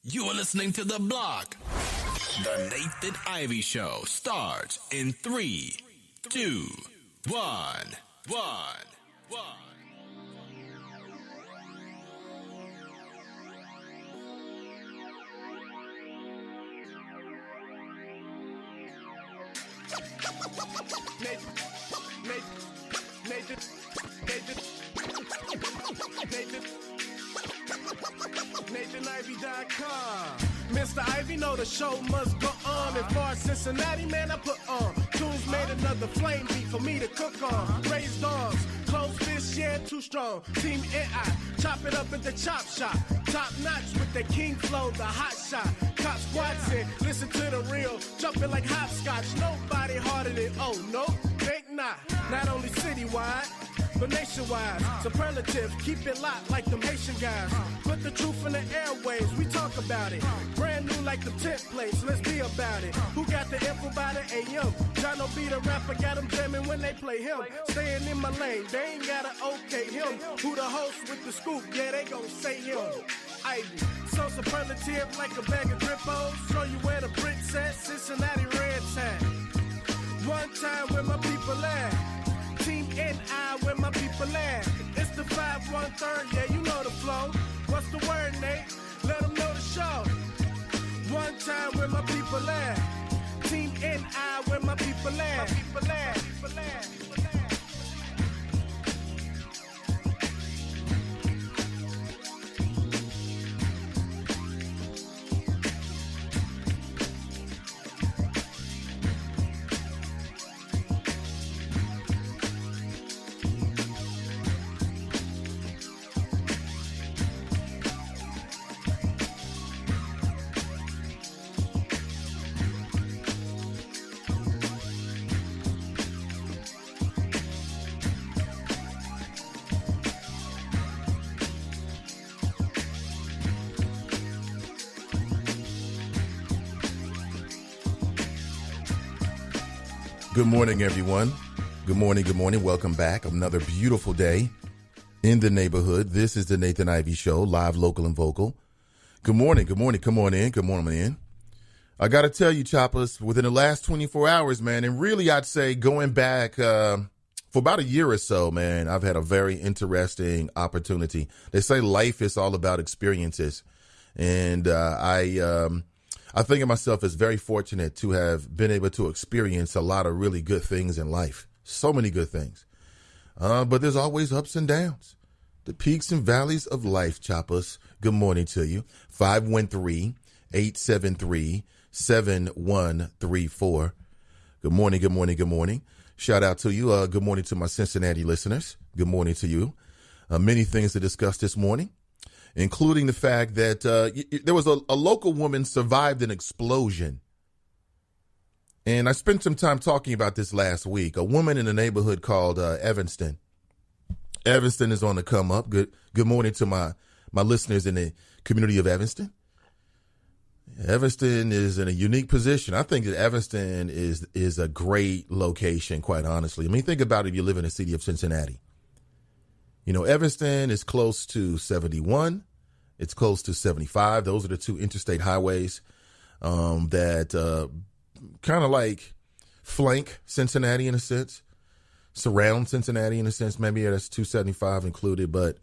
You are listening to The Block. The Nathan Ivey Show starts in 3, 2, 1. NathanIvey.com. Mr. Ivey know the show must go on. And far as Cincinnati, man, I put on. Tunes made another flame beat for me to cook on. Raised dogs, closed fish, yeah, too strong. Team NI, chop it up at the chop shop. Top notch with the king flow, the hot shot. Cops watching, listen to the real. Jumping like hopscotch, nobody harder than, oh, no, think not. Not only citywide, but nationwide, superlative, keep it locked like them Haitian guys. Put the truth in the airwaves, we talk about it. Brand new like the templates, let's be about it. Who got the info by the AM? Jono be the rapper, got them jamming when they play him. Staying in my lane, they ain't gotta okay him. Who the host with the scoop? Yeah, they gon' say him. Ivy, so superlative like a bag of Drippos. Show you where the bricks at, Cincinnati red tag. One time where my people at. Team NI where my people at. It's the 5-1-3, yeah, you know the flow. What's the word, Nate? Let them know the show. One time where my people at. Team NI where my people at. Good morning, everyone. Good morning. Welcome back. Another beautiful day in the neighborhood. This is the Nathan Ivey Show, live, local, and vocal. Good morning. Come on in. I got to tell you, Choppers, within the last 24 hours, man, and really I'd say going back for about a year or so, man, I've had a very interesting opportunity. They say life is all about experiences. And I think of myself as very fortunate to have been able to experience a lot of really good things in life. So many good things. But there's always ups and downs. The peaks and valleys of life, Choppers. Good morning to you. 513-873-7134. Good morning. Shout out to you. Good morning to my Cincinnati listeners. Good morning to you. Many things to discuss this morning, including the fact that there was a local woman survived an explosion. And I spent some time talking about this last week. A woman in a neighborhood called Evanston. Evanston is on the come up. Good morning to my listeners in the community of Evanston. Evanston is in a unique position. I think that Evanston is a great location, quite honestly. I mean, think about it if you live in the city of Cincinnati. You know, Evanston is close to 71. It's close to 75. Those are the two interstate highways that kind of like flank Cincinnati in a sense, surround Cincinnati in a sense. Maybe that's 275 included, but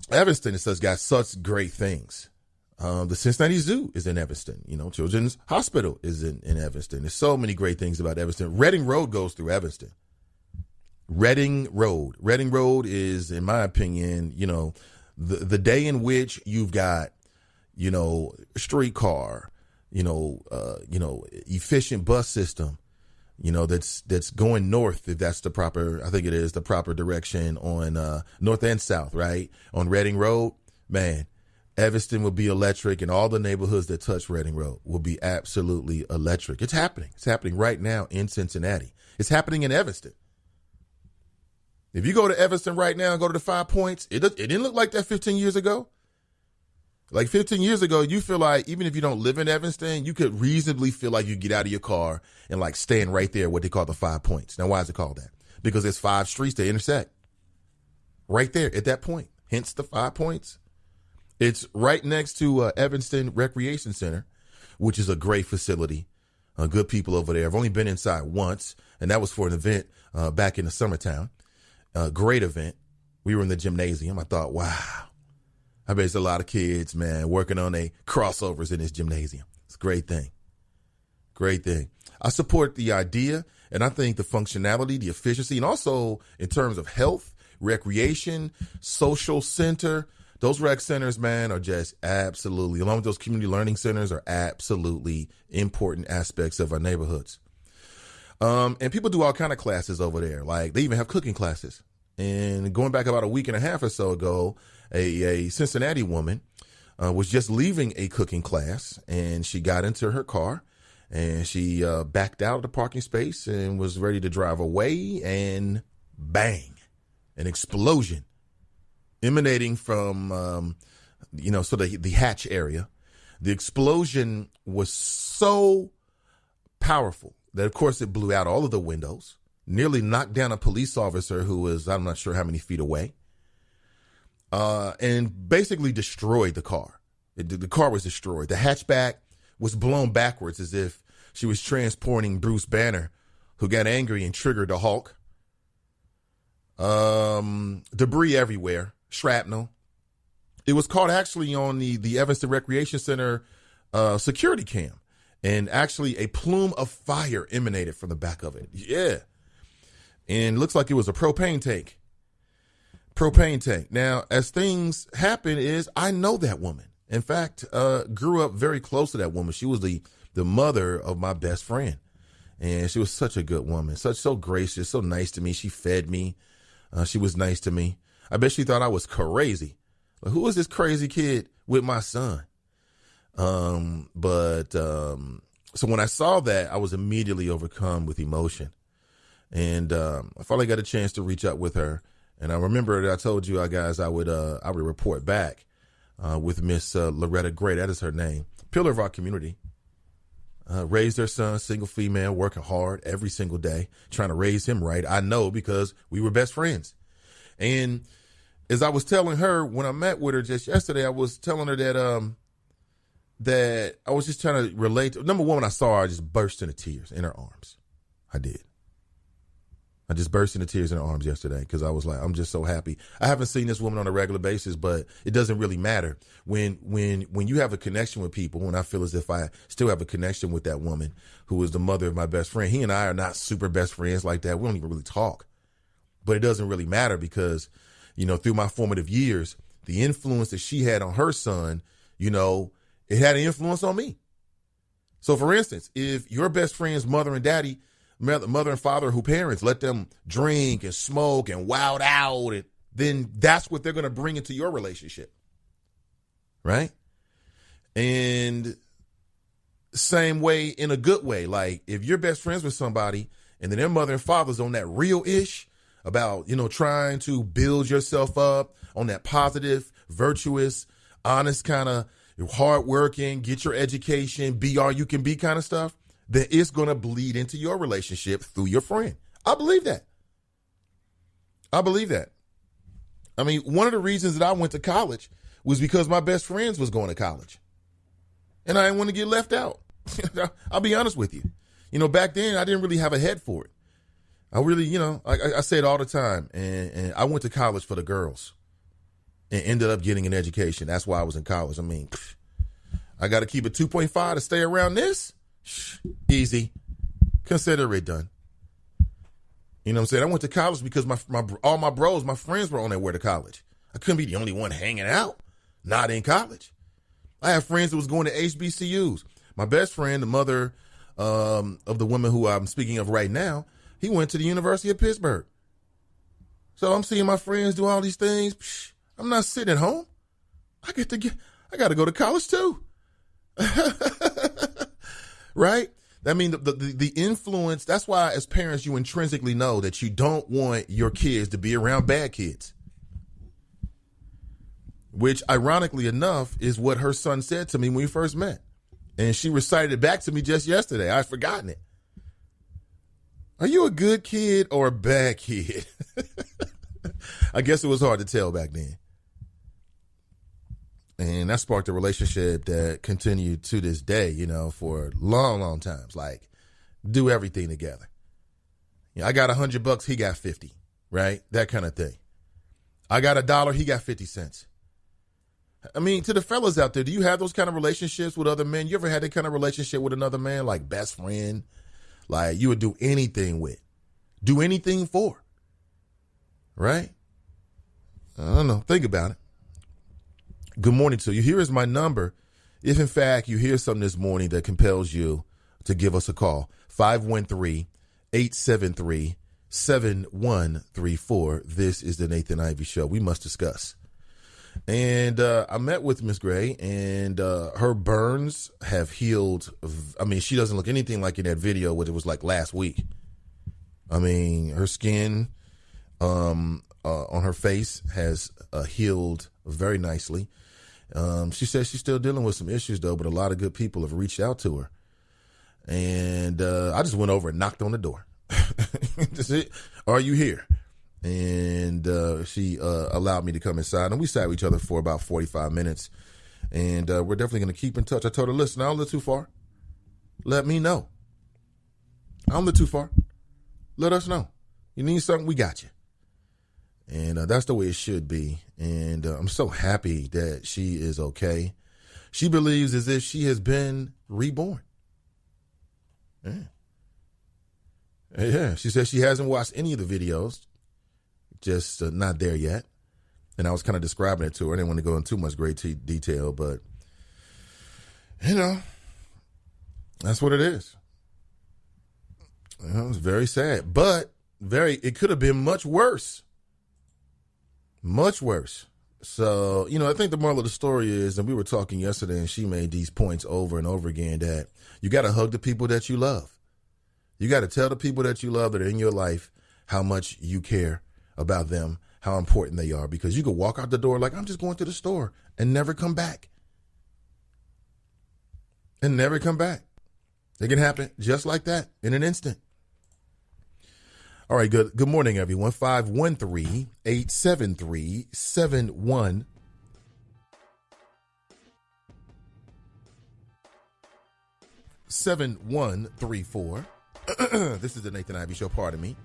Evanston has got such great things. The Cincinnati Zoo is in Evanston. You know, Children's Hospital is in Evanston. There's so many great things about Evanston. Reading Road goes through Evanston. Reading Road is, in my opinion, you know, the day in which you've got, you know, streetcar, efficient bus system, you know, that's going north, if that's the proper, I think it is the proper direction on north and south, right? On Reading Road, man, Evanston will be electric, and all the neighborhoods that touch Reading Road will be absolutely electric. It's happening. It's happening right now in Cincinnati. It's happening in Evanston. If you go to Evanston right now and go to the 5 Points, it didn't look like that 15 years ago. Like 15 years ago, you feel like even if you don't live in Evanston, you could reasonably feel like you get out of your car and like stand right there, what they call the 5 Points. Now, why is it called that? Because there's 5 streets that intersect right there at that point. Hence the 5 Points. It's right next to Evanston Recreation Center, which is a great facility. Good people over there. I've only been inside once, and that was for an event back in the summertime. Great event. We were in the gymnasium. I thought, wow, I bet there's a lot of kids, man, working on their crossovers in this gymnasium. It's a great thing. Great thing. I support the idea, and I think the functionality, the efficiency, and also in terms of health, recreation, social center, those rec centers, man, are just absolutely, along with those community learning centers, are absolutely important aspects of our neighborhoods. And people do all kind of classes over there. Like they even have cooking classes. And going back about a week and a half or so ago, a Cincinnati woman was just leaving a cooking class, and she got into her car and she backed out of the parking space and was ready to drive away, and bang, an explosion emanating from, the hatch area. The explosion was so powerful that, of course, it blew out all of the windows, nearly knocked down a police officer who was, I'm not sure how many feet away, and basically destroyed the car. The car was destroyed. The hatchback was blown backwards as if she was transporting Bruce Banner, who got angry and triggered the Hulk. Debris everywhere, shrapnel. It was caught actually on the Evanston Recreation Center security cam, and actually a plume of fire emanated from the back of it. Yeah. And looks like it was a propane tank. Now, as things happen is I know that woman. In fact, grew up very close to that woman. She was the mother of my best friend. And she was such a good woman, so gracious, so nice to me. She fed me. She was nice to me. I bet she thought I was crazy. Like, who is this crazy kid with my son? So when I saw that, I was immediately overcome with emotion. And I finally got a chance to reach out with her. And I remember that I told you guys I would report back with Miss Loretta Gray. That is her name. Pillar of our community. Raised her son, single female, working hard every single day, trying to raise him right. I know because we were best friends. And as I was telling her when I met with her just yesterday, I was telling her that I was just trying to relate. Number one, when I saw her, I just burst into tears in her arms. I did. I just burst into tears in her arms yesterday because I was like, I'm just so happy. I haven't seen this woman on a regular basis, but it doesn't really matter. When you have a connection with people, when I feel as if I still have a connection with that woman who is the mother of my best friend, he and I are not super best friends like that. We don't even really talk. But it doesn't really matter because, through my formative years, the influence that she had on her son, it had an influence on me. So, for instance, if your best friend's mother and father who parents let them drink and smoke and wild out, and then that's what they're going to bring into your relationship. Right? And same way in a good way. Like if you're best friends with somebody and then their mother and father's on that real ish about, trying to build yourself up on that positive, virtuous, honest kind of hardworking, get your education, be all you can be kind of stuff, then it's going to bleed into your relationship through your friend. I believe that. I mean, one of the reasons that I went to college was because my best friends was going to college. And I didn't want to get left out. I'll be honest with you. Back then I didn't really have a head for it. I really, I say it all the time. And I went to college for the girls and ended up getting an education. That's why I was in college. I mean, I got to keep a 2.5 to stay around this. Easy. Consider it done. You know what I'm saying? I went to college because all my bros, my friends were on their way to college. I couldn't be the only one hanging out, not in college. I have friends that was going to HBCUs. My best friend, the mother of the woman who I'm speaking of right now, he went to the University of Pittsburgh. So I'm seeing my friends do all these things. I'm not sitting at home. I got to go to college too. Right? I mean, the influence, that's why as parents, you intrinsically know that you don't want your kids to be around bad kids. Which, ironically enough, is what her son said to me when we first met. And she recited it back to me just yesterday. I'd forgotten it. Are you a good kid or a bad kid? I guess it was hard to tell back then. And that sparked a relationship that continued to this day, for long, long times. Like, do everything together. I got $100, he got 50, right? That kind of thing. I got $1, he got 50 cents. I mean, to the fellas out there, do you have those kind of relationships with other men? You ever had that kind of relationship with another man, like best friend? Like, you would do anything with, do anything for, right? I don't know. Think about it. Good morning to you. Here is my number. If, in fact, you hear something this morning that compels you to give us a call, 513-873-7134. This is the Nathan Ivey Show. We must discuss. And I met with Miss Gray, and her burns have healed. I mean, she doesn't look anything like in that video, what it was like last week. I mean, her skin on her face has healed very nicely. She says she's still dealing with some issues, though, but a lot of good people have reached out to her. And I just went over and knocked on the door. That's it. Are you here? And she allowed me to come inside. And we sat with each other for about 45 minutes. And we're definitely going to keep in touch. I told her, listen, I don't live too far. Let me know. I don't live too far. Let us know. You need something, we got you. And that's the way it should be. And I'm so happy that she is okay. She believes as if she has been reborn. Yeah. She says she hasn't watched any of the videos. Just not there yet. And I was kind of describing it to her. I didn't want to go into too much great detail, but, that's what it is. It's very sad, but it could have been much worse. Much worse. So, I think the moral of the story is, and we were talking yesterday, and she made these points over and over again, that you got to hug the people that you love. You got to tell the people that you love that are in your life how much you care about them, how important they are, because you could walk out the door like, I'm just going to the store, and never come back. And never come back. It can happen just like that in an instant. All right, good morning, everyone. 513-873-7134. This is the Nathan Ivey Show. Pardon me.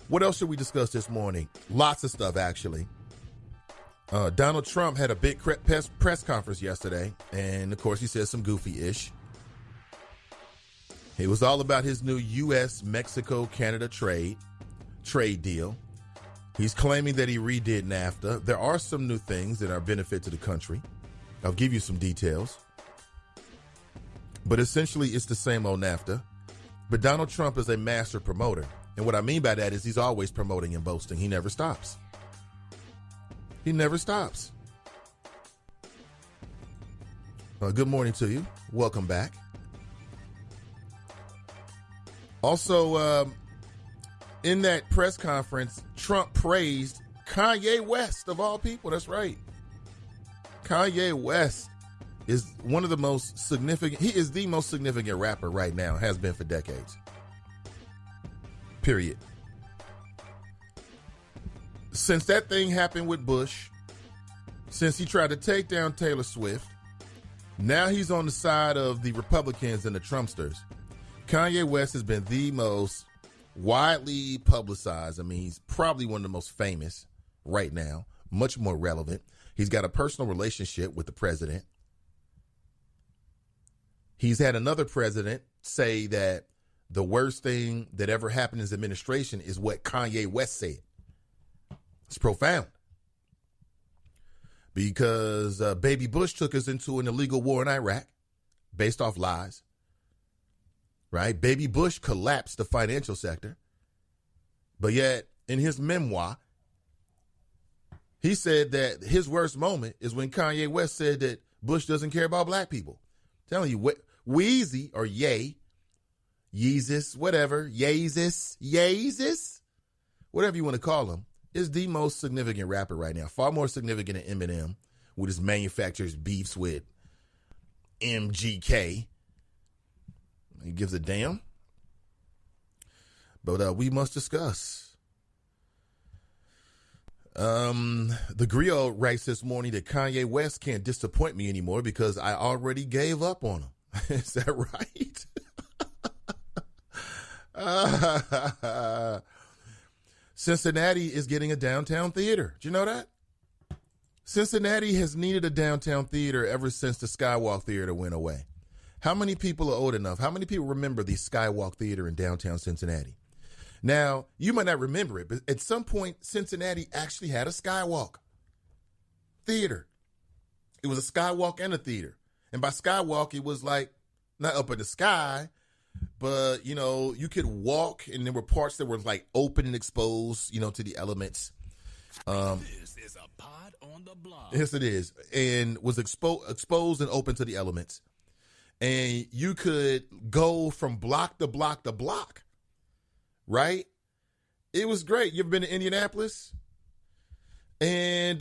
What else should we discuss this morning? Lots of stuff, actually. Donald Trump had a big press conference yesterday, and of course he said some goofy-ish. It was all about his new U.S., Mexico, Canada trade deal. He's claiming that he redid NAFTA. There are some new things that are a benefit to the country. I'll give you some details. But essentially, it's the same old NAFTA. But Donald Trump is a master promoter. And what I mean by that is he's always promoting and boasting. He never stops. He never stops. Good morning to you. Welcome back. Also, in that press conference, Trump praised Kanye West, of all people. That's right. Kanye West is one of the most significant. He is the most significant rapper right now, has been for decades. Period. Since that thing happened with Bush, since he tried to take down Taylor Swift, now he's on the side of the Republicans and the Trumpsters. Kanye West has been the most widely publicized. I mean, he's probably one of the most famous right now, much more relevant. He's got a personal relationship with the president. He's had another president say that the worst thing that ever happened in his administration is what Kanye West said. It's profound. Because baby Bush took us into an illegal war in Iraq based off lies. Right? Baby Bush collapsed the financial sector. But yet, in his memoir, he said that his worst moment is when Kanye West said that Bush doesn't care about black people. I'm telling you, Weezy or Yeezus, whatever, Yeezus, whatever you want to call him, is the most significant rapper right now. Far more significant than Eminem with his manufacturer's beefs with MGK. He gives a damn. But we must discuss. The Griot writes this morning that Kanye West can't disappoint me anymore because I already gave up on him. Is that right? Cincinnati is getting a downtown theater. Do you know that? Cincinnati has needed a downtown theater ever since the Skywalk Theater went away. How many people are old enough? How many people remember the Skywalk Theater in downtown Cincinnati? Now, you might not remember it, but at some point, Cincinnati actually had a Skywalk theater. It was a Skywalk and a theater. And by Skywalk, it was like not up in the sky, but, you could walk and there were parts that were like open and exposed, to the elements. This is a pod on the block. Yes, it is. And was exposed and open to the elements. And you could go from block to block to block. Right? It was great. You ever been to Indianapolis? And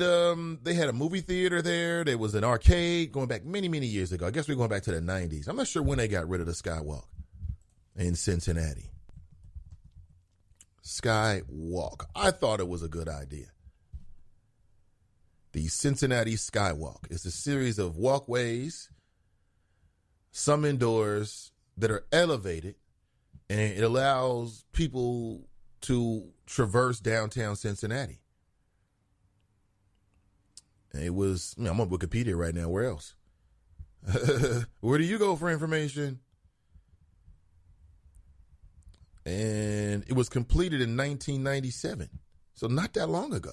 they had a movie theater there. There was an arcade going back many, many years ago. I guess we're going back to the 90s. I'm not sure when they got rid of the Skywalk in Cincinnati. Skywalk. I thought it was a good idea. The Cincinnati Skywalk is a series of walkways, some indoors, that are elevated. And it allows people to traverse downtown Cincinnati. And it was, I'm on Wikipedia right now. Where else? Where do you go for information? And it was completed in 1997. So not that long ago.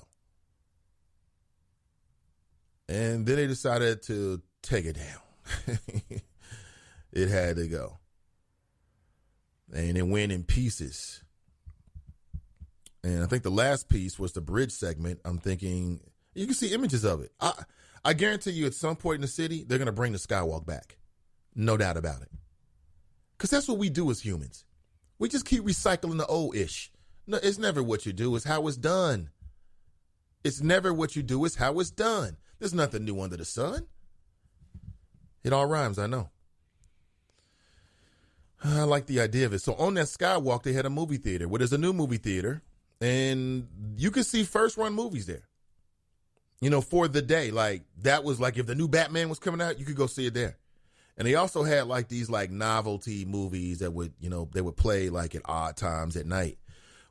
And then they decided to take it down. It had to go. And it went in pieces. And I think the last piece was the bridge segment. I'm thinking, you can see images of it. I guarantee you at some point in the city, they're going to bring the Skywalk back. No doubt about it. Because that's what we do as humans. We just keep recycling the old-ish. No, it's never what you do, it's how it's done. It's never what you do, it's how it's done. There's nothing new under the sun. It all rhymes, I know. I like the idea of it. So on that Skywalk, they had a movie theater. Well, there's a new movie theater, and you could see first-run movies there. For the day. Like, that was like if the new Batman was coming out, you could go see it there. And they also had like these like novelty movies that would, they would play like at odd times at night.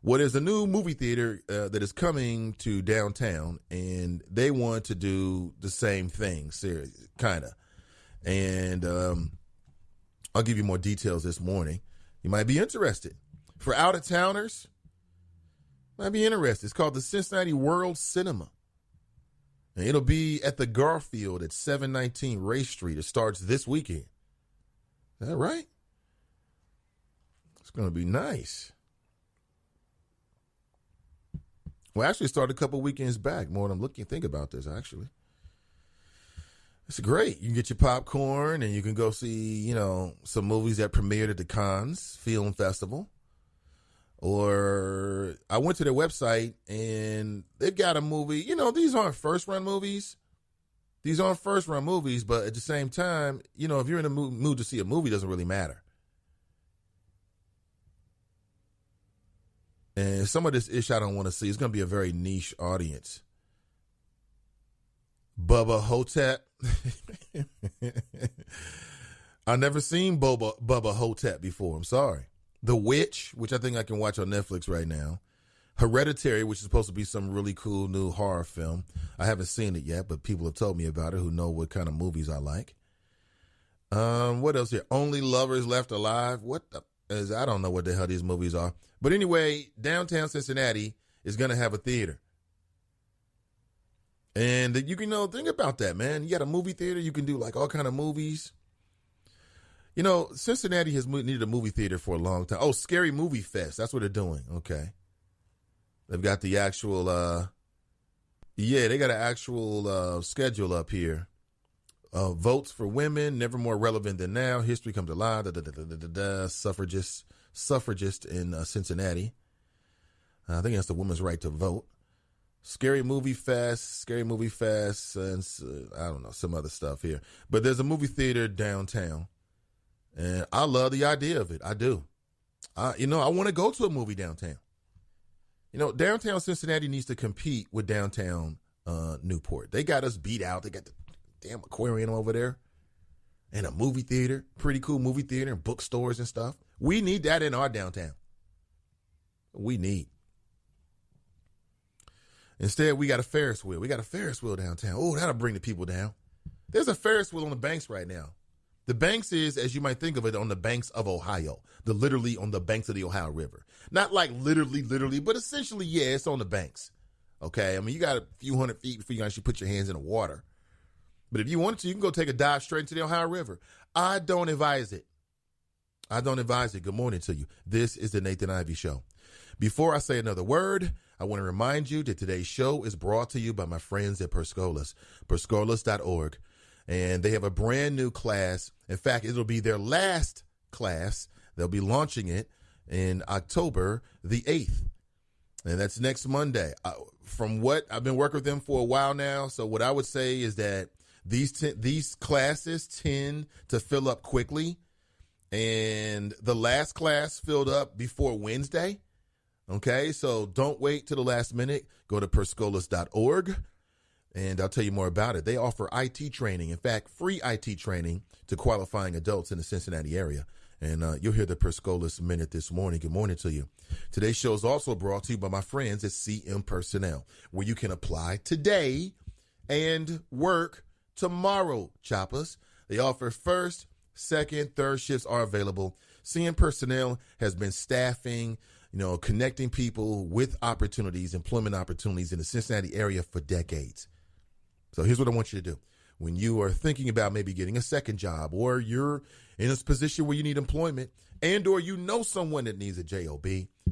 Well, there's a new movie theater that is coming to downtown, and they want to do the same thing, kind of. And I'll give you more details this morning. You might be interested. For out-of-towners, might be interested. It's called the Cincinnati World Cinema. And it'll be at the Garfield at 719 Race Street. It starts this weekend. Is that right? It's going to be nice. Well, actually, it started a couple weekends back. More than I'm think about this, actually. It's great. You can get your popcorn and you can go see, some movies that premiered at the Cannes Film Festival. Or I went to their website and they've got a movie. These aren't first-run movies. These aren't first-run movies, but at the same time, if you're in the mood to see a movie, it doesn't really matter. And some of this ish I don't want to see. It's going to be a very niche audience. Bubba Hotep. I've never seen Bubba Hotep before. I'm sorry. The Witch, which I think I can watch on Netflix right now. Hereditary, which is supposed to be some really cool new horror film. I haven't seen it yet, but people have told me about it who know what kind of movies I like. What else here? Only Lovers Left Alive. I don't know what the hell these movies are. But anyway, downtown Cincinnati is going to have a theater. And you can think about that, man. You got a movie theater. You can do like all kind of movies. Cincinnati has needed a movie theater for a long time. Oh, Scary Movie Fest. That's what they're doing. Okay. They've got the actual, they got an actual schedule up here. Votes for women, never more relevant than now. History comes alive. Suffragist in Cincinnati. I think that's the women's right to vote. Scary Movie Fest, and I don't know, some other stuff here. But there's a movie theater downtown, and I love the idea of it. I do. I want to go to a movie downtown. Downtown Cincinnati needs to compete with downtown Newport. They got us beat out. They got the damn aquarium over there and a movie theater, pretty cool movie theater and bookstores and stuff. We need that in our downtown. Instead, we got a Ferris wheel. We got a Ferris wheel downtown. Oh, that'll bring the people down. There's a Ferris wheel on the banks right now. The banks is, as you might think of it, on the banks of Ohio. Literally on the banks of the Ohio River. Not like literally, but essentially, yeah, it's on the banks. Okay? I mean, you got a few hundred feet before you actually put your hands in the water. But if you wanted to, you can go take a dive straight into the Ohio River. I don't advise it. Good morning to you. This is the Nathan Ivey Show. Before I say another word, I want to remind you that today's show is brought to you by my friends at Perscolas, perscolas.org. And they have a brand new class. In fact, it'll be their last class. They'll be launching it in October the 8th. And that's next Monday. From what I've been working with them for a while now. So what I would say is that these classes tend to fill up quickly. And the last class filled up before Wednesday. Okay, so don't wait till the last minute. Go to perscolas.org. And I'll tell you more about it. They offer IT training, in fact, free IT training to qualifying adults in the Cincinnati area. And you'll hear the Perscolas Minute this morning. Good morning to you. Today's show is also brought to you by my friends at CM Personnel, where you can apply today and work tomorrow, choppers. They offer first, second, third shifts are available. CM Personnel has been staffing, connecting people with opportunities, employment opportunities in the Cincinnati area for decades. So here's what I want you to do. When you are thinking about maybe getting a second job, or you're in a position where you need employment, and or someone that needs a job,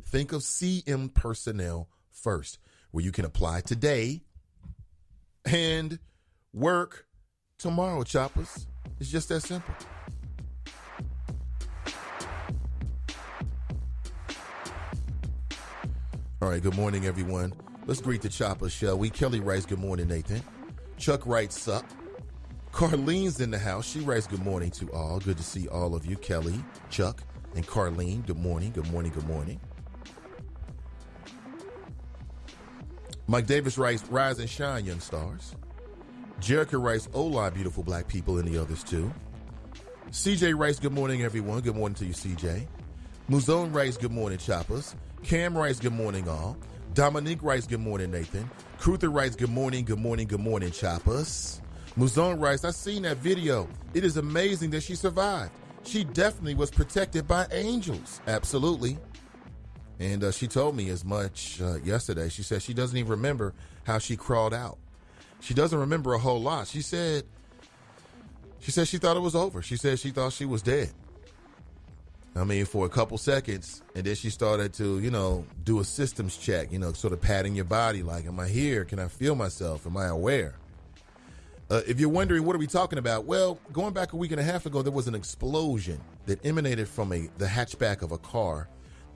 think of CM Personnel first, where you can apply today and work tomorrow, choppers. It's just that simple. All right, good morning, everyone. Let's greet the choppers, shall we? Kelly writes, good morning, Nathan. Chuck writes, sup. Carlene's in the house. She writes, good morning to all. Good to see all of you, Kelly, Chuck, and Carlene. Good morning, good morning, good morning. Mike Davis writes, rise and shine, young stars. Jerica writes, hola, beautiful black people, and the others too. CJ writes, good morning, everyone. Good morning to you, CJ. Muzone writes, good morning, choppers. Cam writes, good morning, all. Dominique writes, good morning, Nathan. Cruther writes, good morning, good morning, good morning, choppers. Muzone writes, I seen that video. It is amazing that she survived. She definitely was protected by angels. Absolutely. And she told me as much yesterday. She said she doesn't even remember how she crawled out. She doesn't remember a whole lot. She said she thought it was over. She said she thought she was dead. I mean, for a couple seconds, and then she started to, do a systems check, sort of patting your body like, am I here? Can I feel myself? Am I aware? If you're wondering, what are we talking about? Well, going back a week and a half ago, there was an explosion that emanated from the hatchback of a car.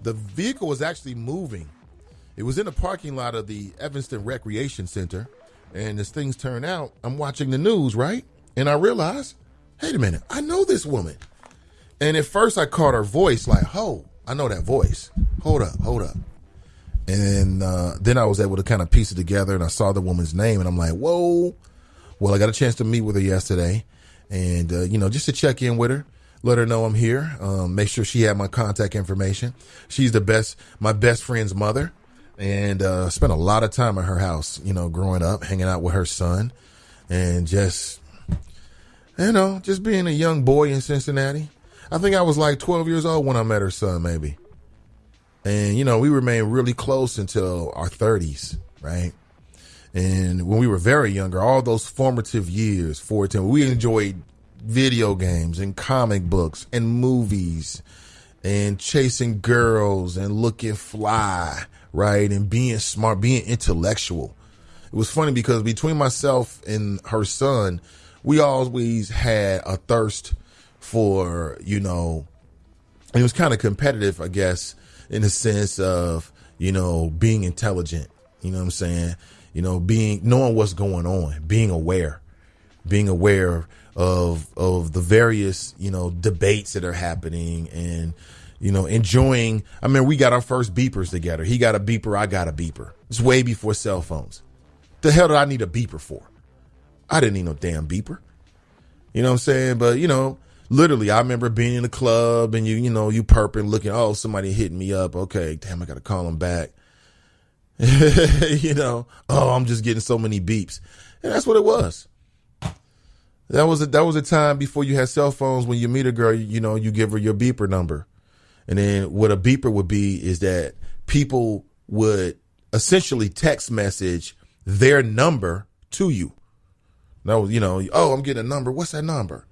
The vehicle was actually moving. It was in the parking lot of the Evanston Recreation Center. And as things turn out, I'm watching the news, right? And I realized, wait a minute, I know this woman. And at first I caught her voice like, oh, I know that voice. Hold up. And then I was able to kind of piece it together, and I saw the woman's name, and I'm like, whoa. Well, I got a chance to meet with her yesterday, and, just to check in with her, let her know I'm here, make sure she had my contact information. She's my best friend's mother, and spent a lot of time at her house, growing up, hanging out with her son, and just being a young boy in Cincinnati. I think I was like 12 years old when I met her son, maybe. And, we remained really close until our 30s, right? And when we were very younger, all those formative years, 14, we enjoyed video games and comic books and movies and chasing girls and looking fly, right? And being smart, being intellectual. It was funny because between myself and her son, we always had a thirst for, it was kind of competitive, I guess, in the sense of, being intelligent, you know what I'm saying? Knowing what's going on, being aware of the various, debates that are happening and, enjoying. I mean, we got our first beepers together. He got a beeper. I got a beeper. It's way before cell phones. The hell did I need a beeper for? I didn't need no damn beeper. You know what I'm saying? But, literally, I remember being in the club and you perping, looking, oh, somebody hitting me up. Okay, damn, I got to call them back. Oh, I'm just getting so many beeps. And that's what it was. That was a time before you had cell phones. When you meet a girl, you give her your beeper number. And then what a beeper would be is that people would essentially text message their number to you. That was, oh, I'm getting a number. What's that number?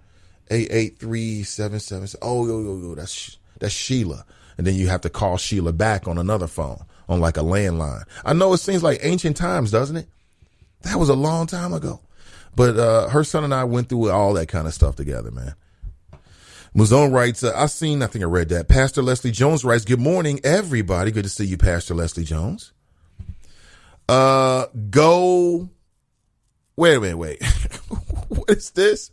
88377. Oh, yo, that's Sheila. And then you have to call Sheila back on another phone, on like a landline. I know it seems like ancient times, doesn't it? That was a long time ago. But her son and I went through all that kind of stuff together, man. Muzone writes, I think I read that. Pastor Leslie Jones writes, good morning, everybody. Good to see you, Pastor Leslie Jones. Wait. What is this?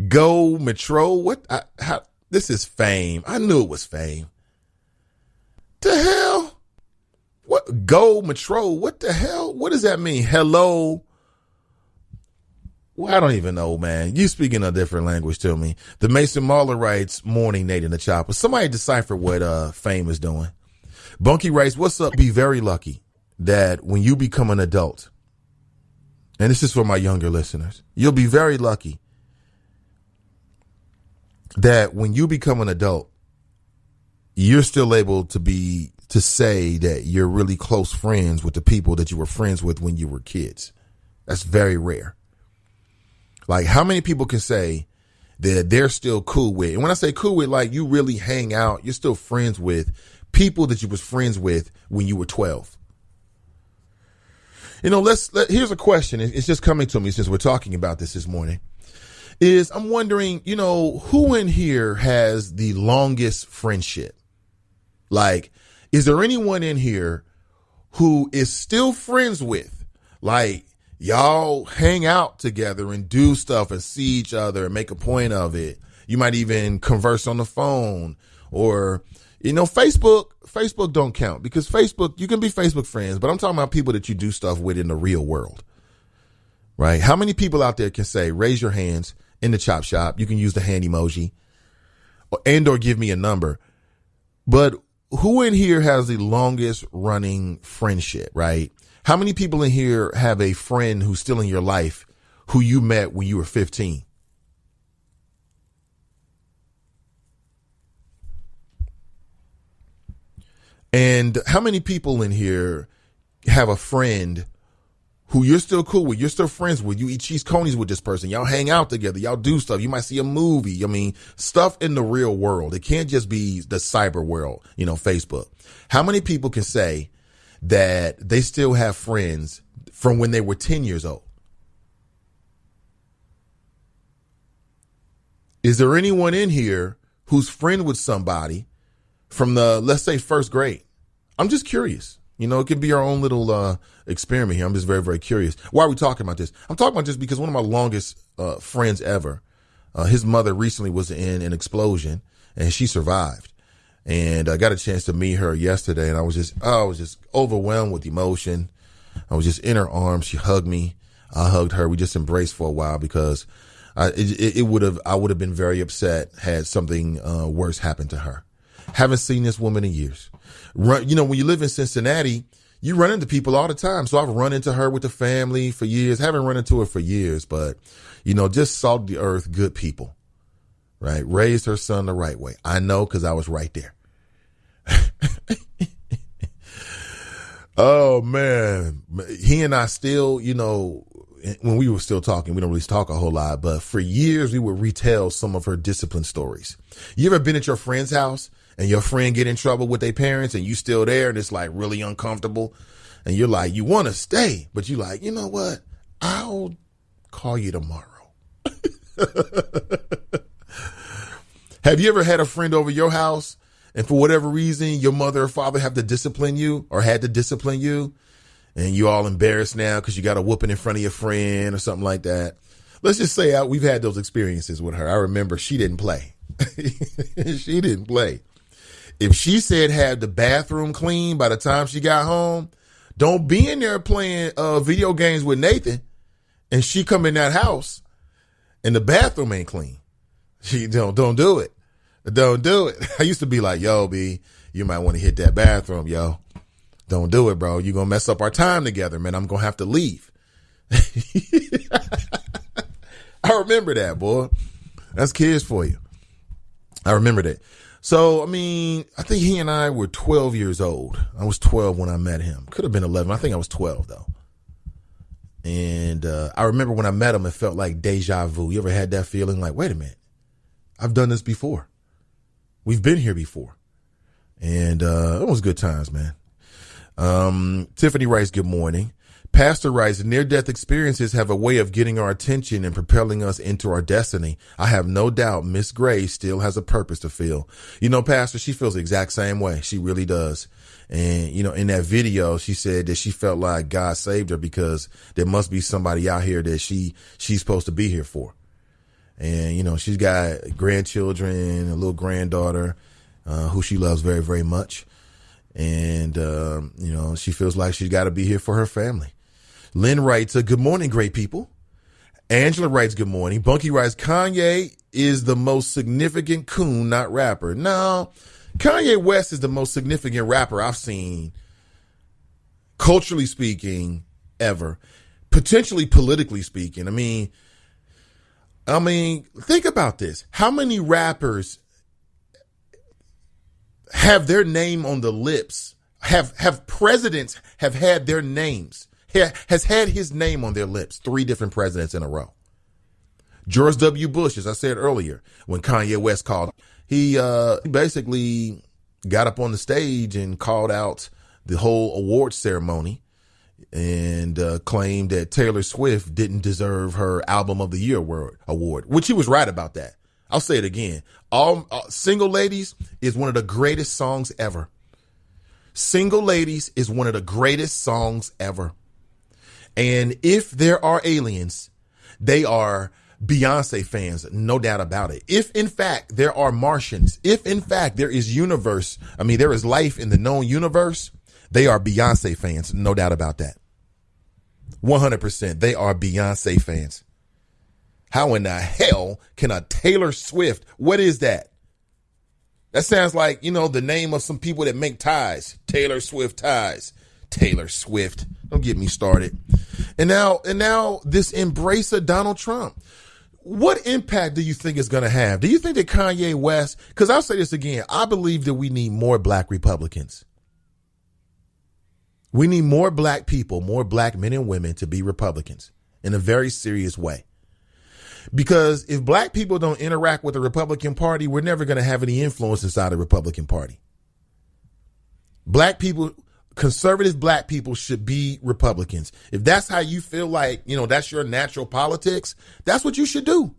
Go Metro? What? This is Fame. I knew it was Fame. The hell? What? Go Metro? What the hell? What does that mean? Hello? Well, I don't even know, man. You speaking a different language to me. The Mason Mahler writes, morning, Nate and the Chopper. Somebody decipher what Fame is doing. Bunky writes, what's up? Be very lucky that when you become an adult, and this is for my younger listeners, you'll be very lucky that when you become an adult, you're still able to say that you're really close friends with the people that you were friends with when you were kids. That's very rare. Like, how many people can say that they're still cool with, and when I say cool with, like, you really hang out, you're still friends with people that you was friends with when you were 12. Here's a question. It's just coming to me since we're talking about this morning. I'm wondering, who in here has the longest friendship? Like, is there anyone in here who is still friends with, like, y'all hang out together and do stuff and see each other and make a point of it? You might even converse on the phone, or, Facebook don't count, because Facebook, you can be Facebook friends, but I'm talking about people that you do stuff with in the real world, right? How many people out there can say, raise your hands in the chop shop? You can use the hand emoji or give me a number. But who in here has the longest running friendship, right? How many people in here have a friend who's still in your life who you met when you were 15? And how many people in here have a friend who you're still cool with, you're still friends with, you eat cheese conies with this person, y'all hang out together, y'all do stuff, you might see a movie. I mean, stuff in the real world. It can't just be the cyber world, Facebook. How many people can say that they still have friends from when they were 10 years old? Is there anyone in here who's friend with somebody from let's say, first grade? I'm just curious. It could be our own little experiment here. I'm just very, very curious. Why are we talking about this? I'm talking about this because one of my longest friends ever, his mother recently was in an explosion and she survived. And I got a chance to meet her yesterday, and I was just overwhelmed with emotion. I was just in her arms. She hugged me. I hugged her. We just embraced for a while because I would have been very upset had something worse happened to her. Haven't seen this woman in years. When you live in Cincinnati, you run into people all the time. So I've run into her with the family for years. Haven't run into her for years, but, just salt the earth, good people, right? Raised her son the right way. I know, because I was right there. Oh, man. He and I still, when we were still talking, we don't really talk a whole lot, but for years we would retell some of her discipline stories. You ever been at your friend's house and your friend get in trouble with their parents and you still there and it's like really uncomfortable and you're like, you want to stay, but you like, you know what? I'll call you tomorrow. Have you ever had a friend over your house and for whatever reason, your mother or father have to discipline you or had to discipline you and you all embarrassed now because you got a whooping in front of your friend or something like that? Let's just say we've had those experiences with her. I remember she didn't play. She didn't play. If she said have the bathroom clean by the time she got home, don't be in there playing video games with Nathan and she come in that house and the bathroom ain't clean. She don't do it. Don't do it. I used to be like, yo, B, you might want to hit that bathroom, yo. Don't do it, bro. You're going to mess up our time together, man. I'm going to have to leave. I remember that, boy. That's kids for you. I remember that. So, I mean, I think he and I were 12 years old. I was 12 when I met him. Could have been 11. I think I was 12, though. And I remember when I met him, it felt like deja vu. You ever had that feeling like, wait a minute, I've done this before. We've been here before. And it was good times, man. Tiffany writes, good morning. Pastor writes, near-death experiences have a way of getting our attention and propelling us into our destiny. I have no doubt Miss Gray still has a purpose to fill. You know, Pastor, she feels the exact same way. She really does. And, you know, in that video, she said that she felt like God saved her because there must be somebody out here that she's supposed to be here for. And, you know, she's got grandchildren, a little granddaughter, who she loves very, very much. And, you know, she feels like she's got to be here for her family. Lynn writes, good morning, great people. Angela writes, good morning. Bunky writes, Kanye is the most significant coon, not rapper. No, Kanye West is the most significant rapper I've seen, culturally speaking, ever. Potentially politically speaking. I mean, think about this. How many rappers have their name on the lips? Have presidents have had their names? Has had his name on their lips. 3 different presidents in a row. George W. Bush, as I said earlier, when Kanye West called, he basically got up on the stage and called out the whole award ceremony and claimed that Taylor Swift didn't deserve her Album of the Year award, which he was right about that. I'll say it again. All Single Ladies is one of the greatest songs ever. Single Ladies is one of the greatest songs ever. And if there are aliens, they are Beyonce fans, no doubt about it. If in fact there are Martians, if in fact there is there is life in the known universe, they are Beyonce fans, no doubt about that. 100%. They are Beyonce fans. How in the hell can a Taylor Swift, what is that? That sounds like, you know, the name of some people that make ties. Taylor Swift ties. Taylor Swift. Don't get me started. And now this embrace of Donald Trump. What impact do you think it's going to have? Do you think that Kanye West, because I'll say this again, I believe that we need more black Republicans. We need more black people, more black men and women to be Republicans in a very serious way. Because if black people don't interact with the Republican Party, we're never going to have any influence inside the Republican Party. Black people, conservative black people should be Republicans. If that's how you feel like, you know, that's your natural politics, that's what you should do.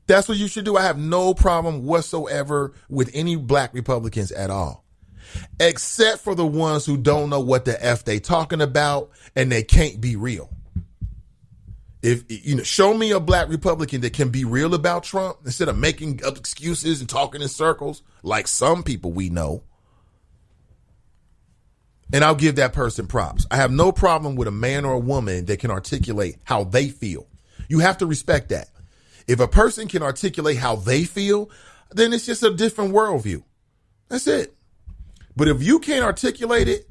That's what you should do. I have no problem whatsoever with any black Republicans at all, except for the ones who don't know what the F they talking about and they can't be real. If you know, show me a black Republican that can be real about Trump instead of making up excuses and talking in circles like some people we know. And I'll give that person props. I have no problem with a man or a woman that can articulate how they feel. You have to respect that. If a person can articulate how they feel, then it's just a different worldview. That's it. But if you can't articulate it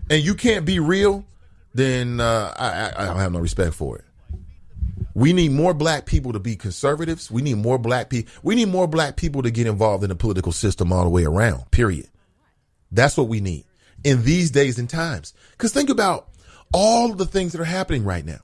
and you can't be real, then I don't have no respect for it. We need more black people to be conservatives. We need more black people. We need more black people to get involved in the political system all the way around, period. That's what we need in these days and times. Because think about all of the things that are happening right now.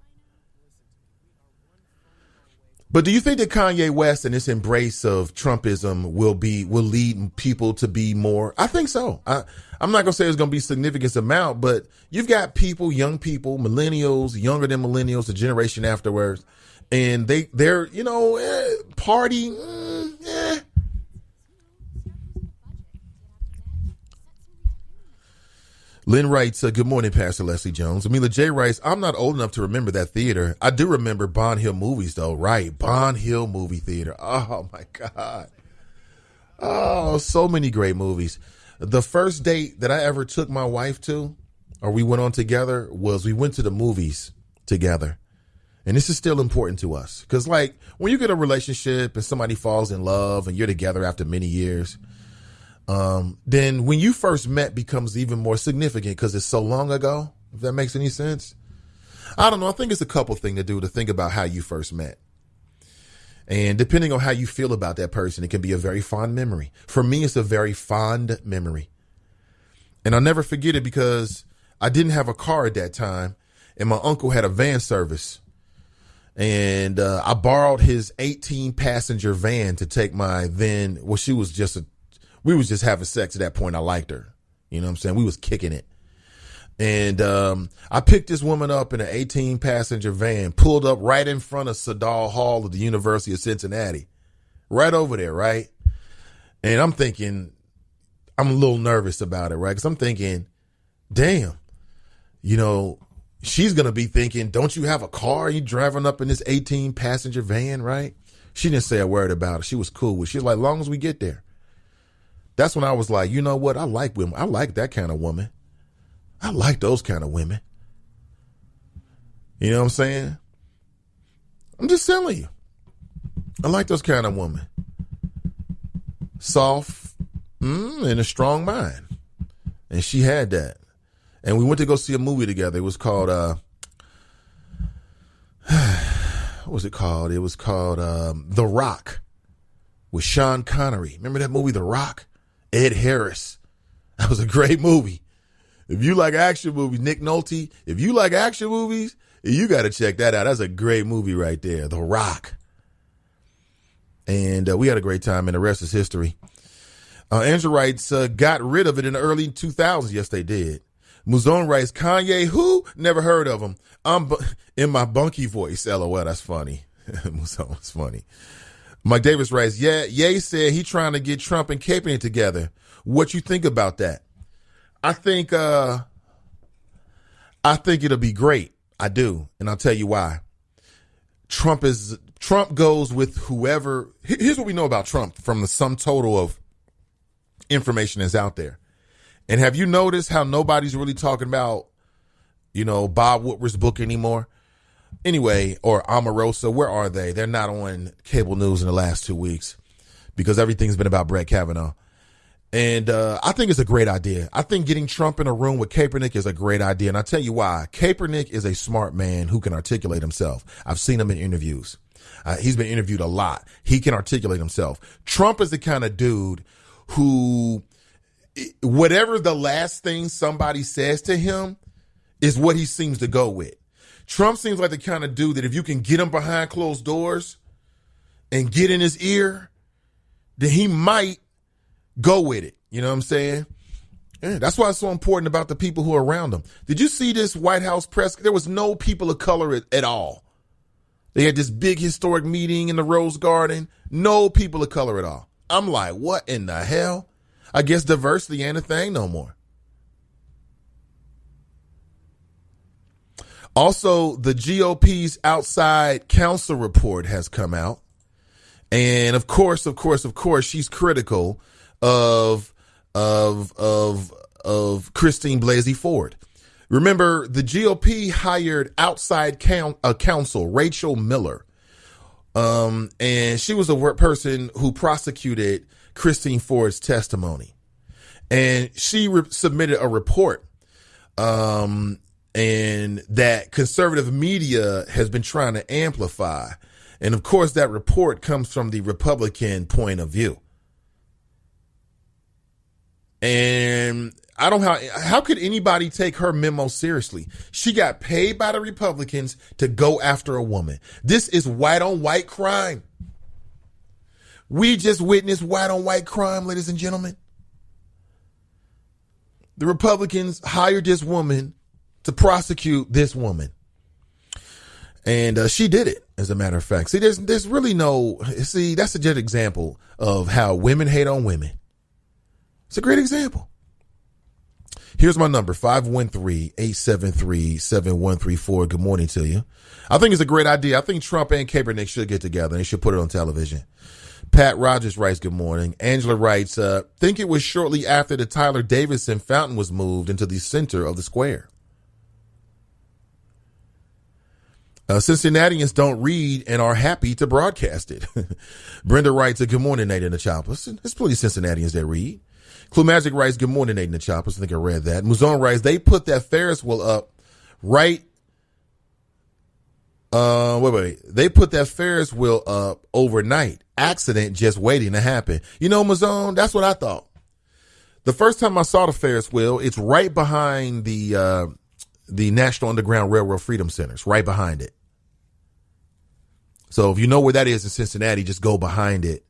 But do you think that Kanye West and this embrace of Trumpism will lead people to be more? I think so. I'm not going to say it's going to be a significant amount, but you've got people, young people, millennials, younger than millennials, the generation afterwards, and they're party. Lynn writes, good morning, Pastor Leslie Jones. Amelia J. writes, I'm not old enough to remember that theater. I do remember Bond Hill movies, though. Right. Bond Hill movie theater. Oh, my God. Oh, so many great movies. The first date that I ever took my wife to, or we went on together, was we went to the movies together. And this is still important to us. Because, like, when you get a relationship and somebody falls in love and you're together after many years, then when you first met becomes even more significant because it's so long ago, if that makes any sense. I don't know. I think it's a couple thing to do to think about how you first met. And depending on how you feel about that person, it can be a very fond memory. For me, it's a very fond memory. And I'll never forget it because I didn't have a car at that time. And my uncle had a van service. And I borrowed his 18-passenger van to take my then, well, we was just having sex at that point. I liked her. You know what I'm saying? We was kicking it. And I picked this woman up in an 18-passenger van, pulled up right in front of Sadal Hall of the University of Cincinnati. Right over there, right? And I'm thinking, I'm a little nervous about it, right? Because I'm thinking, damn, you know, she's going to be thinking, don't you have a car? You driving up in this 18-passenger van, right? She didn't say a word about it. She was cool with it. She was like, as long as we get there. That's when I was like, you know what? I like women. I like that kind of woman. I like those kind of women. You know what I'm saying? I'm just telling you. I like those kind of women. Soft and a strong mind. And she had that. And we went to go see a movie together. It was called, what was it called? It was called The Rock with Sean Connery. Remember that movie, The Rock? Ed Harris. That was a great movie. If you like action movies, Nick Nolte, if you like action movies, you got to check that out. That's a great movie right there, The Rock. And we had a great time, and the rest is history. Andrew writes, got rid of it in the early 2000s. Yes, they did. Muzon writes, Kanye, who? Never heard of him. I'm in my bunky voice. LOL, that's funny. Muzon was funny. Mike Davis writes, yeah, Ye said he trying to get Trump and Kaepernick together. What you think about that? I think it'll be great. I do. And I'll tell you why. Trump goes with whoever. Here's what we know about Trump from the sum total of information that's out there. And have you noticed how nobody's really talking about, you know, Bob Woodward's book anymore? Anyway, or Omarosa, where are they? They're not on cable news in the last 2 weeks because everything's been about Brett Kavanaugh. And I think it's a great idea. I think getting Trump in a room with Kaepernick is a great idea. And I'll tell you why. Kaepernick is a smart man who can articulate himself. I've seen him in interviews. He's been interviewed a lot. He can articulate himself. Trump is the kind of dude who, whatever the last thing somebody says to him is what he seems to go with. Trump seems like the kind of dude that if you can get him behind closed doors and get in his ear, then he might go with it. You know what I'm saying? Yeah, that's why it's so important about the people who are around him. Did you see this White House press? There was no people of color at all. They had this big historic meeting in the Rose Garden. No people of color at all. I'm like, what in the hell? I guess diversity ain't a thing no more. Also, the GOP's outside counsel report has come out. And of course, she's critical of Christine Blasey Ford. Remember, the GOP hired outside counsel, Rachel Miller. And she was a person who prosecuted Christine Ford's testimony. And she submitted a report, and that conservative media has been trying to amplify. And of course, that report comes from the Republican point of view. And I don't know how could anybody take her memo seriously? She got paid by the Republicans to go after a woman. This is white on white crime. We just witnessed white on white crime, ladies and gentlemen. The Republicans hired this woman to prosecute this woman. And she did it, as a matter of fact. See, there's really that's a good example of how women hate on women. It's a great example. Here's my number, 513-873-7134. Good morning to you. I think it's a great idea. I think Trump and Kaepernick should get together and they should put it on television. Pat Rogers writes, good morning. Angela writes, think it was shortly after the Tyler Davidson fountain was moved into the center of the square. Cincinnatians don't read and are happy to broadcast it. Brenda writes, good morning, Nate and the Choppers. There's plenty of Cincinnatians that read. Clue Magic writes, good morning, Nate and the Choppers. I think I read that. Muzon writes, they put that Ferris wheel up right. They put that Ferris wheel up overnight. Accident just waiting to happen. You know, Muzon, that's what I thought. The first time I saw the Ferris wheel, it's right behind the National Underground Railroad Freedom Centers, right behind it. So if you know where that is in Cincinnati, just go behind it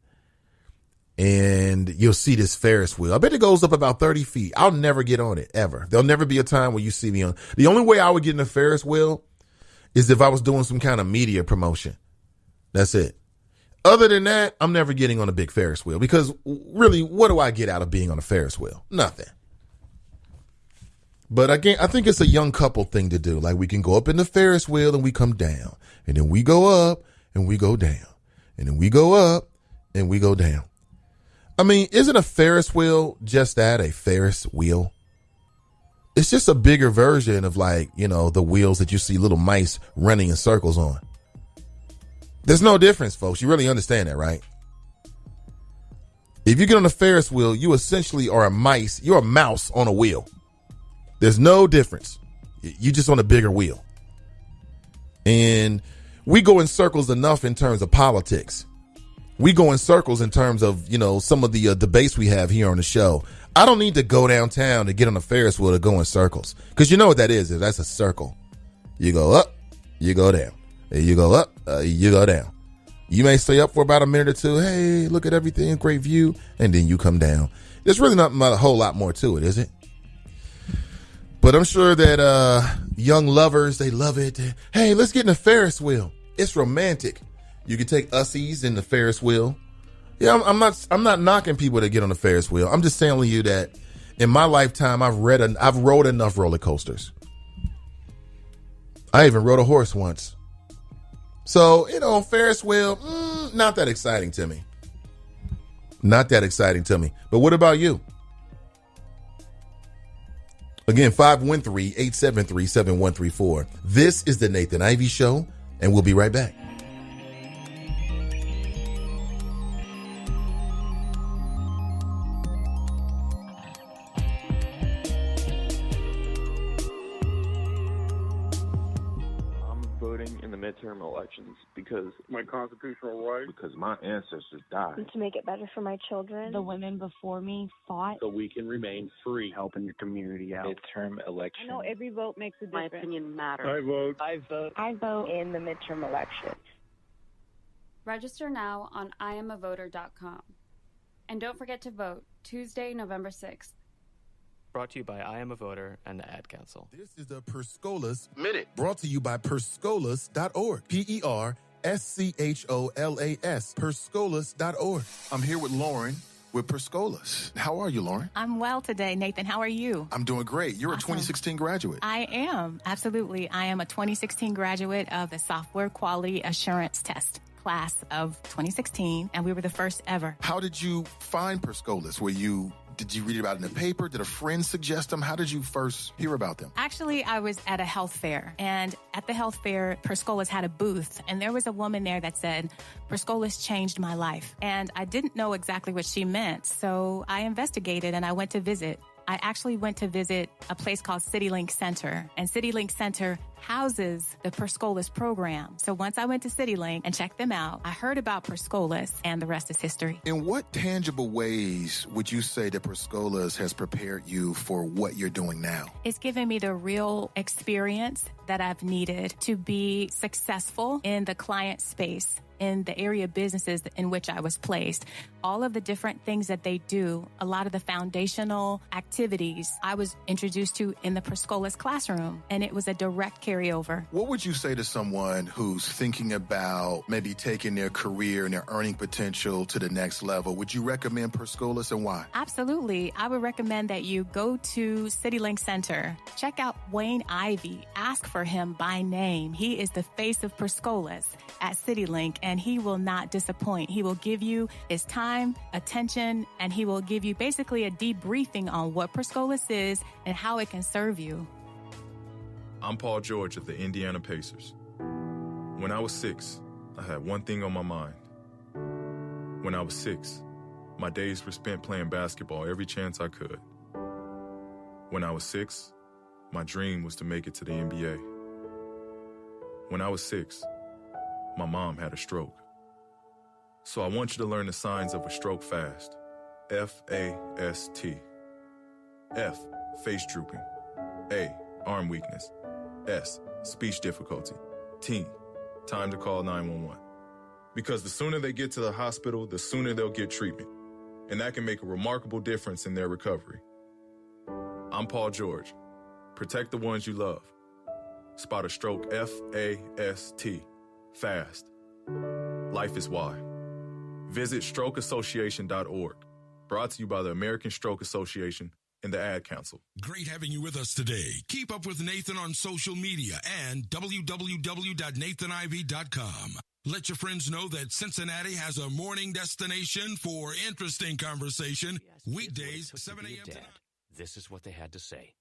and you'll see this Ferris wheel. I bet it goes up about 30 feet. I'll never get on it, ever. There'll never be a time where you see me on. The only way I would get in a Ferris wheel is if I was doing some kind of media promotion. That's it. Other than that, I'm never getting on a big Ferris wheel because really, what do I get out of being on a Ferris wheel? Nothing. But again, I think it's a young couple thing to do. Like we can go up in the Ferris wheel and we come down and then we go up and we go down and then we go up and we go down. I mean, isn't a Ferris wheel just that, a Ferris wheel? It's just a bigger version of like, you know, the wheels that you see little mice running in circles on. There's no difference, folks. You really understand that, right? If you get on a Ferris wheel, you essentially are a mice. You're a mouse on a wheel. There's no difference. You just on a bigger wheel. And we go in circles enough in terms of politics. We go in circles in terms of, you know, some of the debates we have here on the show. I don't need to go downtown to get on a Ferris wheel to go in circles. Because you know what that is. That's a circle. You go up, you go down. You go up, you go down. You may stay up for about a minute or two. Hey, look at everything, great view. And then you come down. There's really not a whole lot more to it, is it? But I'm sure that young lovers, they love it. Hey, let's get in a Ferris wheel. It's romantic. You can take ussies in the Ferris wheel. Yeah, I'm not knocking people that get on the Ferris wheel. I'm just telling you that in my lifetime, I've rode enough roller coasters. I even rode a horse once. So, you know, Ferris wheel, not that exciting to me. Not that exciting to me. But what about you? Again, 513-873-7134. This is the Nathan Ivey Show, and we'll be right back. Midterm elections because my constitutional right, because my ancestors died, and to make it better for my children. The women before me fought so we can remain free. Helping your community out. Midterm election. I know every vote makes a difference. My opinion matters. I vote. I vote. I vote in the midterm election. Register now on IamAvoter.com. And don't forget to vote Tuesday, November 6th. Brought to you by I Am a Voter and the Ad Council. This is the Perscolas Minute, brought to you by Perscolas.org. Perscholas. Perscolas.org. I'm here with Lauren with Perscolas. How are you, Lauren? I'm well today, Nathan. How are you? I'm doing great. You're awesome. A 2016 graduate. I am. Absolutely. I am a 2016 graduate of the Software Quality Assurance Test class of 2016, and we were the first ever. How did you find Perscolas? Did you read about it in the paper? Did a friend suggest them? How did you first hear about them? Actually, I was at a health fair, and at the health fair, Perscolas had a booth, and there was a woman there that said, Perscolas changed my life. And I didn't know exactly what she meant, so I investigated and I went to visit. I actually went to visit a place called CityLink Center, and CityLink Center houses the Perscolas program. So once I went to CityLink and checked them out, I heard about Perscolas, and the rest is history. In what tangible ways would you say that Perscolas has prepared you for what you're doing now? It's given me the real experience that I've needed to be successful in the client space. in the area of businesses in which I was placed. All of the different things that they do, a lot of the foundational activities I was introduced to in the Perscolas classroom, and it was a direct carryover. What would you say to someone who's thinking about maybe taking their career and their earning potential to the next level? Would you recommend Perscolas, and why? Absolutely. I would recommend that you go to CityLink Center. Check out Wayne Ivey. Ask for him by name. He is the face of Perscolas at CityLink, and he will not disappoint. He will give you his time, attention, and he will give you basically a debriefing on what Perscolas is and how it can serve you. I'm Paul George of the Indiana Pacers. When I was 6, I had one thing on my mind. When I was 6, my days were spent playing basketball every chance I could. When I was 6, my dream was to make it to the NBA. When I was 6, my mom had a stroke. So I want you to learn the signs of a stroke fast. F-A-S-T. F, face drooping. A, arm weakness. S, speech difficulty. T, time to call 911. Because the sooner they get to the hospital, the sooner they'll get treatment. And that can make a remarkable difference in their recovery. I'm Paul George. Protect the ones you love. Spot a stroke F-A-S-T. Fast. Life is why. Visit strokeassociation.org. Brought to you by the American Stroke Association and the Ad Council. Great having you with us today. Keep up with Nathan on social media and www.nathanivey.com. Let your friends know that Cincinnati has a morning destination for interesting conversation. Weekdays, 7 a.m. to 9. This is what they had to say.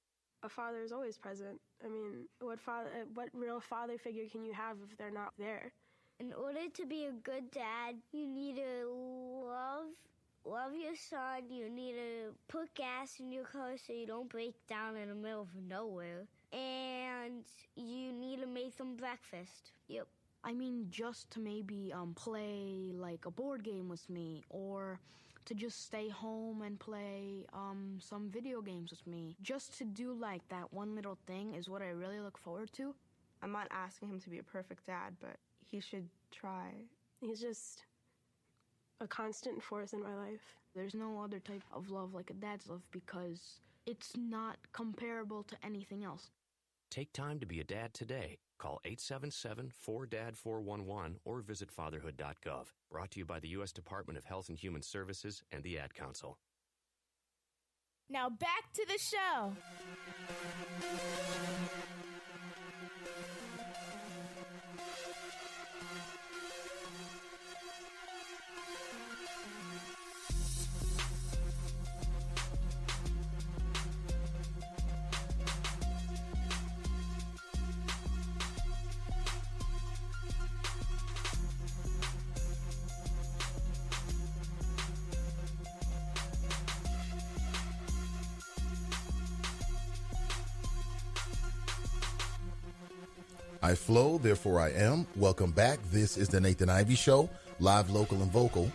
A father is always present. I mean, what real father figure can you have if they're not there? In order to be a good dad, you need to love your son. You need to put gas in your car so you don't break down in the middle of nowhere. And you need to make them breakfast. Yep. I mean, just to maybe play like a board game with me, or to just stay home and play some video games with me. Just to do like that one little thing is what I really look forward to. I'm not asking him to be a perfect dad, but he should try. He's just a constant force in my life. There's no other type of love like a dad's love because it's not comparable to anything else. Take time to be a dad today. Call 877-4DAD-411 or visit fatherhood.gov. Brought to you by the U.S. Department of Health and Human Services and the Ad Council. Now back to the show. I flow, therefore I am. Welcome back. This is the Nathan Ivey Show, live, local, and vocal.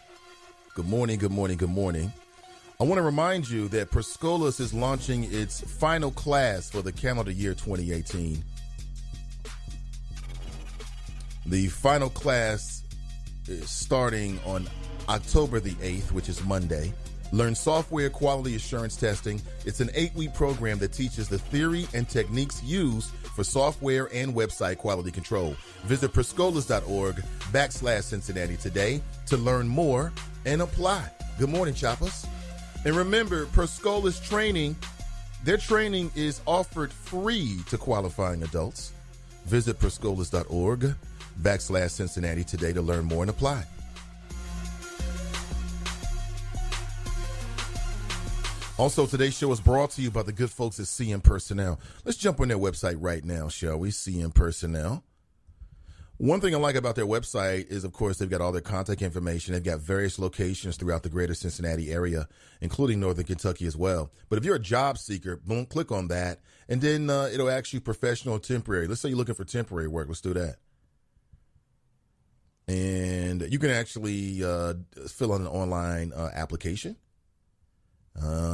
Good morning, good morning, good morning. I want to remind you that Perscolas is launching its final class for the calendar year 2018. The final class is starting on October the 8th, which is Monday. Learn software quality assurance testing. It's an 8-week program that teaches the theory and techniques used for software and website quality control. Visit perscolas.org/Cincinnati today to learn more and apply. Good morning, Choppers. And remember, Perscolas training, their training is offered free to qualifying adults. Visit perscolas.org/Cincinnati today to learn more and apply. Also, today's show is brought to you by the good folks at CM Personnel. Let's jump on their website right now, shall we? CM Personnel. One thing I like about their website is, of course, they've got all their contact information. They've got various locations throughout the greater Cincinnati area, including Northern Kentucky as well. But if you're a job seeker, boom, click on that, and then it'll ask you professional or temporary. Let's say you're looking for temporary work. Let's do that. And you can actually fill out an online application.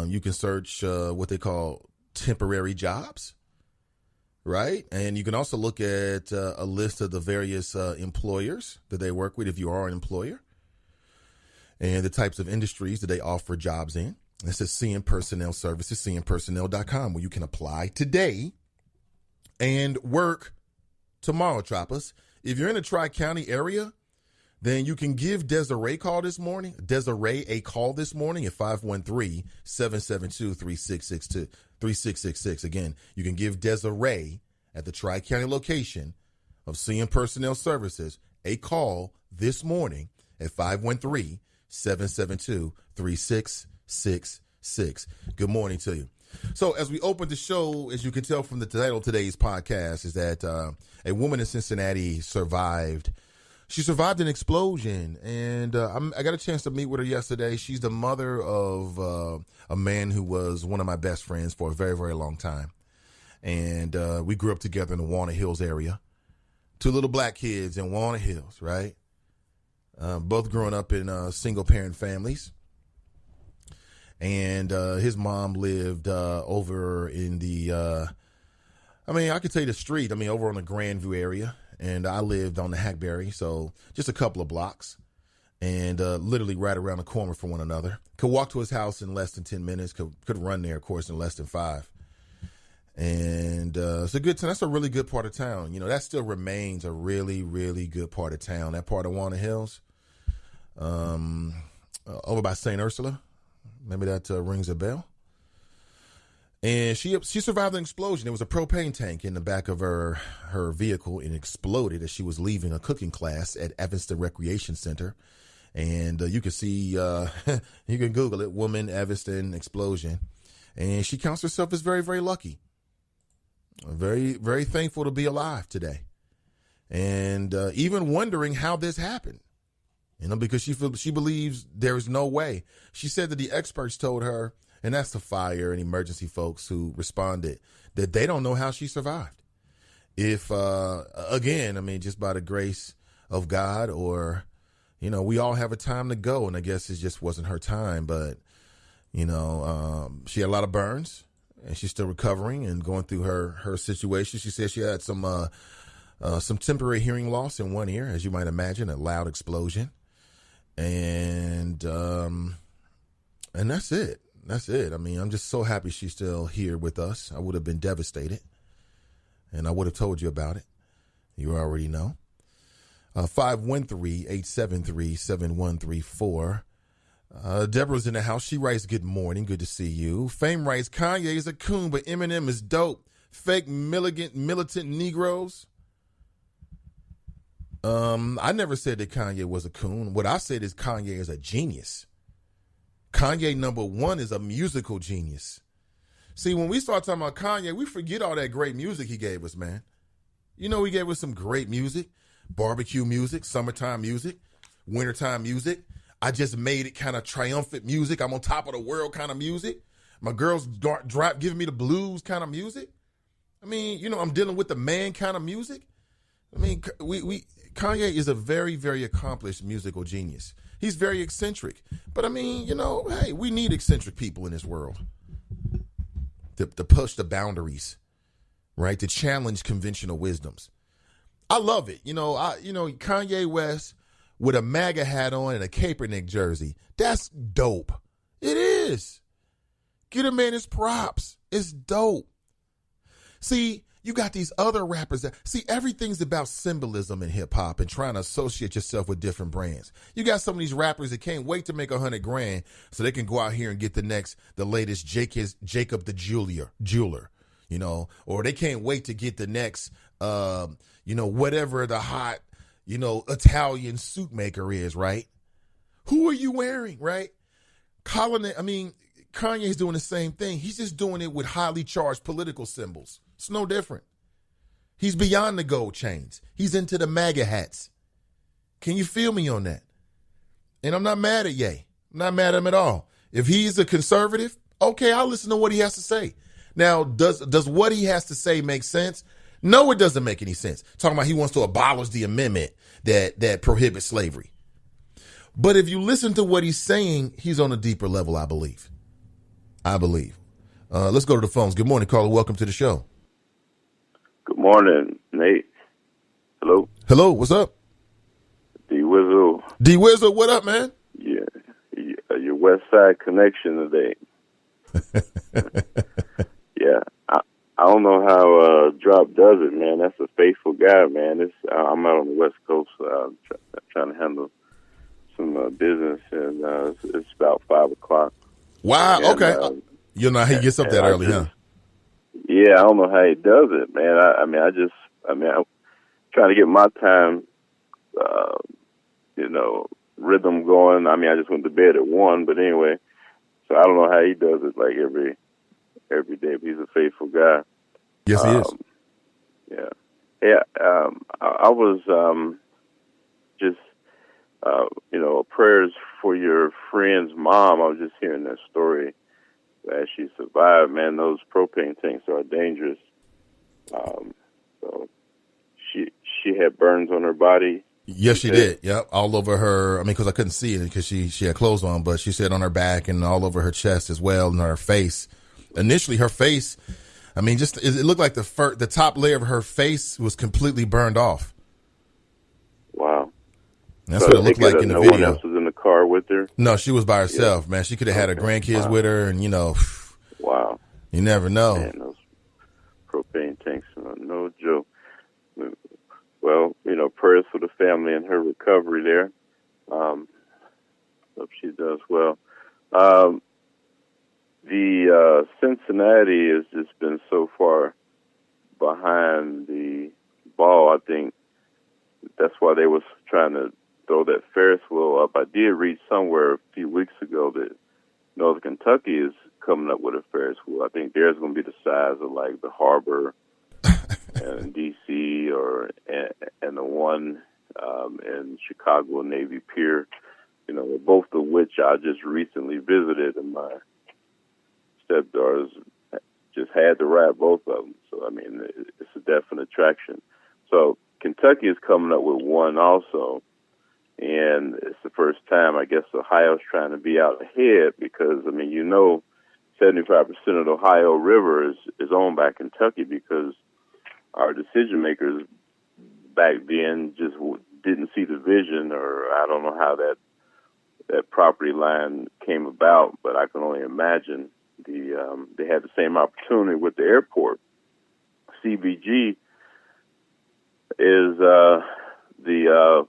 You can search what they call temporary jobs. right? And you can also look at a list of the various employers that they work with if you are an employer, and the types of industries that they offer jobs in. It says CN Personnel Services, cnpersonnel.com, where you can apply today and work tomorrow, Choppers. If you're in the Tri-County area, then you can give Desiree a call this morning at 513-772-3666. Again, you can give Desiree at the Tri-County location of CN Personnel Services a call this morning at 513-772-3666. Good morning to you. So as we open the show, as you can tell from the title of today's podcast, is that a woman in Cincinnati survived. She survived an explosion, and I got a chance to meet with her yesterday. She's the mother of a man who was one of my best friends for a very, very long time. And we grew up together in the Walnut Hills area. Two little black kids in Walnut Hills, right? Both growing up in single-parent families. And his mom lived over in the, I could tell you the street. Over on the Grandview area. And I lived on the Hackberry, so just a couple of blocks. And literally right around the corner from one another. Could walk to his house in less than 10 minutes. Could run there, of course, in less than 5. And it's a good town. That's a really good part of town. That still remains a really, really good part of town. That part of Walnut Hills, over by St. Ursula. Maybe that rings a bell. And she survived an explosion. There was a propane tank in the back of her vehicle, and exploded as she was leaving a cooking class at Evanston Recreation Center. And you can see, you can Google it, woman Evanston explosion. And she counts herself as very, very lucky. Very, very thankful to be alive today. And even wondering how this happened. Because she believes there is no way. She said that the experts told her, and that's the fire and emergency folks who responded, that they don't know how she survived. If, again, just by the grace of God, or, we all have a time to go, and I guess it just wasn't her time. But, she had a lot of burns, and she's still recovering and going through her situation. She said she had some temporary hearing loss in one ear, as you might imagine, a loud explosion. And that's it. That's it. I'm just so happy she's still here with us. I would have been devastated, and I would have told you about it. You already know. 513-873-7134. Deborah's in the house. She writes, good morning. Good to see you. Fame writes, Kanye is a coon, but Eminem is dope. Fake militant Negroes. I never said that Kanye was a coon. What I said is Kanye is a genius. Kanye, number one, is a musical genius. See, when we start talking about Kanye, we forget all that great music he gave us, man. He gave us some great music, barbecue music, summertime music, wintertime music. I just made it kind of triumphant music. I'm on top of the world kind of music. My girls giving me the blues kind of music. I'm dealing with the man kind of music. Kanye is a very, very accomplished musical genius. He's very eccentric. But hey, we need eccentric people in this world to push the boundaries, right? To challenge conventional wisdoms. I love it. Kanye West with a MAGA hat on and a Kaepernick jersey. That's dope. It is. Get a man his props. It's dope. See, you got these other rappers everything's about symbolism in hip hop and trying to associate yourself with different brands. You got some of these rappers that can't wait to make $100,000 so they can go out here and get the latest Jacob the jeweler, or they can't wait to get the next, whatever the hot, Italian suit maker is, right? Who are you wearing, right? Kanye's doing the same thing. He's just doing it with highly charged political symbols. It's no different. He's beyond the gold chains. He's into the MAGA hats. Can you feel me on that? And I'm not mad at Ye. I'm not mad at him at all. If he's a conservative, okay, I'll listen to what he has to say. Now, does what he has to say make sense? No, it doesn't make any sense. Talking about he wants to abolish the amendment that prohibits slavery. But if you listen to what he's saying, he's on a deeper level, I believe. Let's go to the phones. Good morning, caller. Welcome to the show. Good morning, Nate. Hello? Hello, what's up? D-Wizzle. D-Wizzle, what up, man? Yeah, your West Side connection today. Yeah, I don't know how Drop does it, man. That's a faithful guy, man. I'm out on the West Coast trying to handle some business, and it's about 5 o'clock. Wow, And, okay. You know, he gets up that early, huh? Yeah, I don't know how he does it, man. I'm trying to get my time, rhythm going. I mean, I just went to bed at 1, but anyway, so I don't know how he does it like every day. But he's a faithful guy. Yes, he is. I was just, prayers for your friend's mom. I was just hearing that story as she survived. Man, those propane tanks are dangerous. So she had burns on her body. Yes, she did. Yep, all over her. I mean, because I couldn't see it because she had clothes on, but she said on her back and all over her chest as well, and her face. Initially, her face, I mean, just it looked like the top layer of her face was completely burned off. Wow. That's what it looked like in the video. No one else was in the car with her? No, she was by herself, man. She could have had her grandkids with her, and, Wow. You never know. Man, those propane tanks are no joke. Well, prayers for the family and her recovery there. Hope she does well. The Cincinnati has just been so far behind the ball. I think that's why they was trying to throw that Ferris wheel up. I did read somewhere a few weeks ago that Northern Kentucky is coming up with a Ferris wheel. I think theirs going to be the size of like the Harbor in D.C. and the one in Chicago Navy Pier. Both of which I just recently visited, and my stepdaughters just had to ride both of them. So, I mean, it's a definite attraction. So, Kentucky is coming up with one also, and it's the first time, I guess, Ohio's trying to be out ahead because, 75% of the Ohio River is owned by Kentucky because our decision makers back then just didn't see the vision, or I don't know how that property line came about, but I can only imagine they had the same opportunity with the airport. CBG is the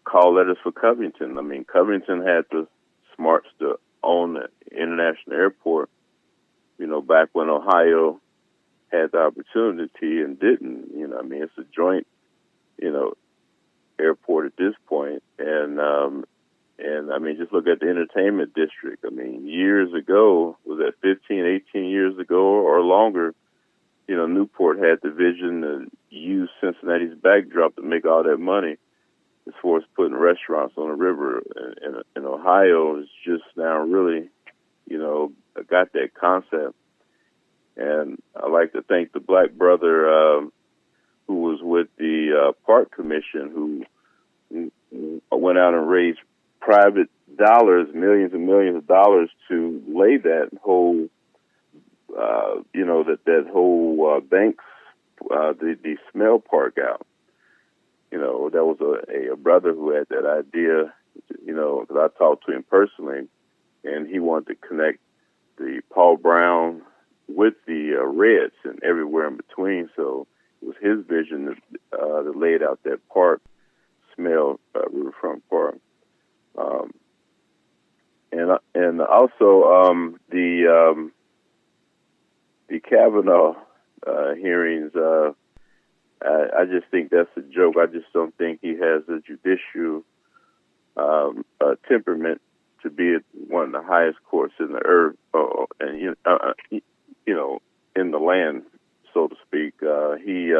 call letters for Covington. I mean, Covington had the smarts to own the international airport, back when Ohio had the opportunity and didn't. It's a joint, airport at this point. And just look at the entertainment district. Years ago, was that 15, 18 years ago or longer, Newport had the vision to use Cincinnati's backdrop to make all that money as far as putting restaurants on the river. And Ohio is just now really, got that concept. And I like to thank the black brother who was with the Park Commission who went out and raised private dollars, millions and millions of dollars to lay that whole, that whole Banks, the Smell Park out. There was a brother who had that idea, because I talked to him personally, and he wanted to connect the Paul Brown with the Reds and everywhere in between. So it was his vision to lay it out that park, Smell Riverfront Park. And also the Kavanaugh hearings. I just think that's a joke. I just don't think he has the judicial temperament to be at one of the highest courts in the earth, and in the land, so to speak. He,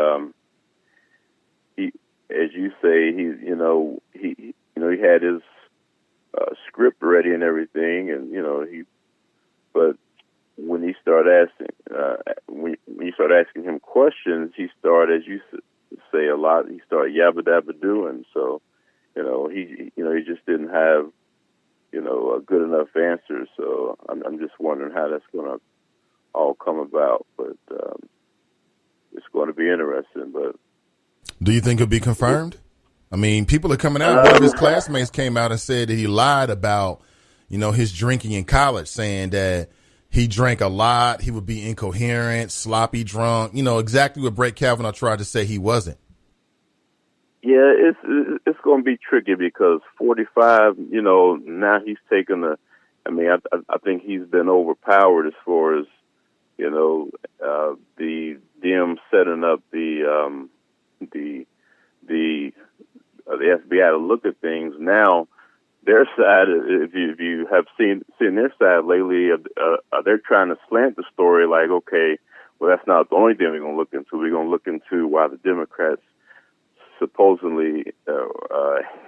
as you say, he had his script ready and everything, and but when he started when you start asking him questions, he started, as you say a lot, he started yabba dabba doing. So, he just didn't have, a good enough answer. So I'm just wondering how that's going to all come about. But it's going to be interesting. But Do you think it'll be confirmed? I mean, people are coming out. One of his classmates came out and said that he lied about, his drinking in college, saying that he drank a lot. He would be incoherent, sloppy drunk, exactly what Brett Kavanaugh tried to say he wasn't. Yeah, it's going to be tricky because 45, now he's taken I think he's been overpowered as far as, the them setting up the FBI to look at things. Now, their side, if you have seen their side lately, they're trying to slant the story like, okay, well, that's not the only thing we're going to look into. We're going to look into why the Democrats supposedly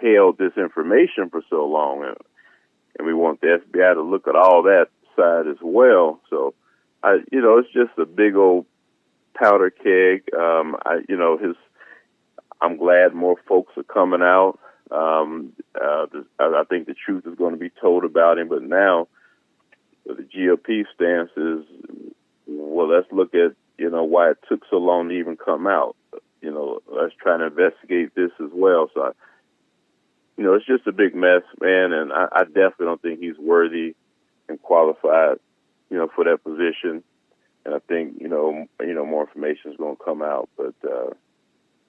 held this information for so long, and we want the FBI to look at all that side as well. So, it's just a big old powder keg. I'm glad more folks are coming out. I think the truth is going to be told about him, but now the GOP stance is, well, let's look at, why it took so long to even come out. Let's try to investigate this as well. So, it's just a big mess, man, and I definitely don't think he's worthy and qualified, for that position. And I think, more information is going to come out. But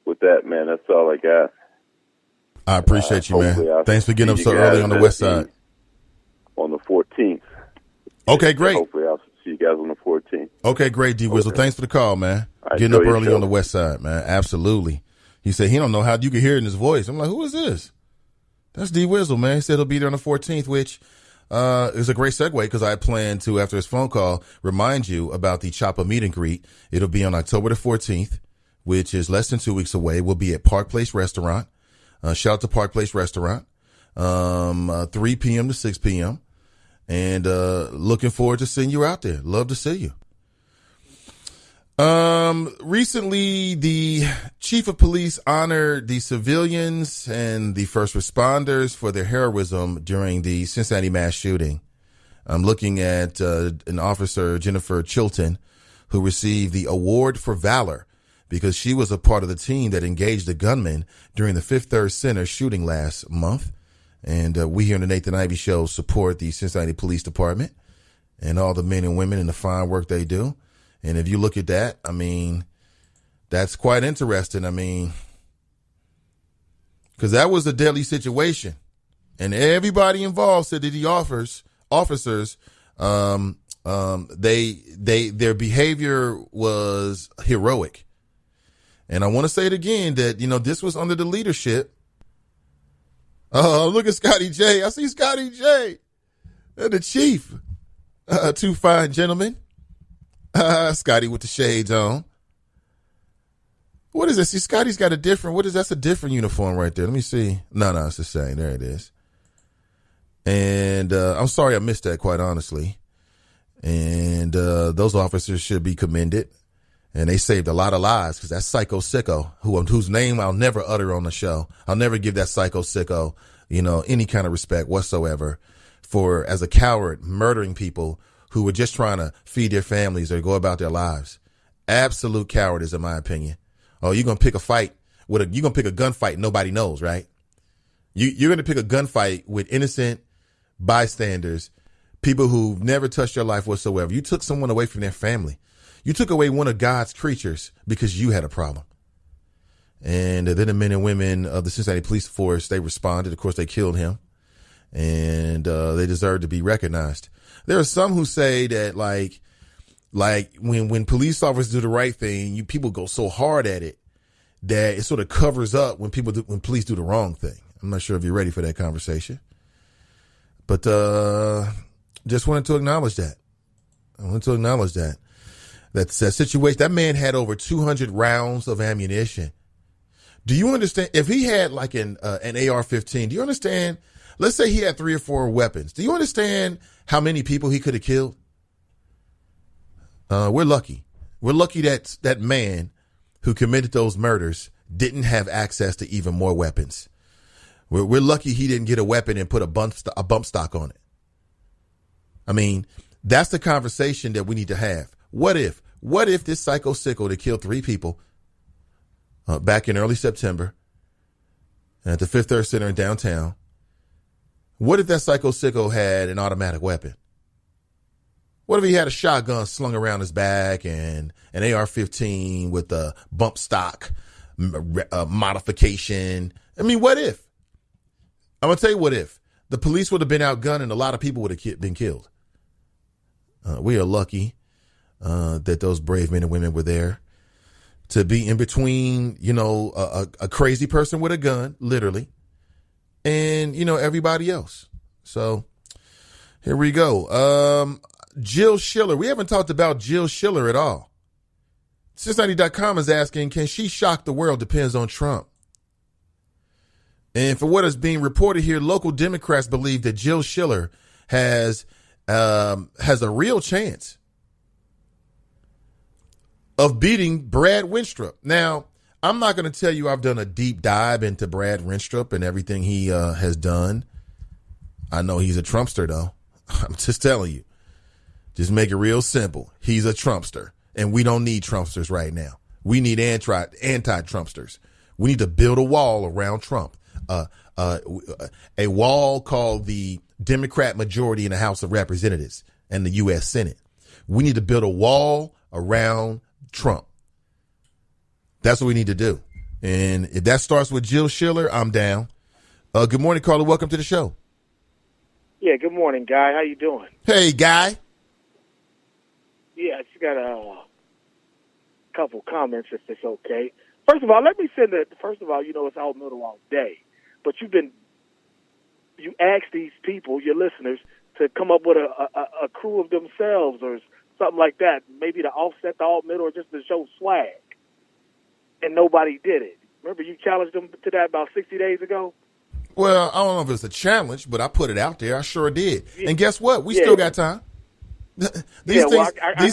with that, man, that's all I got. I appreciate you, man. Thanks for getting up so early on the west side. On the 14th. Okay, great. Hopefully I'll see you guys on the 14th. Okay, great, D. Wizzle. Thanks for the call, man. Getting up early on the west side, man. Absolutely. He said he don't know how you can hear it in his voice. I'm like, who is this? That's D. Wizzle, man. He said he'll be there on the 14th, which is a great segue because I plan to, after his phone call, remind you about the Chopper meet and greet. It'll be on October the 14th, which is less than 2 weeks away. We'll be at Park Place Restaurant. Shout out to Park Place Restaurant, 3 p.m. to 6 p.m. And looking forward to seeing you out there. Love to see you. Recently, the chief of police honored the civilians and the first responders for their heroism during the Cincinnati mass shooting. I'm looking at an officer, Jennifer Chilton, who received the Award for Valor because she was a part of the team that engaged the gunman during the Fifth Third Center shooting last month. And we here in the Nathan Ivey Show support the Cincinnati Police Department and all the men and women and the fine work they do. And if you look at that, I mean, that's quite interesting. I mean, because that was a deadly situation. And everybody involved said that the officers, their behavior was heroic. And I want to say it again that, this was under the leadership. Oh, look at Scotty J. I see Scotty J. The chief. Two fine gentlemen. Scotty with the shades on. What is this? See, Scotty's got a different, that's a different uniform right there. Let me see. No, it's the same. There it is. And I'm sorry I missed that, quite honestly. And those officers should be commended. And they saved a lot of lives because that psycho sicko, whose name I'll never utter on the show. I'll never give that psycho sicko, any kind of respect whatsoever for, as a coward, murdering people who were just trying to feed their families or go about their lives. Absolute cowardice, in my opinion. Oh, you're going to pick a fight you're going to pick a gunfight nobody knows, right? You're going to pick a gunfight with innocent bystanders, people who've never touched your life whatsoever. You took someone away from their family. You took away one of God's creatures because you had a problem. And then the men and women of the Cincinnati Police Force, they responded. Of course, they killed him. And they deserve to be recognized. There are some who say that like when police officers do the right thing, people go so hard at it that it sort of covers up when police do the wrong thing. I'm not sure if you're ready for that conversation, but just wanted to acknowledge that. That situation. That man had over 200 rounds of ammunition. Do you understand? If he had like an AR-15, do you understand? Let's say he had 3 or 4 weapons. Do you understand how many people he could have killed? We're lucky. We're lucky that that man who committed those murders didn't have access to even more weapons. We're lucky he didn't get a weapon and put a bump stock on it. I mean, that's the conversation that we need to have. What if this psycho sicko that killed 3 people, back in early September at the Fifth Third Center in downtown. What if that psycho sicko had an automatic weapon? What if he had a shotgun slung around his back and an AR-15 with a bump stock modification? I mean, what if? I'm going to tell you what if. The police would have been outgunned and a lot of people would have been killed. We are lucky that those brave men and women were there to be in between, a crazy person with a gun, literally, and, everybody else. So here we go. Jill Schiller. We haven't talked about Jill Schiller at all. Cincinnati.com is asking, can she shock the world? Depends on Trump. And for what is being reported here, local Democrats believe that Jill Schiller has a real chance of beating Brad Winstrup. Now, I'm not going to tell you I've done a deep dive into Brad Winstrup and everything he has done. I know he's a Trumpster, though. I'm just telling you. Just make it real simple. He's a Trumpster, and we don't need Trumpsters right now. We need anti-Trumpsters. We need to build a wall around Trump, a wall called the Democrat majority in the House of Representatives and the U.S. Senate. We need to build a wall around Trump. That's what we need to do. And if that starts with Jill Schiller, I'm down. Good morning, Carla. Welcome to the show. Yeah, good morning, Guy. How you doing? Hey, Guy. Yeah, I just got a couple comments, if it's okay. First of all, let me say that, it's all middle all day. But you ask these people, your listeners, to come up with a crew of themselves or something like that, maybe to offset the alt middle or just to show swag. And nobody did it. Remember, you challenged them to that about 60 days ago? Well, I don't know if it's a challenge, but I put it out there. I sure did. And guess what? We still got time. These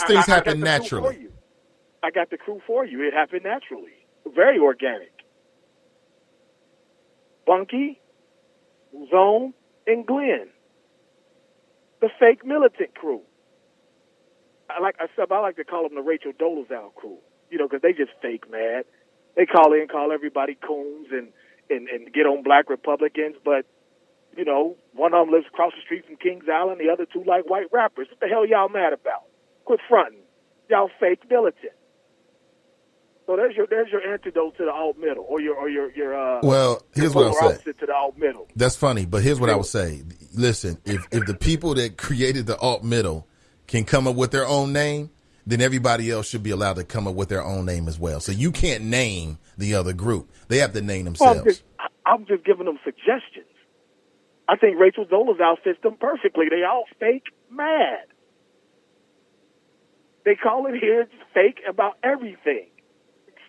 things happen naturally. I got the crew for you. It happened naturally. Very organic. Bunky, Zone, and Glenn. The fake militant crew. I like to call them the Rachel Dolezal crew, because they just fake mad. They call everybody coons and get on black Republicans, but, one of them lives across the street from Kings Island, the other two like white rappers. What the hell y'all mad about? Quit fronting. Y'all fake militant. So there's your antidote to the alt middle, or your well, here's what I'll say. To the alt middle. That's funny, but here's what I would say. Listen, if the people that created the alt middle can come up with their own name, then everybody else should be allowed to come up with their own name as well. So you can't name the other group; they have to name themselves. Well, I'm just giving them suggestions. I think Rachel Dolezal fits them perfectly. They all fake mad. They call it here fake about everything.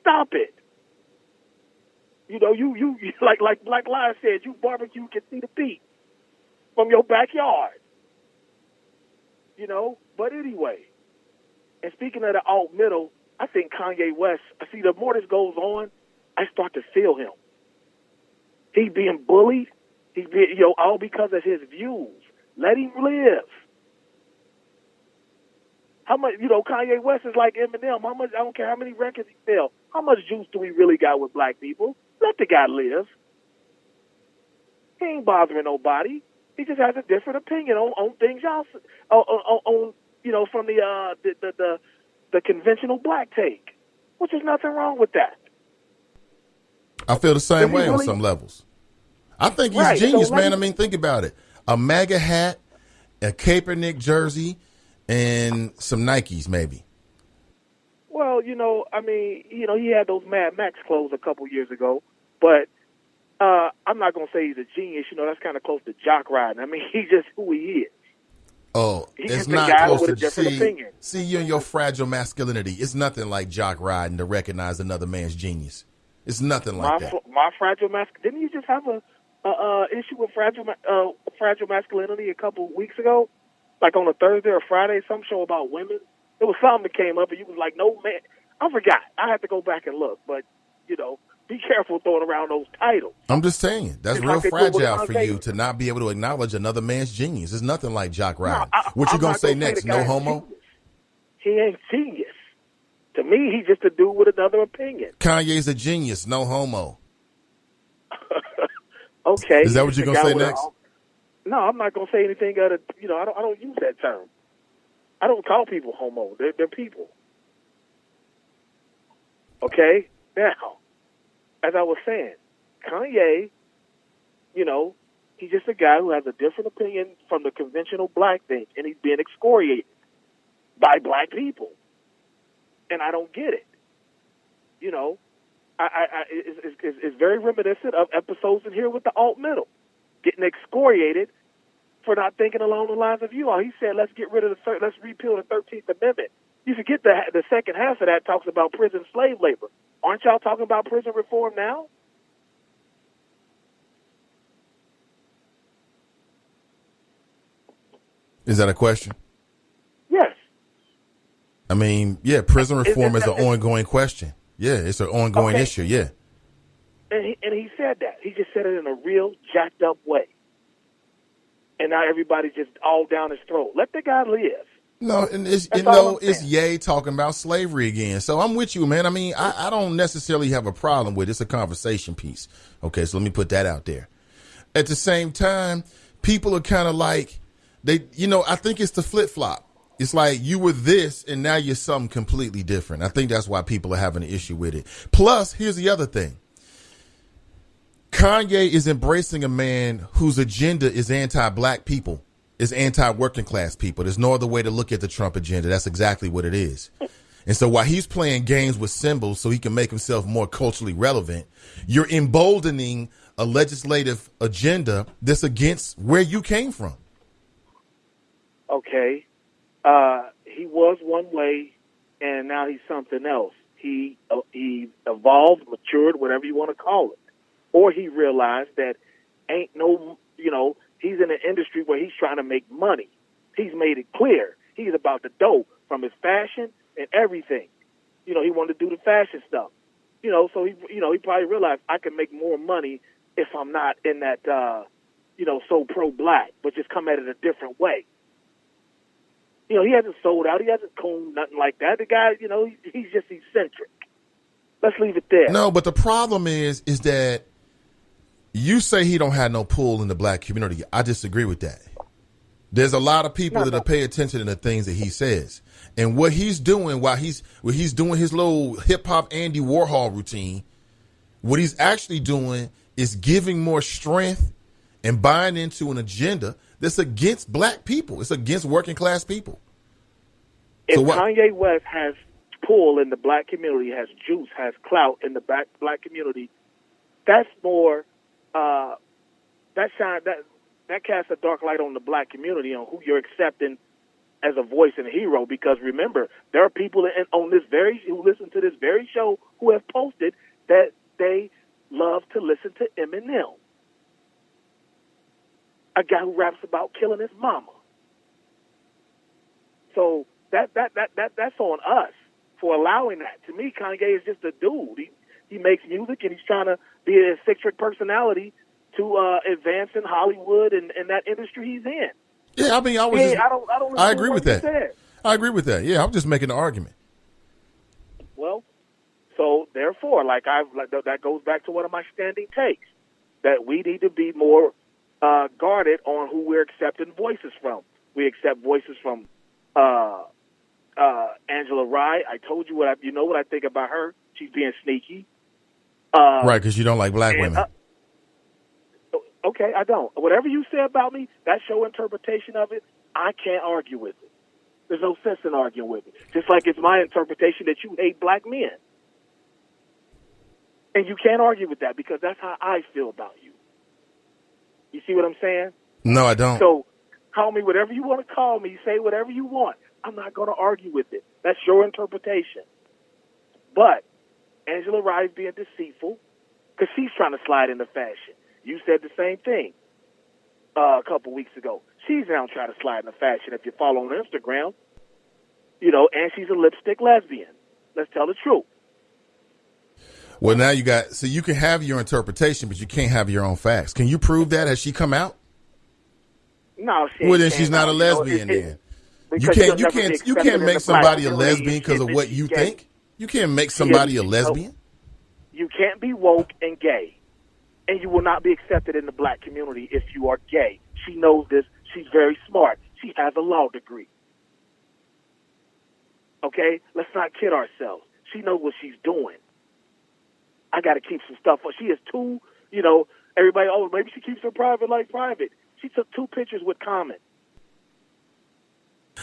Stop it. You like Black Lion said, you barbecue can see the beat from your backyard. But anyway, and speaking of the alt middle, I think Kanye West, the more this goes on, I start to feel him. He's being bullied. All because of his views. Let him live. How much, Kanye West is like Eminem. How much, I don't care how many records he sells. How much juice do we really got with black people? Let the guy live. He ain't bothering nobody. He just has a different opinion on things y'all, from the conventional black take, which is nothing wrong with that. I feel the same way on some levels. I think he's genius, man. I mean, think about it. A MAGA hat, a Kaepernick jersey, and some Nikes, maybe. Well, he had those Mad Max clothes a couple years ago, but I'm not going to say he's a genius. That's kind of close to jock riding. I mean, he's just who he is. Oh, it's not close to see you and your fragile masculinity. It's nothing like jock riding to recognize another man's genius. It's nothing like that. My fragile masculinity. Didn't you just have a issue with fragile masculinity a couple weeks ago? Like on a Thursday or Friday, some show about women. It was something that came up, and you was like, no, man. I forgot. I have to go back and look. But, be careful throwing around those titles. I'm just saying, that's real fragile for you to not be able to acknowledge another man's genius. It's nothing like jock riding. What you going to say next? No homo? He ain't genius. To me, he's just a dude with another opinion. Kanye's a genius, no homo. Okay. Is that what you're going to say next? No, I'm not going to say anything other. I don't use that term. I don't call people homo. They're people. Okay? Now, as I was saying, Kanye, he's just a guy who has a different opinion from the conventional black thing, and he's being excoriated by black people. And I don't get it. It's very reminiscent of episodes in here with the alt middle, getting excoriated for not thinking along the lines of you all. He said, let's repeal the 13th Amendment. You forget the second half of that talks about prison slave labor. Aren't y'all talking about prison reform now? Is that a question? Yes. I mean, yeah, prison reform is an ongoing question. Yeah, it's an ongoing issue, yeah. And he said that. He just said it in a real jacked up way. And now everybody's just all down his throat. Let the guy live. No, and it's Ye talking about slavery again. So I'm with you, man. I mean, I don't necessarily have a problem with it. It's a conversation piece. Okay, so let me put that out there. At the same time, people are kind of like, I think it's the flip-flop. It's like you were this and now you're something completely different. I think that's why people are having an issue with it. Plus, here's the other thing. Kanye is embracing a man whose agenda is anti-black people, is anti-working class people. There's no other way to look at the Trump agenda. That's exactly what it is. And so while he's playing games with symbols so he can make himself more culturally relevant, you're emboldening a legislative agenda that's against where you came from. Okay. He was one way, and now he's something else. He evolved, matured, whatever you want to call it. Or he realized that he's in an industry where he's trying to make money. He's made it clear. He's about the dough from his fashion and everything. He wanted to do the fashion stuff. So he probably realized I can make more money if I'm not in that, so pro-black, but just come at it a different way. He hasn't sold out. He hasn't combed nothing like that. The guy, he's just eccentric. Let's leave it there. No, but the problem is that you say he don't have no pull in the black community. I disagree with that. There's a lot of people that pay attention to the things that he says. And what he's doing while he's doing his little hip-hop Andy Warhol routine, what he's actually doing is giving more strength and buying into an agenda that's against black people. It's against working class people. If Kanye West has pull in the black community, has juice, has clout in the black community, that's more that casts a dark light on the black community, on who you're accepting as a voice and a hero. Because remember, there are people who listen to this very show who have posted that they love to listen to Eminem, a guy who raps about killing his mama. So that's on us for allowing that. To me, Kanye is just a dude. He makes music and he's trying to be an eccentric personality to advance in Hollywood and that industry he's in. Yeah, I mean, I agree with that. I agree with that. Yeah, I'm just making an argument. Well, so therefore, that goes back to one of my standing takes, that we need to be more guarded on who we're accepting voices from. We accept voices from Angela Rye. I told you what I think about her. She's being sneaky. Right, because you don't like black women. Okay, I don't. Whatever you say about me, that's your interpretation of it. I can't argue with it. There's no sense in arguing with it. Just like it's my interpretation that you hate black men. And you can't argue with that because that's how I feel about you. You see what I'm saying? No, I don't. So call me whatever you want to call me. Say whatever you want. I'm not going to argue with it. That's your interpretation. But Angela Rye is being deceitful because she's trying to slide into fashion. You said the same thing a couple weeks ago. She's now trying to slide into fashion. If you follow on Instagram, and she's a lipstick lesbian. Let's tell the truth. Well, now you can have your interpretation, but you can't have your own facts. Can you prove that? Has she come out? No, she well, then she's not a lesbian then. You can't make somebody a lesbian because of what you think? You can't make somebody a lesbian. You can't be woke and gay, and you will not be accepted in the black community if you are gay. She knows this. She's very smart. She has a law degree. Okay? Let's not kid ourselves. She knows what she's doing. I got to keep some stuff. She is too, everybody, maybe she keeps her private life private. She took 2 pictures with Common.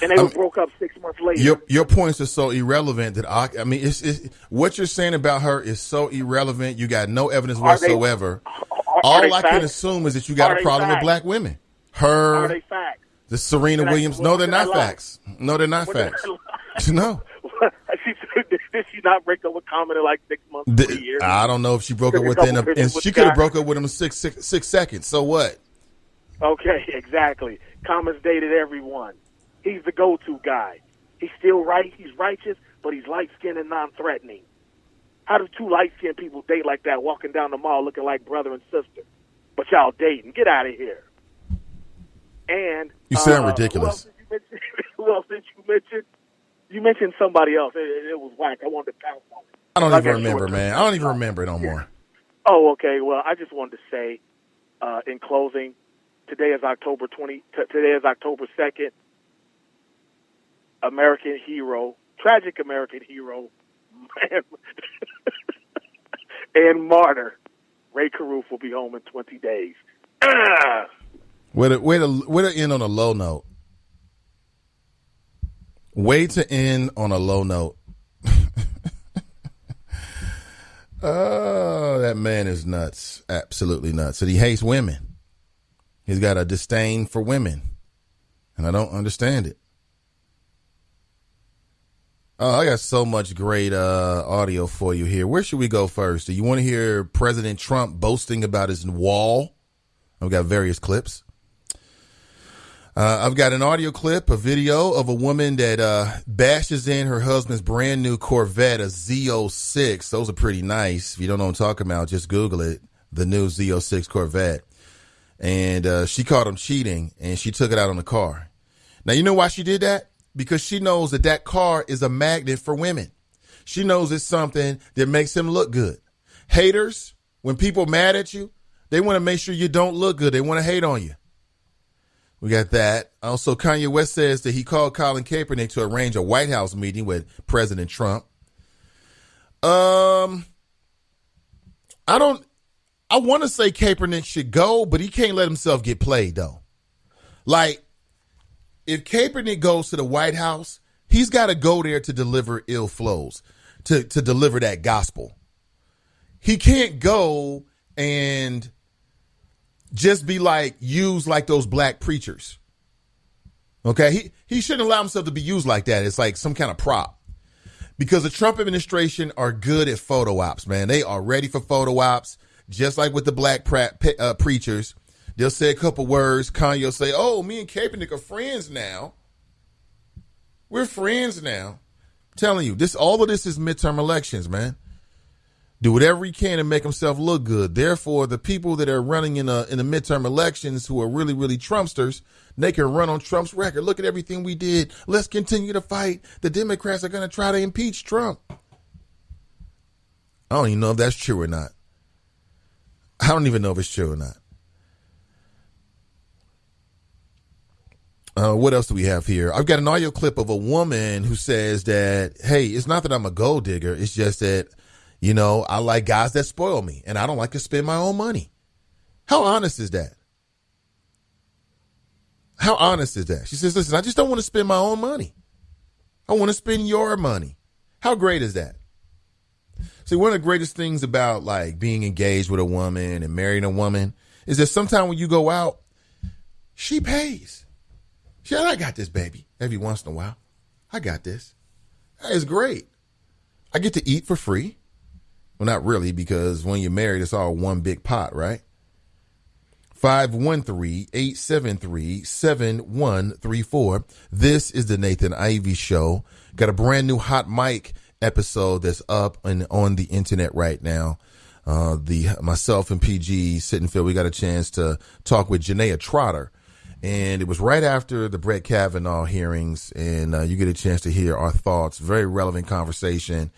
And they were broke up 6 months later. Your points are so irrelevant that it's what you're saying about her is so irrelevant. You got no evidence whatsoever. All I can assume is that you got a problem with black women. Are they facts? The Serena Williams. No, they're not facts. No, they're not facts. No. Did she not break up with Common in like 6 months, 3 years? I don't know if she broke up with him. And she could have broke up with him in six seconds. So what? Okay, exactly. Common's dated everyone. He's the go-to guy. He's still right. He's righteous, but he's light-skinned and non-threatening. How do 2 light-skinned people date like that, walking down the mall looking like brother and sister? But y'all dating. Get out of here. And you sound ridiculous. Who else did you mention? You mentioned somebody else. It was whack. I wanted to pounce on it. I don't even remember, man. I don't even remember it no more. Oh, okay. Well, I just wanted to say, in closing, today is October 2nd. American hero, tragic American hero, and martyr, Ray Caruth will be home in 20 days. Way to end on a low note. Way to end on a low note. Oh, that man is nuts. Absolutely nuts. And he hates women. He's got a disdain for women. And I don't understand it. Oh, I got so much great audio for you here. Where should we go first? Do you want to hear President Trump boasting about his wall? I've got various clips. I've got an audio clip, a video of a woman that bashes in her husband's brand new Corvette, a Z06. Those are pretty nice. If you don't know what I'm talking about, just Google it, the new Z06 Corvette. And she caught him cheating, and she took it out on the car. Now, you know why she did that? Because she knows that car is a magnet for women. She knows it's something that makes him look good. Haters, when people mad at you, they want to make sure you don't look good. They want to hate on you. We got that. Also, Kanye West says that he called Colin Kaepernick to arrange a White House meeting with President Trump. I want to say Kaepernick should go, but he can't let himself get played, though. Like, if Kaepernick goes to the White House, he's got to go there to deliver ill flows, to deliver that gospel. He can't go and just be used like those black preachers. Okay? He shouldn't allow himself to be used like that. It's like some kind of prop. Because the Trump administration are good at photo ops, man. They are ready for photo ops, just like with the black preachers. They'll say a couple words. Kanye will say, oh, me and Kaepernick are friends now. We're friends now. I'm telling you, all of this is midterm elections, man. Do whatever he can to make himself look good. Therefore, the people that are running in the midterm elections who are really, really Trumpsters, they can run on Trump's record. Look at everything we did. Let's continue to fight. The Democrats are going to try to impeach Trump. I don't even know if that's true or not. I don't even know if it's true or not. What else do we have here? I've got an audio clip of a woman who says that, hey, it's not that I'm a gold digger. It's just that, I like guys that spoil me and I don't like to spend my own money. How honest is that? How honest is that? She says, listen, I just don't want to spend my own money. I want to spend your money. How great is that? See, one of the greatest things about being engaged with a woman and marrying a woman is that sometimes when you go out, she pays. She said, I got this, baby. Every once in a while. I got this. That is great. I get to eat for free. Well, not really, because when you're married, it's all one big pot, right? 513-873-7134. This is the Nathan Ivey Show. Got a brand new hot mic episode that's up and on the internet right now. Myself and PG Sittenfield, we got a chance to talk with Janaea Trotter. And it was right after the Brett Kavanaugh hearings, and you get a chance to hear our thoughts. Very relevant conversation.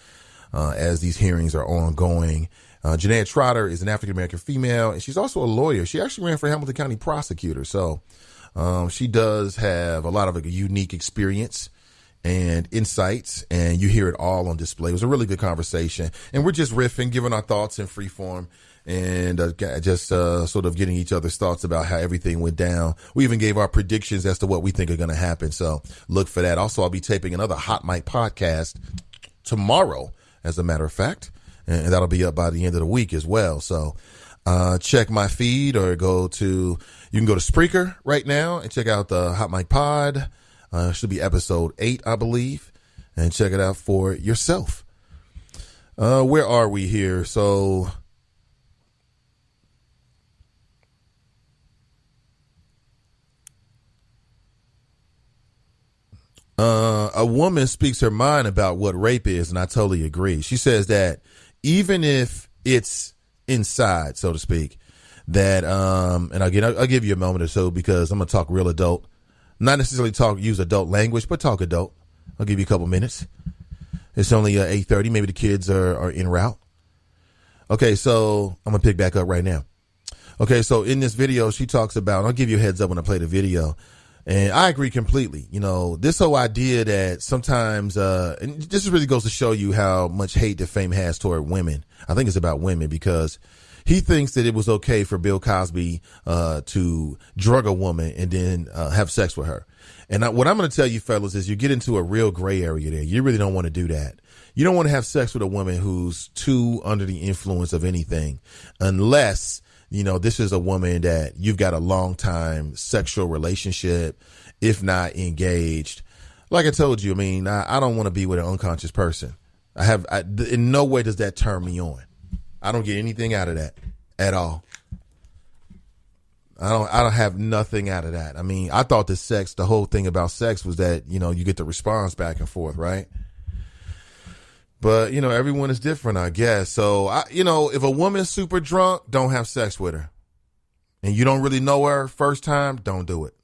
as these hearings are ongoing. Janaea Trotter is an African-American female, and she's also a lawyer. She actually ran for Hamilton County prosecutor. So she does have a lot of a unique experience and insights, and you hear it all on display. It was a really good conversation, and we're just riffing, giving our thoughts in free form, and just sort of getting each other's thoughts about how everything went down. We even gave our predictions as to what we think are going to happen, so look for that. Also, I'll be taping another Hot Mic podcast tomorrow, as a matter of fact, and that'll be up by the end of the week as well. So check my feed, or you can go to Spreaker right now and check out the Hot Mic Pod. Should be episode 8, I believe, and check it out for yourself. Where are we here? So a woman speaks her mind about what rape is, and I totally agree. She says that even if it's inside, so to speak, that and again, I'll give you a moment or so, because I'm gonna talk real adult. Not necessarily use adult language, but talk adult. I'll give you a couple minutes. It's only 8:30. Maybe the kids are en route. Okay, so I'm going to pick back up right now. Okay, so in this video, she talks about, I'll give you a heads up when I play the video, and I agree completely. You know, this whole idea that sometimes, and this really goes to show you how much hate that Fame has toward women. I think it's about women, because he thinks that it was okay for Bill Cosby to drug a woman and then have sex with her. And what I'm going to tell you, fellas, is you get into a real gray area there. You really don't want to do that. You don't want to have sex with a woman who's too under the influence of anything, unless, you know, this is a woman that you've got a long time sexual relationship, if not engaged. Like I told you, I mean, I don't want to be with an unconscious person. In no way does that turn me on. I don't get anything out of that at all. I don't have nothing out of that. I mean, I thought the whole thing about sex was that, you know, you get the response back and forth, right? But, you know, everyone is different, I guess. So, if a woman's super drunk, don't have sex with her. And you don't really know her first time, don't do it.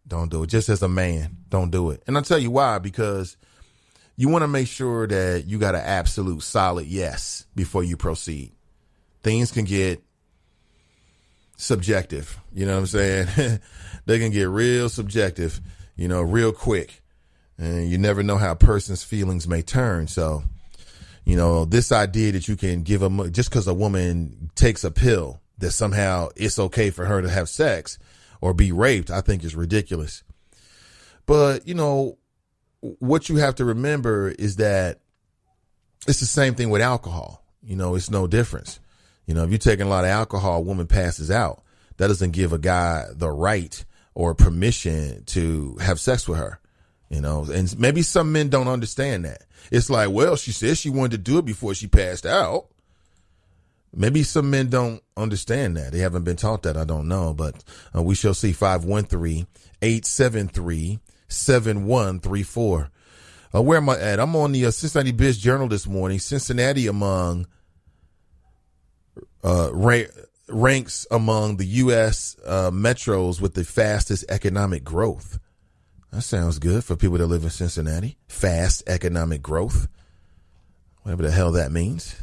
Don't do it. Just as a man, don't do it. And I'll tell you why, because you want to make sure that you got an absolute solid yes before you proceed. Things can get subjective. You know what I'm saying? They can get real subjective, you know, real quick. And you never know how a person's feelings may turn. So, you know, this idea that you can give them, just because a woman takes a pill, that somehow it's okay for her to have sex or be raped, I think is ridiculous. But, you know, what you have to remember is that it's the same thing with alcohol. You know, it's no difference. You know, if you're taking a lot of alcohol, a woman passes out. That doesn't give a guy the right or permission to have sex with her. You know, and maybe some men don't understand that. It's like, well, she said she wanted to do it before she passed out. Maybe some men don't understand that. They haven't been taught that. I don't know, but we shall see. 513-873-7134. Where am I at? I'm on the Cincinnati Biz Journal this morning. Cincinnati among ranks among the U.S. metros with the fastest economic growth. That sounds good for people that live in Cincinnati. Fast economic growth. Whatever the hell that means.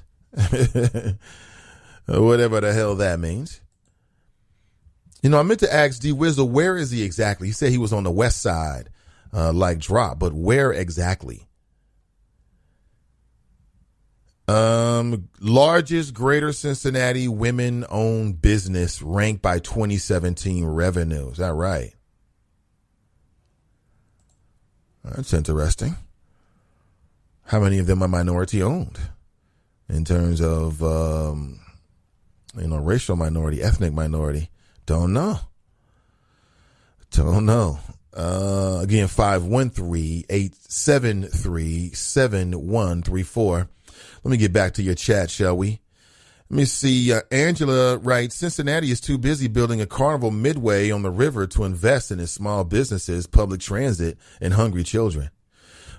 Whatever the hell that means. You know, I meant to ask D Wizzle, where is he exactly? He said he was on the west side, like Drop, but where exactly? Largest Greater Cincinnati women-owned business ranked by 2017 revenue. Is that right? That's interesting. How many of them are minority owned in terms of, racial minority, ethnic minority? Don't know. Again, 513-873-7134. Let me get back to your chat, shall we? Let me see. Angela writes, Cincinnati is too busy building a carnival midway on the river to invest in its small businesses, public transit, and hungry children.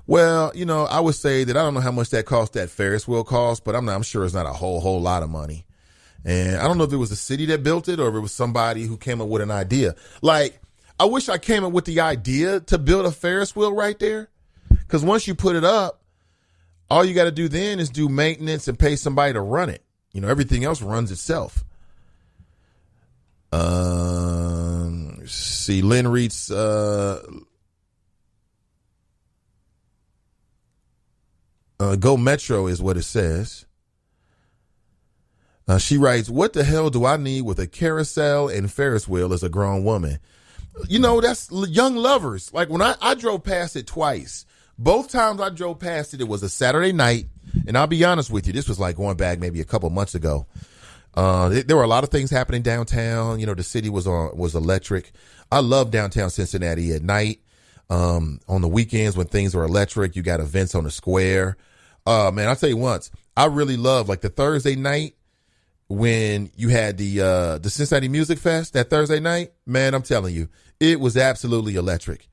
Well, you know, I would say that I don't know how much that Ferris wheel cost, but I'm sure it's not a whole lot of money. And I don't know if it was the city that built it or if it was somebody who came up with an idea. Like, I wish I came up with the idea to build a Ferris wheel right there. Because once you put it up, All you got to do then is do maintenance and pay somebody to run it. You know, everything else runs itself. See, Lynn reads, Go Metro is what it says. She writes, what the hell do I need with a carousel and Ferris wheel as a grown woman? You know, that's young lovers. Like when I drove past it twice. Both times I drove past it, it was a Saturday night. And I'll be honest with you, this was like going back maybe a couple months ago. There were a lot of things happening downtown. You know, the city was electric. I love downtown Cincinnati at night. On the weekends when things are electric, you got events on the square. Man, I'll tell you once, I really love like the Thursday night when you had the Cincinnati Music Fest that Thursday night. Man, I'm telling you, it was absolutely electric.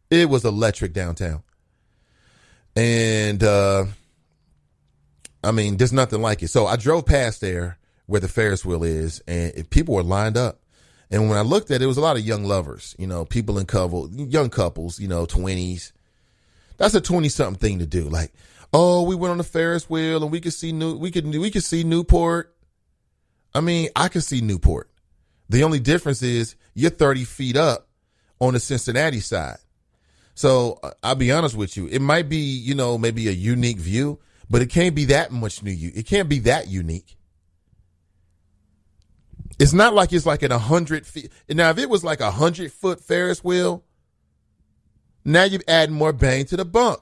It was electric downtown. And, I mean, there's nothing like it. So I drove past there where the Ferris wheel is, and people were lined up. And when I looked at it, it was a lot of young lovers, you know, people in young couples, you know, 20s. That's a 20-something thing to do. Like, oh, we went on the Ferris wheel and we could see Newport. I mean, I could see Newport. The only difference is you're 30 feet up on the Cincinnati side. So I'll be honest with you. It might be, you know, maybe a unique view, but it can't be that much it can't be that unique. It's not like it's like at 100 feet. Now, if it was like 100-foot Ferris wheel, now you're adding more bang to the bunk.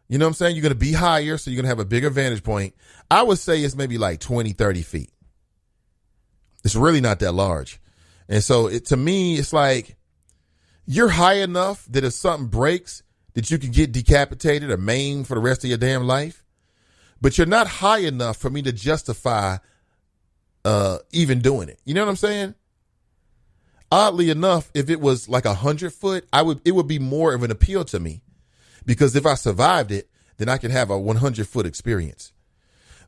You know what I'm saying? You're going to be higher, so you're going to have a bigger vantage point. I would say it's maybe like 20, 30 feet. It's really not that large. And so to me, it's like you're high enough that if something breaks, that you can get decapitated or maimed for the rest of your damn life. But you're not high enough for me to justify even doing it. You know what I'm saying? Oddly enough, if it was like 100-foot, it would be more of an appeal to me, because if I survived it, then I could have a 100-foot experience.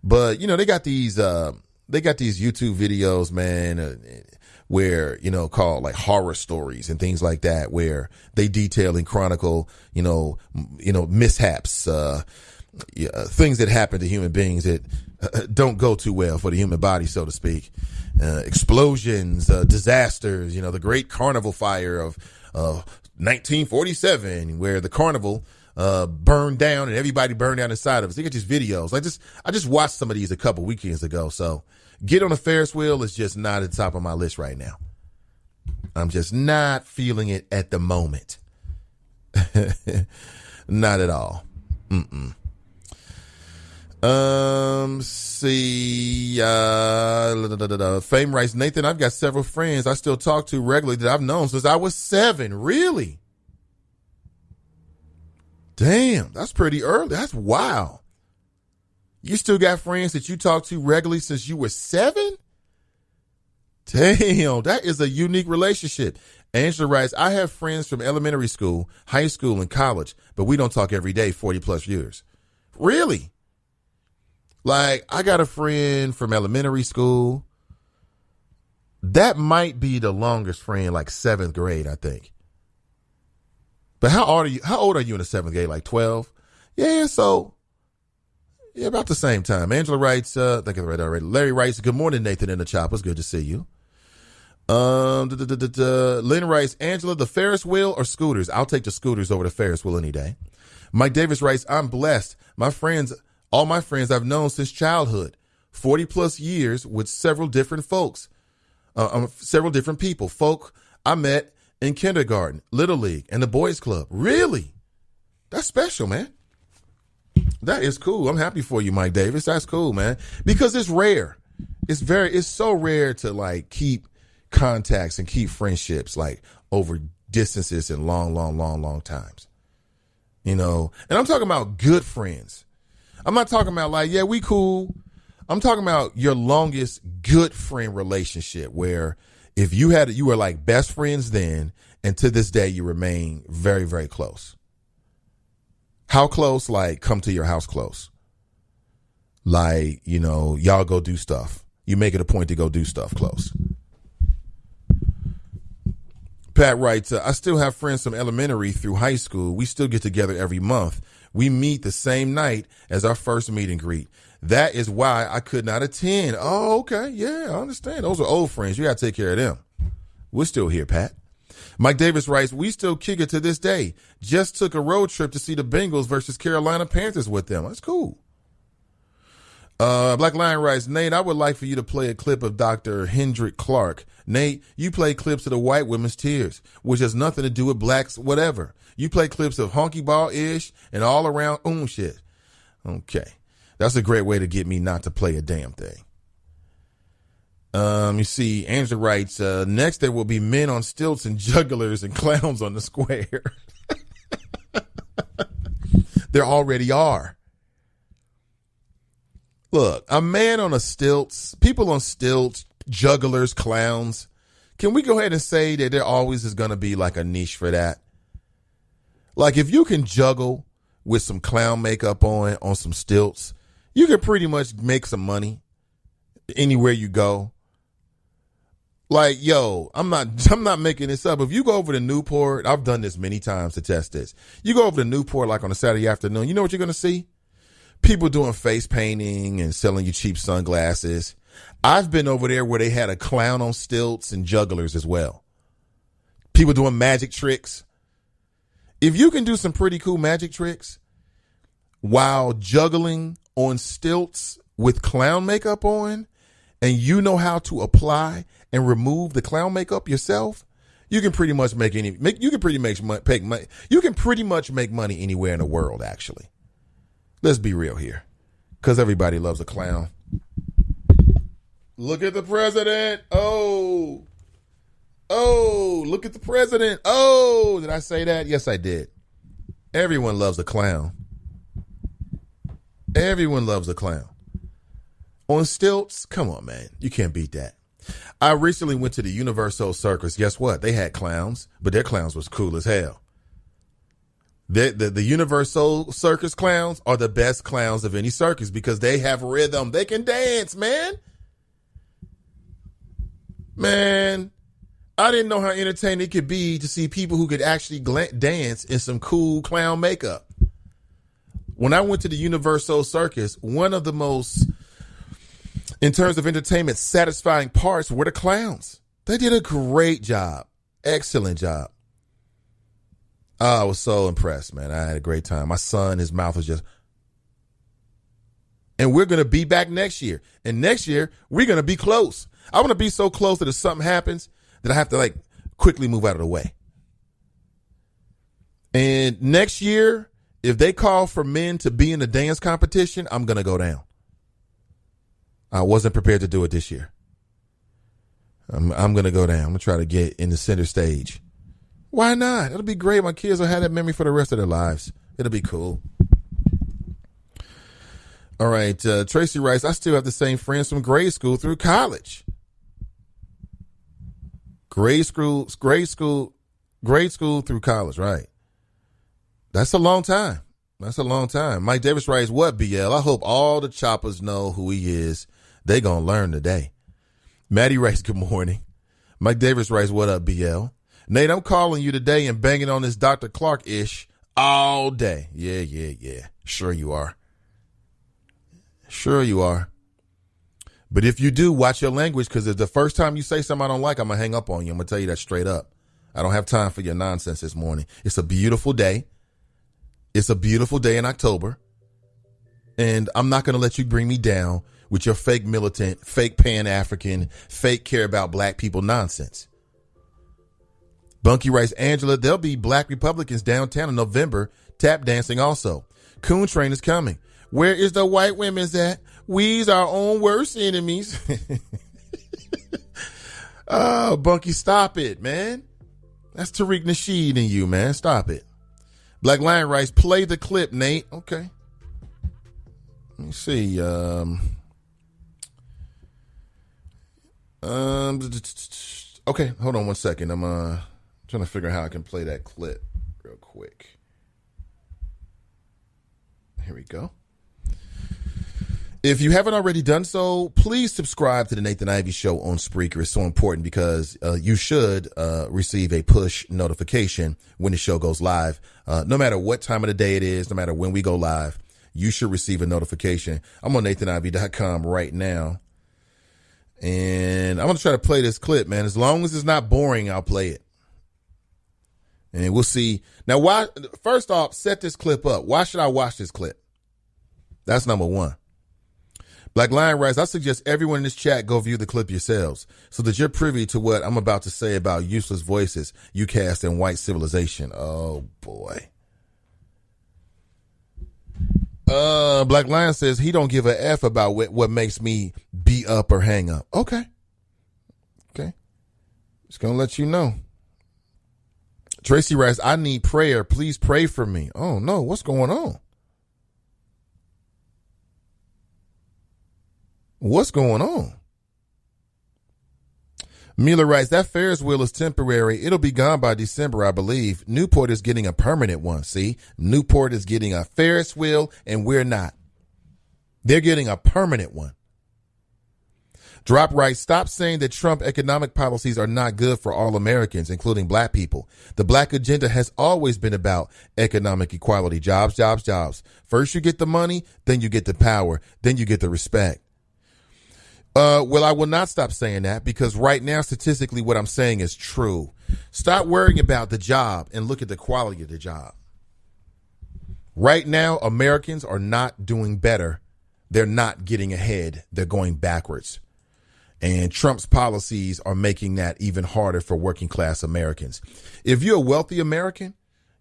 But you know, they got these YouTube videos, man, where, you know, called like horror stories and things like that, where they detail and chronicle, you know, mishaps, things that happen to human beings that don't go too well for the human body, so to speak. Explosions, disasters, you know, the Great Carnival Fire of 1947, where the carnival burned down and everybody burned down inside of us. They get these videos. I just watched some of these a couple weekends ago. So get on a Ferris wheel is just not at the top of my list right now. I'm just not feeling it at the moment. Not at all. Fame writes, Nathan, I've got several friends I still talk to regularly that I've known since I was 7. Really? Damn, that's pretty early. That's wild. You still got friends that you talk to regularly since you were 7? Damn, that is a unique relationship. Angela writes, I have friends from elementary school, high school, and college, but we don't talk every day 40 plus years. Really? Like, I got a friend from elementary school. That might be the longest friend, like 7th grade, I think. But how old are you in the 7th grade? Like 12? Yeah, so yeah, about the same time. Angela writes, I think I read already. Larry writes, good morning, Nathan and the Choppers. Good to see you. Lynn writes, Angela, the Ferris wheel or scooters? I'll take the scooters over the Ferris wheel any day. Mike Davis writes, I'm blessed. All my friends I've known since childhood, 40 plus years with several different folks, several different people, folk I met in kindergarten, Little League, and the Boys Club. Really? That's special, man. That is cool. I'm happy for you, Mike Davis. That's cool, man. Because it's rare. It's so rare to like keep contacts and keep friendships like over distances and long times. You know, and I'm talking about good friends. I'm not talking about like, yeah, we cool. I'm talking about your longest good friend relationship where if you were like best friends then, and to this day you remain very, very close. How close? Like come to your house close. Like, you know, y'all go do stuff. You make it a point to go do stuff close. Pat writes, I still have friends from elementary through high school. We still get together every month. We meet the same night as our first meet and greet. That is why I could not attend. Oh, okay. Yeah, I understand. Those are old friends. You got to take care of them. We're still here, Pat. Mike Davis writes, we still kick it to this day. Just took a road trip to see the Bengals versus Carolina Panthers with them. That's cool. Black Lion writes, Nate, I would like for you to play a clip of Dr. Hendrik Clark. Nate, you play clips of the white women's tears, which has nothing to do with blacks, whatever. You play clips of honky ball-ish and all around shit. Okay. That's a great way to get me not to play a damn thing. You see, Angela writes, next there will be men on stilts and jugglers and clowns on the square. There already are. Look, a man on a stilts, people on stilts, jugglers, clowns. Can we go ahead and say that there always is going to be like a niche for that? Like if you can juggle with some clown makeup on some stilts, you can pretty much make some money anywhere you go. Like, yo, I'm not making this up. If you go over to Newport, I've done this many times to test this. You go over to Newport like on a Saturday afternoon, you know what you're going to see? People doing face painting and selling you cheap sunglasses. I've been over there where they had a clown on stilts and jugglers as well. People doing magic tricks. If you can do some pretty cool magic tricks while juggling on stilts with clown makeup on, and you know how to apply and remove the clown makeup yourself, you can pretty much make money anywhere in the world, actually. Let's be real here, because everybody loves a clown. Look at the president. Oh, look at the president. Oh, did I say that? Yes, I did. Everyone loves a clown. Everyone loves a clown. On stilts, come on, man. You can't beat that. I recently went to the Universal Circus. Guess what? They had clowns, but their clowns was cool as hell. The Universal Circus clowns are the best clowns of any circus because they have rhythm. They can dance, man. Man, I didn't know how entertaining it could be to see people who could actually dance in some cool clown makeup. When I went to the Universal Circus, one of the most, in terms of entertainment, satisfying parts were the clowns. They did a great job. Excellent job. Oh, I was so impressed, man. I had a great time. My son, his mouth was just. And we're going to be back next year. And next year, we're going to be close. I want to be so close that if something happens, that I have to quickly move out of the way. And next year, if they call for men to be in the dance competition, I'm going to go down. I wasn't prepared to do it this year. I'm going to go down. I'm going to try to get in the center stage. Why not? It'll be great. My kids will have that memory for the rest of their lives. It'll be cool. All right. Tracy writes, I still have the same friends from grade school through college. Grade school through college, right? That's a long time. Mike Davis writes, what, BL? I hope all the choppers know who he is. They gonna learn today. Maddie writes, good morning. Mike Davis writes, what up, BL? Nate, I'm calling you today and banging on this Dr. Clark-ish all day. Yeah. Sure you are. But if you do, watch your language, because if the first time you say something I don't like, I'm going to hang up on you. I'm going to tell you that straight up. I don't have time for your nonsense this morning. It's a beautiful day. It's a beautiful day in October. And I'm not going to let you bring me down with your fake militant, fake Pan-African, fake care about black people nonsense. Bunky writes, Angela, there'll be black Republicans downtown in November tap dancing also. Coon Train is coming. Where is the white women's at? We's our own worst enemies. Oh, Bunky, stop it, man. That's Tariq Nasheed in you, man. Stop it. Black Lion writes, play the clip, Nate. Okay. Let me see. Okay, hold on one second. I'm trying to figure out how I can play that clip real quick. Here we go. If you haven't already done so, please subscribe to the Nathan Ivey Show on Spreaker. It's so important because you should receive a push notification when the show goes live. No matter what time of the day it is, no matter when we go live, you should receive a notification. I'm on NathanIvey.com right now. And I'm going to try to play this clip, man. As long as it's not boring, I'll play it. And we'll see. Now, why? First off, set this clip up. Why should I watch this clip? That's number one. Black Lion writes, I suggest everyone in this chat go view the clip yourselves so that you're privy to what I'm about to say about useless voices you cast in white civilization. Oh, boy. Black Lion says he don't give a F about what makes me be up or hang up. Okay. Just going to let you know. Tracy writes, I need prayer. Please pray for me. Oh, no. What's going on? What's going on? Mueller writes, that Ferris wheel is temporary. It'll be gone by December, I believe. Newport is getting a permanent one. See, Newport is getting a Ferris wheel and we're not. They're getting a permanent one. Drop writes, stop saying that Trump economic policies are not good for all Americans, including black people. The black agenda has always been about economic equality. Jobs, jobs, jobs. First you get the money, then you get the power, then you get the respect. Well, I will not stop saying that because right now, statistically, what I'm saying is true. Stop worrying about the job and look at the quality of the job. Right now, Americans are not doing better. They're not getting ahead. They're going backwards. And Trump's policies are making that even harder for working class Americans. If you're a wealthy American,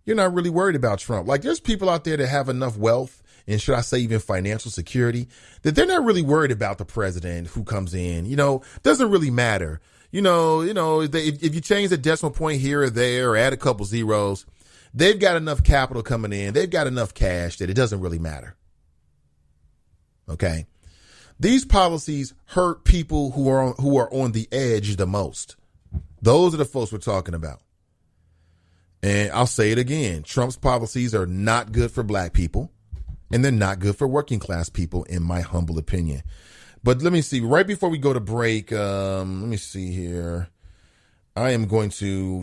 you're not really worried about Trump. Like there's people out there that have enough wealth and should I say even financial security, that they're not really worried about the president who comes in, doesn't really matter. If you change the decimal point here or there or add a couple zeros, they've got enough capital coming in. They've got enough cash that it doesn't really matter. Okay. These policies hurt people who are on the edge the most. Those are the folks we're talking about. And I'll say it again. Trump's policies are not good for black people. And they're not good for working class people, in my humble opinion. But let me see. Right before we go to break, let me see here. I am going to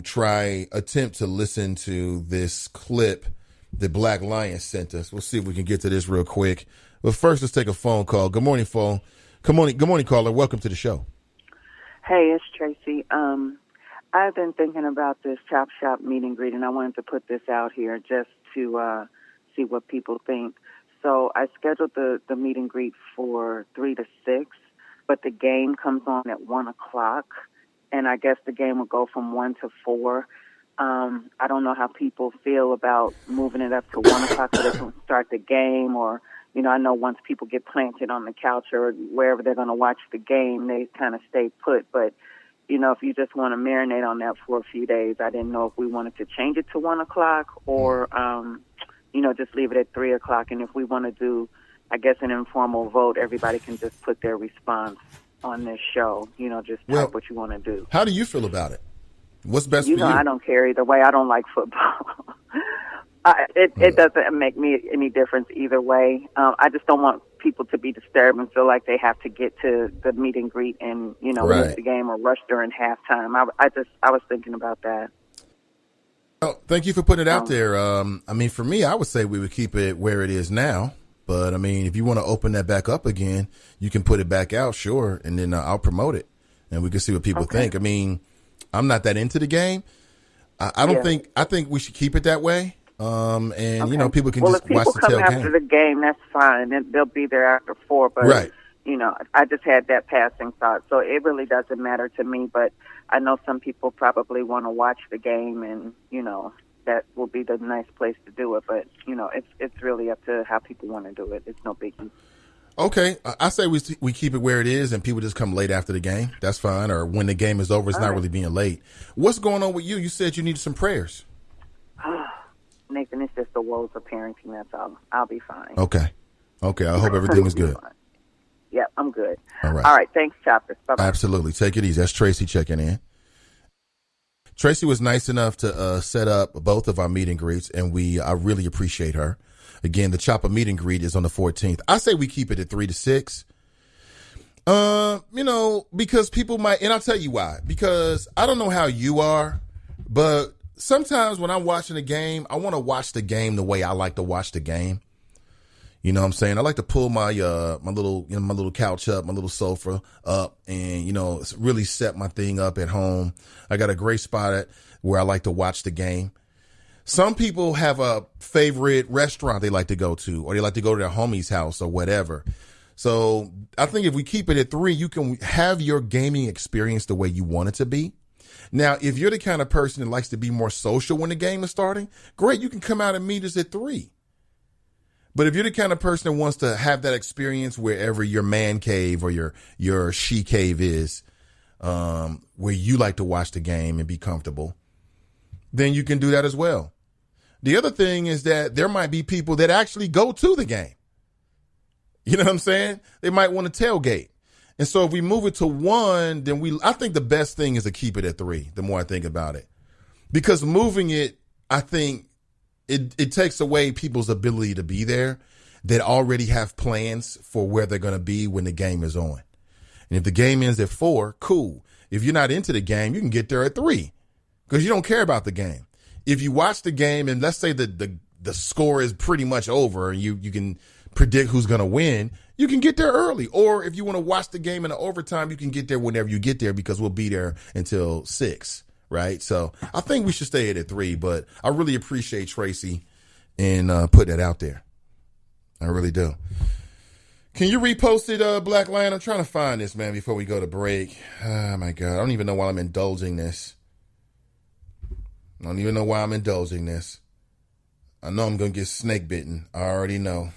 attempt to listen to this clip that Black Lion sent us. We'll see if we can get to this real quick. But first, let's take a phone call. Good morning, phone. Good morning, caller. Welcome to the show. Hey, it's Tracy. I've been thinking about this Chop Shop meet and greet, and I wanted to put this out here just to see what people think. So I scheduled the meet and greet for 3 to 6, but the game comes on at 1 o'clock, and I guess the game will go from 1 to 4. I don't know how people feel about moving it up to 1 o'clock so they can start the game, or, I know once people get planted on the couch or wherever they're going to watch the game, they kind of stay put. But, if you just want to marinate on that for a few days, I didn't know if we wanted to change it to 1 o'clock or, just leave it at 3 o'clock. And if we want to do, I guess, an informal vote, everybody can just put their response on this show, just type what you want to do. How do you feel about it? What's best for you? I don't care either way. I don't like football. It doesn't make me any difference either way. I just don't want people to be disturbed and feel like they have to get to the meet and greet and, miss the game or rush during halftime. I was thinking about that. Oh, thank you for putting it out there. For me, I would say we would keep it where it is now. But, if you want to open that back up again, you can put it back out, sure. And then I'll promote it. And we can see what people think. I'm not that into the game. I think we should keep it that way. People can just watch the tail game. Well, if people come after the game, that's fine. And they'll be there after 4. But, I just had that passing thought. So it really doesn't matter to me. But I know some people probably want to watch the game and, that will be the nice place to do it. But, it's really up to how people want to do it. It's no biggie. Okay. I say we keep it where it is and people just come late after the game. That's fine. Or when the game is over, it's not really being late. What's going on with you? You said you needed some prayers. Nathan, it's just the woes of parenting. That's all. I'll be fine. Okay. I hope everything is good. Yeah, I'm good. All right. All right. Thanks, Chopper. Bye-bye. Absolutely. Take it easy. That's Tracy checking in. Tracy was nice enough to set up both of our meet and greets, and I really appreciate her. Again, the Chopper meet and greet is on the 14th. I say we keep it at 3 to 6. Because people might, and I'll tell you why. Because I don't know how you are, but sometimes when I'm watching a game, I want to watch the game the way I like to watch the game. You know what I'm saying? I like to pull my little couch up, my little sofa up, and really set my thing up at home. I got a great spot where I like to watch the game. Some people have a favorite restaurant they like to go to, or they like to go to their homie's house or whatever. So I think if we keep it at 3, you can have your gaming experience the way you want it to be. Now, if you're the kind of person that likes to be more social when the game is starting, great, you can come out and meet us at 3. But if you're the kind of person that wants to have that experience wherever your man cave or your she cave is, where you like to watch the game and be comfortable, then you can do that as well. The other thing is that there might be people that actually go to the game. You know what I'm saying? They might want to tailgate. And so if we move it to 1, then I think the best thing is to keep it at 3, the more I think about it. Because moving it, I think it takes away people's ability to be there that already have plans for where they're going to be when the game is on. And if the game ends at 4, cool. If you're not into the game, you can get there at 3 because you don't care about the game. If you watch the game and let's say the score is pretty much over and you can predict who's going to win, you can get there early. Or if you want to watch the game in the overtime, you can get there whenever you get there because we'll be there until 6, right? So I think we should stay at 3, but I really appreciate Tracy and put that out there. I really do. Can you repost it, Black Lion? I'm trying to find this, man, before we go to break. Oh, my God. I don't even know why I'm indulging this. I know I'm going to get snake bitten. I already know.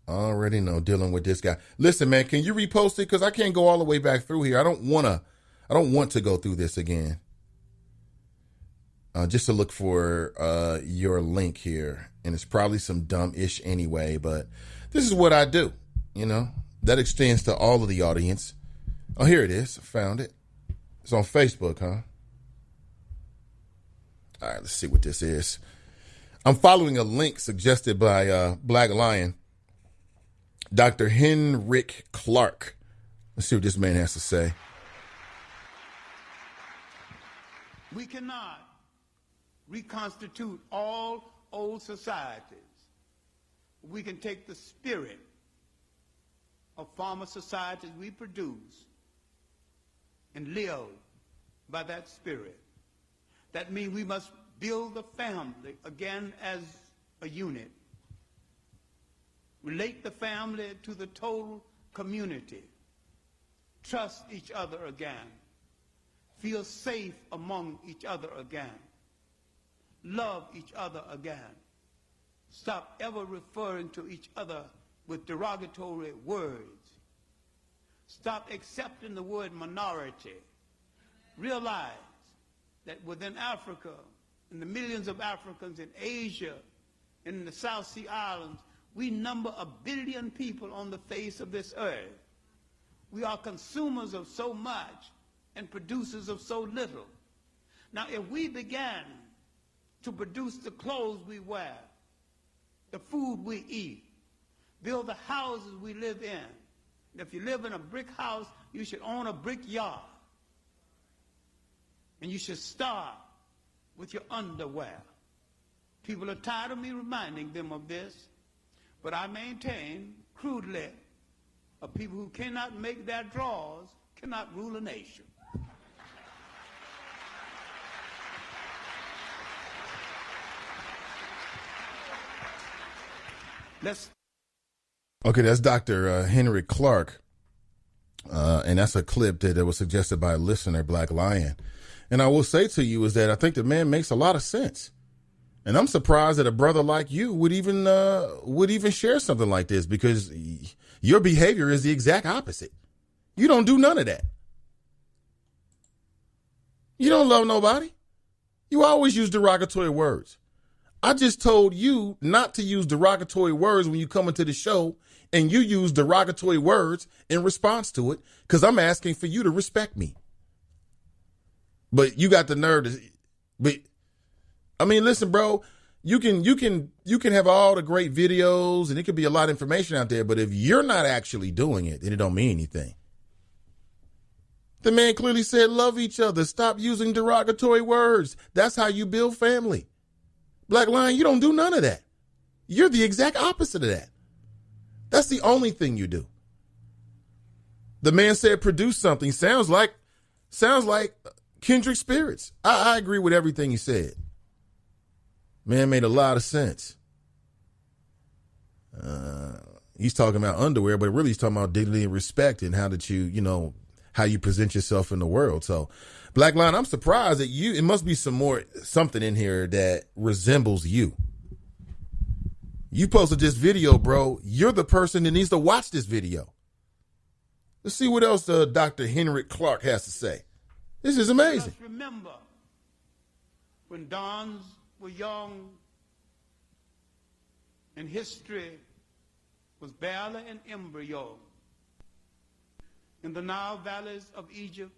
Dealing with this guy. Listen, man, can you repost it? Because I can't go all the way back through here. I don't want to go through this again. Just to look for your link here. And it's probably some dumb-ish anyway, but this is what I do. That extends to all of the audience. Oh, here it is. I found it. It's on Facebook, huh? All right, let's see what this is. I'm following a link suggested by Black Lion, Dr. Henrik Clark. Let's see what this man has to say. We cannot reconstitute all old societies. We can take the spirit of former societies we produce and live by that spirit. That means we must build the family again as a unit. Relate the family to the total community. Trust each other again. Feel safe among each other again. Love each other again. Stop ever referring to each other with derogatory words. Stop accepting the word minority. Realize that within Africa, in the millions of Africans in Asia, in the South Sea Islands, we number 1 billion people on the face of this earth. We are consumers of so much and producers of so little. Now, if we began to produce the clothes we wear, the food we eat, build the houses we live in, and if you live in a brick house, you should own a brick yard. And you should start with your underwear. People are tired of me reminding them of this, but I maintain crudely of people who cannot make their drawers cannot rule a nation. Okay, that's Dr. Henry Clark. And that's a clip that was suggested by a listener, Black Lion. And I will say to you is that I think the man makes a lot of sense. And I'm surprised that a brother like you would even share something like this, because your behavior is the exact opposite. You don't do none of that. You don't love nobody. You always use derogatory words. I just told you not to use derogatory words when you come into the show, and you use derogatory words in response to it because I'm asking for you to respect me. But you got the nerve to, listen, bro, You can have all the great videos and it could be a lot of information out there, but if you're not actually doing it, then it don't mean anything. The man clearly said, love each other. Stop using derogatory words. That's how you build family. Black Lion, you don't do none of that. You're the exact opposite of that. That's the only thing you do. The man said, produce something. Sounds like kindred spirits. I agree with everything he said. Man made a lot of sense. He's talking about underwear, but really he's talking about dignity and respect and how that how you present yourself in the world. So, Black Lion, I'm surprised that it must be something in here that resembles you. You posted this video, bro. You're the person that needs to watch this video. Let's see what else Dr. Henrik Clark has to say. This is amazing. Just remember when dons were young and history was barely an embryo. In the Nile valleys of Egypt,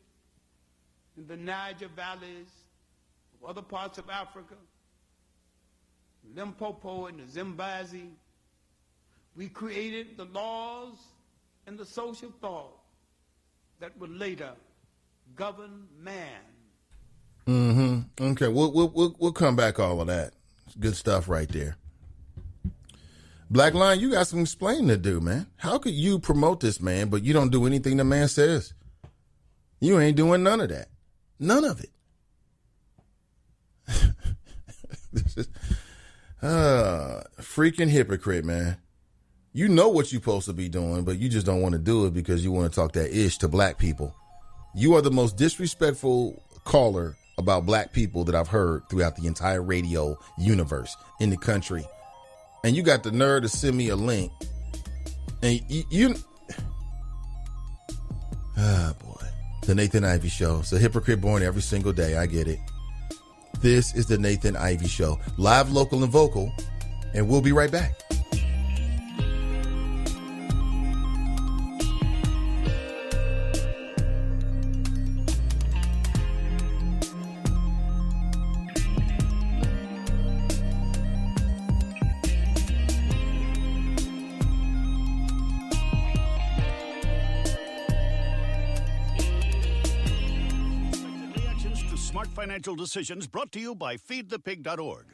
in the Niger valleys of other parts of Africa, Limpopo and the Zimbabwe, we created the laws and the social thought that would later govern man. Okay, we'll come back all of that. It's good stuff right there. Black Lion, you got some explaining to do, man. How could you promote this man, but you don't do anything the man says? You ain't doing none of that. None of it. This is freaking hypocrite, man. You know what you're supposed to be doing, but you just don't want to do it because you want to talk that ish to black people. You are the most disrespectful caller about black people that I've heard throughout the entire radio universe in the country. And you got the nerve to send me a link. And boy. The Nathan Ivey Show. It's a hypocrite born every single day. I get it. This is the Nathan Ivey Show. Live, local, and vocal. And we'll be right back. Financial decisions brought to you by feedthepig.org.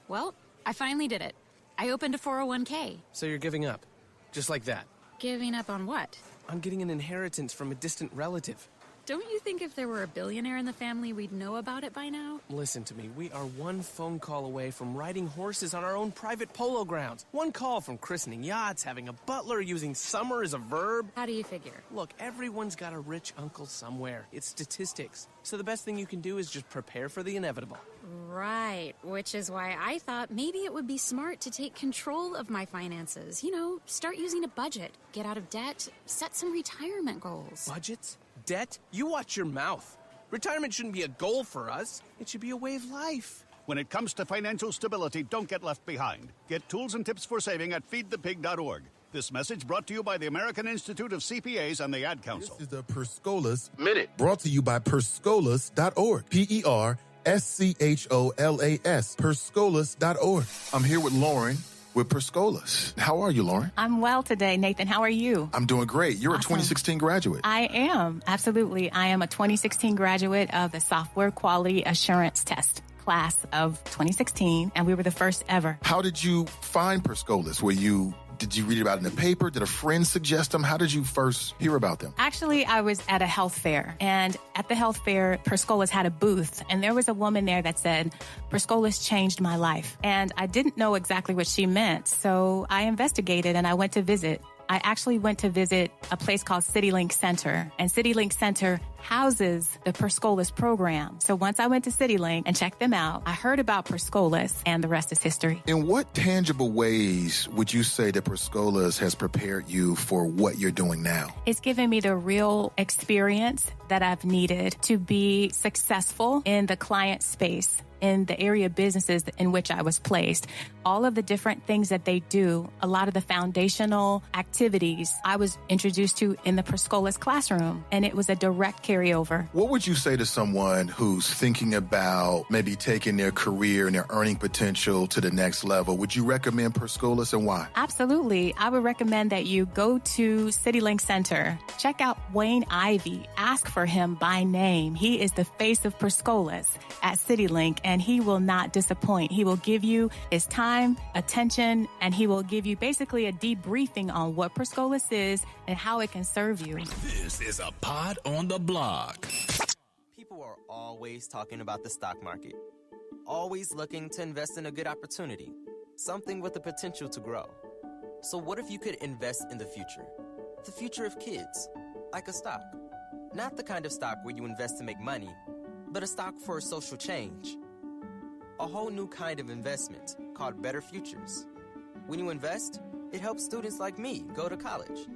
Well, I finally did it. I opened a 401k. So you're giving up? Just like that? Giving up on what? On getting an inheritance from a distant relative. Don't you think if there were a billionaire in the family, we'd know about it by now? Listen to me. We are one phone call away from riding horses on our own private polo grounds. One call from christening yachts, having a butler, using summer as a verb. How do you figure? Look, everyone's got a rich uncle somewhere. It's statistics. So the best thing you can do is just prepare for the inevitable. Right, which is why I thought maybe it would be smart to take control of my finances. You know, start using a budget, get out of debt, set some retirement goals. Budgets? Debt? You watch your mouth. Retirement shouldn't be a goal for us. It should be a way of life. When it comes to financial stability, don't get left behind. Get tools and tips for saving at feedthepig.org. This message brought to you by the American Institute of CPAs and the Ad Council. This is the Perscolas Minute, brought to you by perscolas.org. Perscholas. Perscolas.org. I'm here with Lauren with Perscolas. How are you, Lauren? I'm well today, Nathan. How are you? I'm doing great. You're awesome. A 2016 graduate. I am. Absolutely. I am a 2016 graduate of the Software Quality Assurance Test class of 2016, and we were the first ever. How did you find Perscolas? Did you read about it in the paper? Did a friend suggest them? How did you first hear about them? Actually, I was at a health fair, and at the health fair, Perscolas had a booth, and there was a woman there that said, Perscolas changed my life. And I didn't know exactly what she meant, so I investigated and I went to visit. I actually went to visit a place called CityLink Center, and CityLink Center houses the Perscolas program. So once I went to CityLink and checked them out, I heard about Perscolas, and the rest is history. In what tangible ways would you say that Perscolas has prepared you for what you're doing now? It's given me the real experience that I've needed to be successful in the client space. in the area of businesses in which I was placed. All of the different things that they do, a lot of the foundational activities I was introduced to in the Perscolas classroom, and it was a direct carryover. What would you say to someone who's thinking about maybe taking their career and their earning potential to the next level? Would you recommend Perscolas, and why? Absolutely. I would recommend that you go to CityLink Center, check out Wayne Ivey, ask for him by name. He is the face of Perscolas at CityLink, and he will not disappoint. He will give you his time, attention, and he will give you basically a debriefing on what Perscolas is and how it can serve you. This is a pod on the block. People are always talking about the stock market, always looking to invest in a good opportunity, something with the potential to grow. So what if you could invest in the future of kids, like a stock? Not the kind of stock where you invest to make money, but a stock for social change. A whole new kind of investment called Better Futures. When you invest, it helps students like me go to college,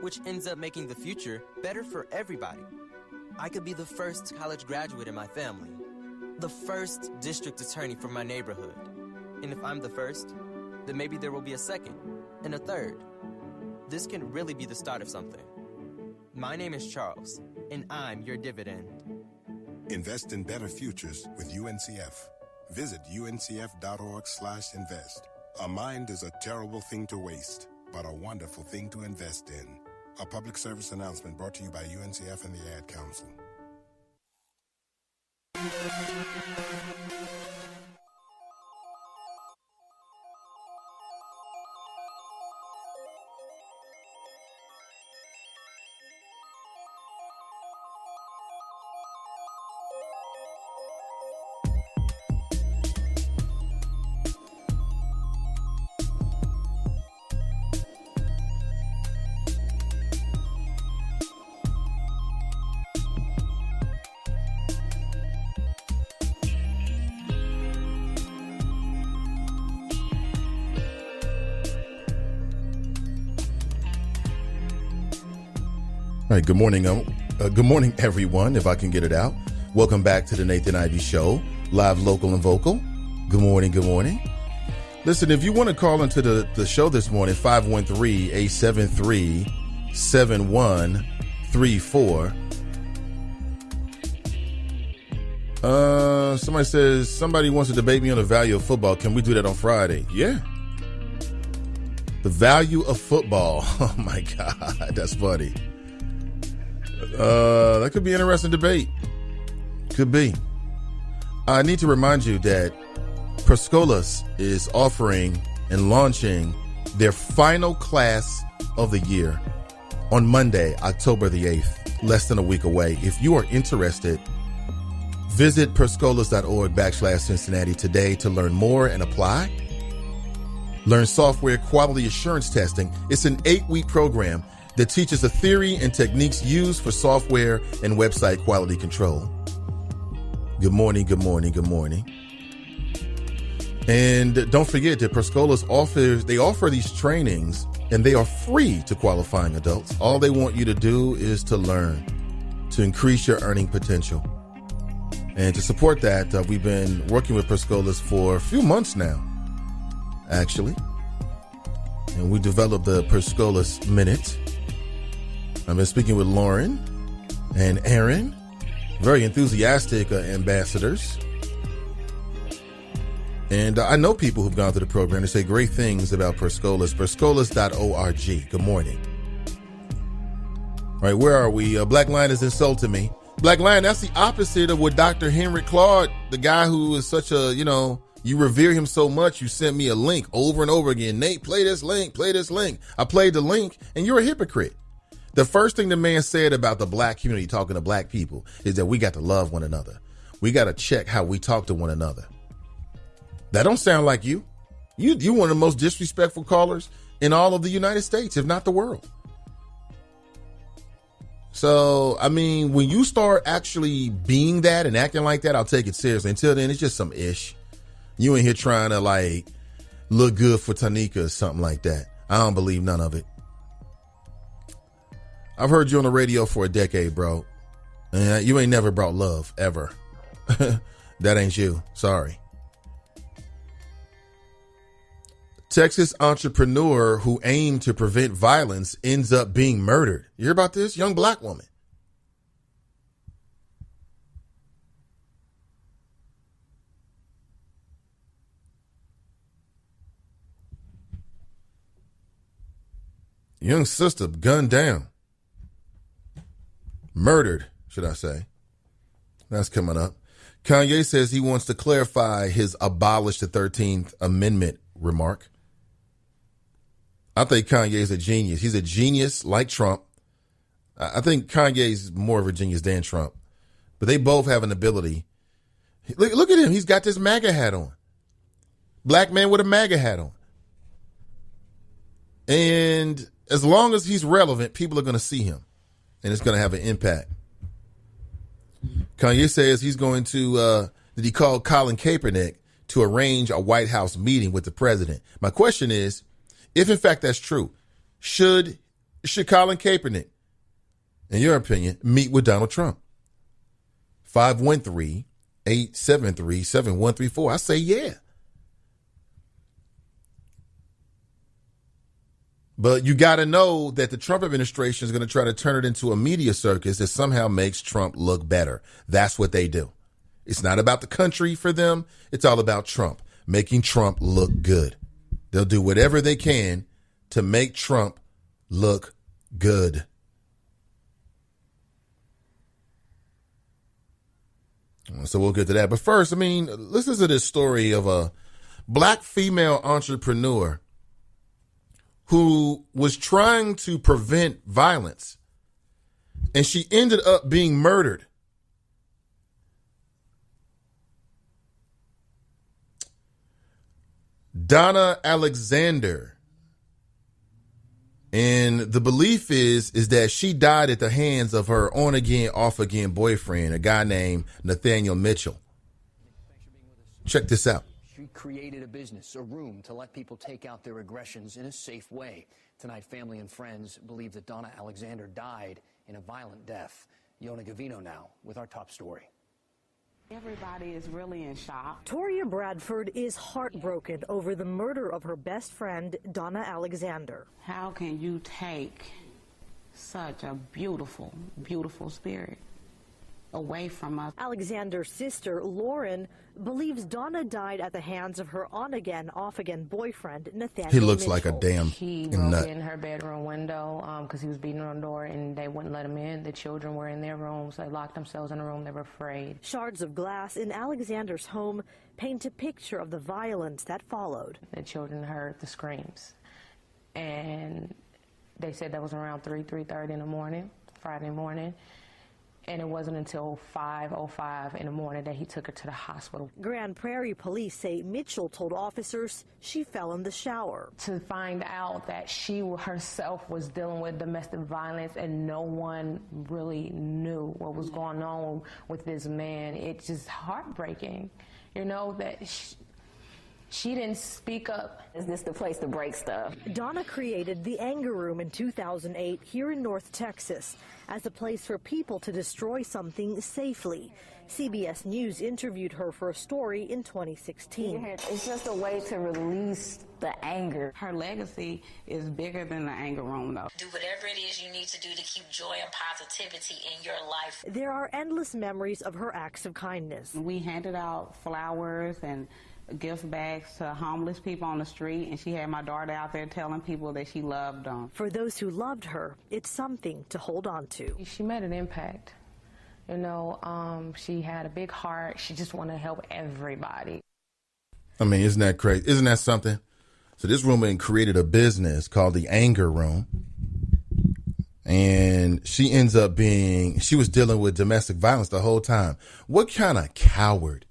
which ends up making the future better for everybody. I could be the first college graduate in my family, the first district attorney for my neighborhood. And if I'm the first, then maybe there will be a second and a third. This can really be the start of something. My name is Charles, and I'm your dividend. Invest in better futures with UNCF. Visit uncf.org/invest. A mind is a terrible thing to waste, but a wonderful thing to invest in. A public service announcement brought to you by UNCF and the Ad Council. All right, good morning. Good morning, everyone, if I can get it out. Welcome back to the Nathan Ivey Show, live, local, and vocal. Good morning, good morning. Listen, if you want to call into the show this morning, 513-873-7134. Somebody says, somebody wants to debate me on the value of football. Can we do that on Friday? Yeah. The value of football. Oh, my God. That's funny. That could be an interesting debate. Could be. I need to remind you that Perscolas is offering and launching their final class of the year on Monday, October the 8th, less than a week away. If you are interested, visit perscolas.org/Cincinnati today to learn more and apply. Learn software quality assurance testing. It's an 8-week program that teaches the theory and techniques used for software and website quality control. Good morning, good morning, good morning. And don't forget that Perscolas offer these trainings, and they are free to qualifying adults. All they want you to do is to learn, to increase your earning potential. And to support that, we've been working with Perscolas for a few months now, actually. And we developed the Perscolas Minute. I've been speaking with Lauren and Aaron, very enthusiastic ambassadors. And I know people who've gone through the program to say great things about Perscolas, perscolas.org. Good morning. All right, where are we? Black Lion has insulted me. Black Lion, that's the opposite of what Dr. Henry Claude, the guy who is such a, you revere him so much, you sent me a link over and over again. Nate, play this link, play this link. I played the link, and you're a hypocrite. The first thing the man said about the black community, talking to black people, is that we got to love one another. We got to check how we talk to one another. That don't sound like you. You're one of the most disrespectful callers in all of the United States, if not the world. So, I mean, when you start actually being that and acting like that, I'll take it seriously. Until then, it's just some ish. You in here trying to look good for Tanika or something like that. I don't believe none of it. I've heard you on the radio for a decade, bro. And you ain't never brought love, ever. That ain't you. Sorry. Texas entrepreneur who aimed to prevent violence ends up being murdered. You hear about this? Young black woman. Young sister gunned down. Murdered, should I say. That's coming up. Kanye says he wants to clarify his abolish the 13th Amendment remark. I think Kanye is a genius. He's a genius like Trump. I think Kanye's more of a genius than Trump. But they both have an ability. Look at him. He's got this MAGA hat on. Black man with a MAGA hat on. And as long as he's relevant, people are going to see him. And it's going to have an impact. Kanye says he's going to, that he called Colin Kaepernick to arrange a White House meeting with the president. My question is, if in fact that's true, should Colin Kaepernick, in your opinion, meet with Donald Trump? 513-873-7134. I say yeah. But you got to know that the Trump administration is going to try to turn it into a media circus that somehow makes Trump look better. That's what they do. It's not about the country for them. It's all about Trump, making Trump look good. They'll do whatever they can to make Trump look good. So we'll get to that. But first, listen to this story of a black female entrepreneur who was trying to prevent violence, and she ended up being murdered. Donna Alexander. And the belief is that she died at the hands of her on-again, off-again boyfriend, a guy named Nathaniel Mitchell. Check this out. She created a business, a room to let people take out their aggressions in a safe way. Tonight, family and friends believe that Donna Alexander died in a violent death. Yona Gavino now with our top story. Everybody is really in shock. Toria Bradford is heartbroken over the murder of her best friend, Donna Alexander. How can you take such a beautiful, beautiful spirit away from us? Alexander's sister, Lauren, believes Donna died at the hands of her on-again, off-again boyfriend, Nathaniel He looks Mitchell. like a damn He nut. broke in her bedroom window because he was beating on the door and they wouldn't let him in. The children were in their rooms. They locked themselves in a room. They were afraid. Shards of glass in Alexander's home paint a picture of the violence that followed. The children heard the screams. And they said that was around 3:30 in the morning, Friday morning. And it wasn't until 5:05 in the morning that he took her to the hospital. Grand Prairie police say Mitchell told officers she fell in the shower. To find out that she herself was dealing with domestic violence and no one really knew what was going on with this man, it's just heartbreaking, that she didn't speak up. Is this the place to break stuff? Donna created the Anger Room in 2008 here in North Texas as a place for people to destroy something safely. CBS News interviewed her for a story in 2016. It's just a way to release the anger. Her legacy is bigger than the Anger Room, though. Do whatever it is you need to do to keep joy and positivity in your life. There are endless memories of her acts of kindness. We handed out flowers and gift bags to homeless people on the street, and she had my daughter out there telling people that she loved them. For those who loved her, it's something to hold on to. She made an impact. She had a big heart. She just wanted to help everybody. Isn't that crazy? Isn't that something? So this woman created a business called the Anger Room. And she ends up she was dealing with domestic violence the whole time. What kind of coward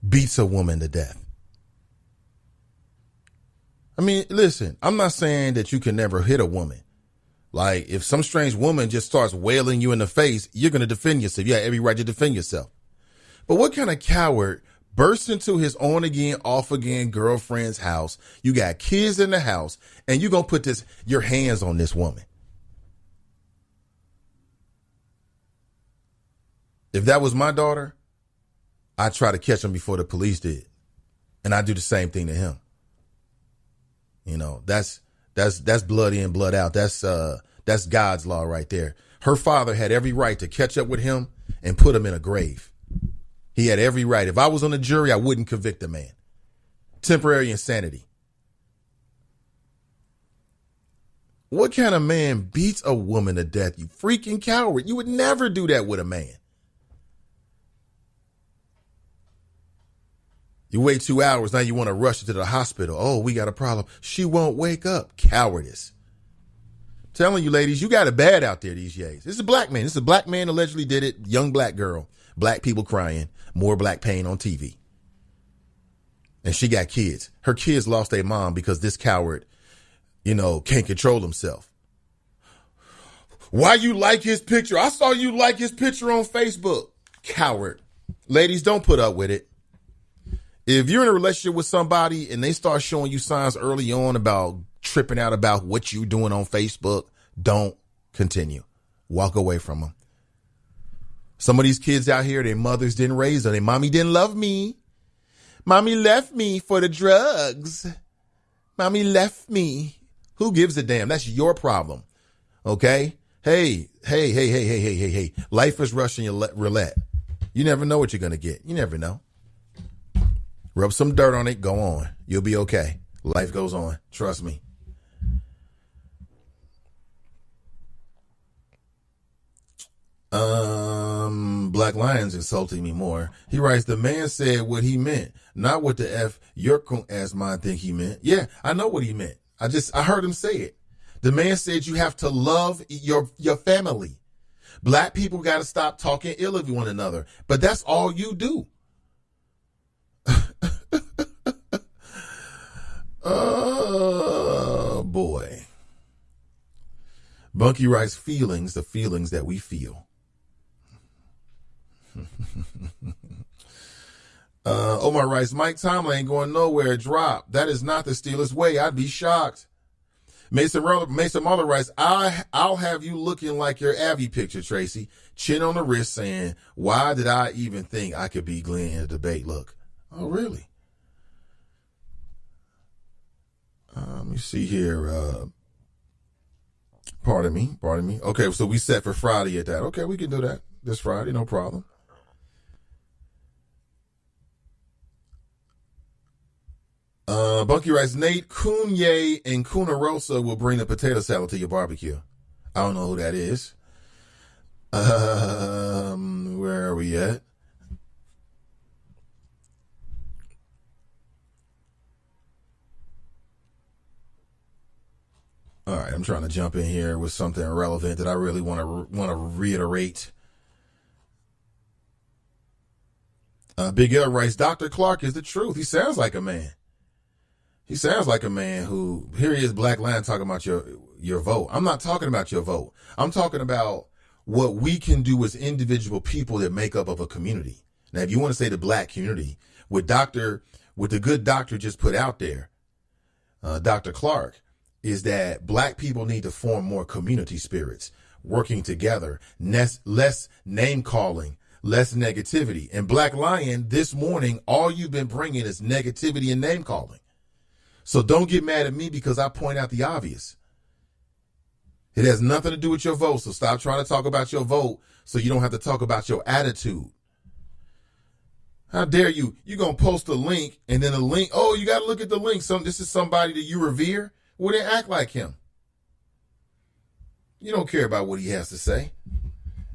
beats a woman to death? Listen, I'm not saying that you can never hit a woman. Like, if some strange woman just starts wailing you in the face, you're going to defend yourself. You have every right to defend yourself. But what kind of coward bursts into his on-again, off-again girlfriend's house? You got kids in the house, and you're going to put your hands on this woman. If that was my daughter, I'd try to catch him before the police did. And I'd do the same thing to him. You know, that's blood in, blood out. That's God's law right there. Her father had every right to catch up with him and put him in a grave. He had every right. If I was on the jury, I wouldn't convict the man. Temporary insanity. What kind of man beats a woman to death? You freaking coward. You would never do that with a man. You wait 2 hours, now you want to rush her to the hospital. Oh, we got a problem. She won't wake up. Cowardice. Telling you, ladies, you got it bad out there these days. This is a black man. This is a black man allegedly did it. Young black girl. Black people crying. More black pain on TV. And she got kids. Her kids lost their mom because this coward, can't control himself. Why you like his picture? I saw you like his picture on Facebook. Coward. Ladies, don't put up with it. If you're in a relationship with somebody and they start showing you signs early on about tripping out about what you're doing on Facebook, don't continue. Walk away from them. Some of these kids out here, their mothers didn't raise them. Their mommy didn't love me. Mommy left me for the drugs. Mommy left me. Who gives a damn? That's your problem. Okay? Hey. Life is Russian roulette. You never know what you're going to get. You never know. Rub some dirt on it. Go on. You'll be okay. Life goes on. Trust me. Black Lion's insulting me more. He writes, the man said what he meant, not what the F your ass mine think he meant. Yeah, I know what he meant. I heard him say it. The man said you have to love your family. Black people got to stop talking ill of one another. But that's all you do. Oh, boy. Bunky writes, feelings, the feelings that we feel. Omar writes, Mike Tomlin ain't going nowhere. Drop. That is not the Steelers' way. I'd be shocked. Mason Muller writes, I'll have you looking like your Ivey picture, Tracy. Chin on the wrist saying, why did I even think I could be Glenn in a debate? Look. Oh, really? Let me see here. Pardon me. Okay, so we set for Friday at that. Okay, we can do that this Friday, no problem. Bunky writes, Nate, Kanye and Kuna Rosa will bring the potato salad to your barbecue. I don't know who that is. Where are we at? All right, I'm trying to jump in here with something relevant that I really want to reiterate. Big L writes, Dr. Clark is the truth. He sounds like a man. He sounds like a man who, here he is, Black Lion, talking about your vote. I'm not talking about your vote. I'm talking about what we can do as individual people that make up of a community. Now, if you want to say the black community, what the good doctor just put out there, Dr. Clark, is that black people need to form more community spirits, working together, less name calling, less negativity. And Black Lion, this morning, all you've been bringing is negativity and name calling. So don't get mad at me because I point out the obvious. It has nothing to do with your vote, so stop trying to talk about your vote so you don't have to talk about your attitude. How dare you? You're going to post a link and then a link. Oh, you got to look at the link. This is somebody that you revere. Well, then act like him. You don't care about what he has to say.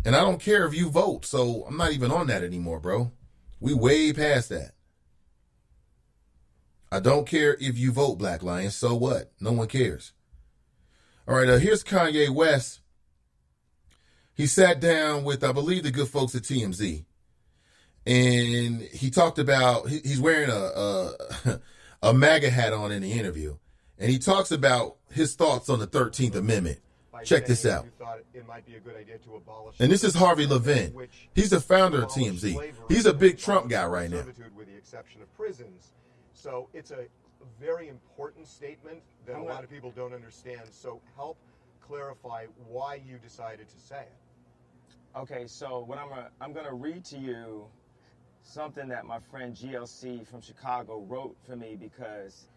And I don't care if you vote, so I'm not even on that anymore, bro. We way past that. I don't care if you vote, Black Lion. So what? No one cares. All right, here's Kanye West. He sat down with, I believe, the good folks at TMZ. And he talked about, he's wearing a MAGA hat on in the interview. And he talks about his thoughts on the 13th Amendment. Check this out. And this is Harvey Levin. He's the founder of TMZ. He's a big Trump guy right now. With the exception of prisons. So it's a very important statement that a lot of people don't understand. So help clarify why you decided to say it. Okay, so what I'm gonna read to you something that my friend GLC from Chicago wrote for me because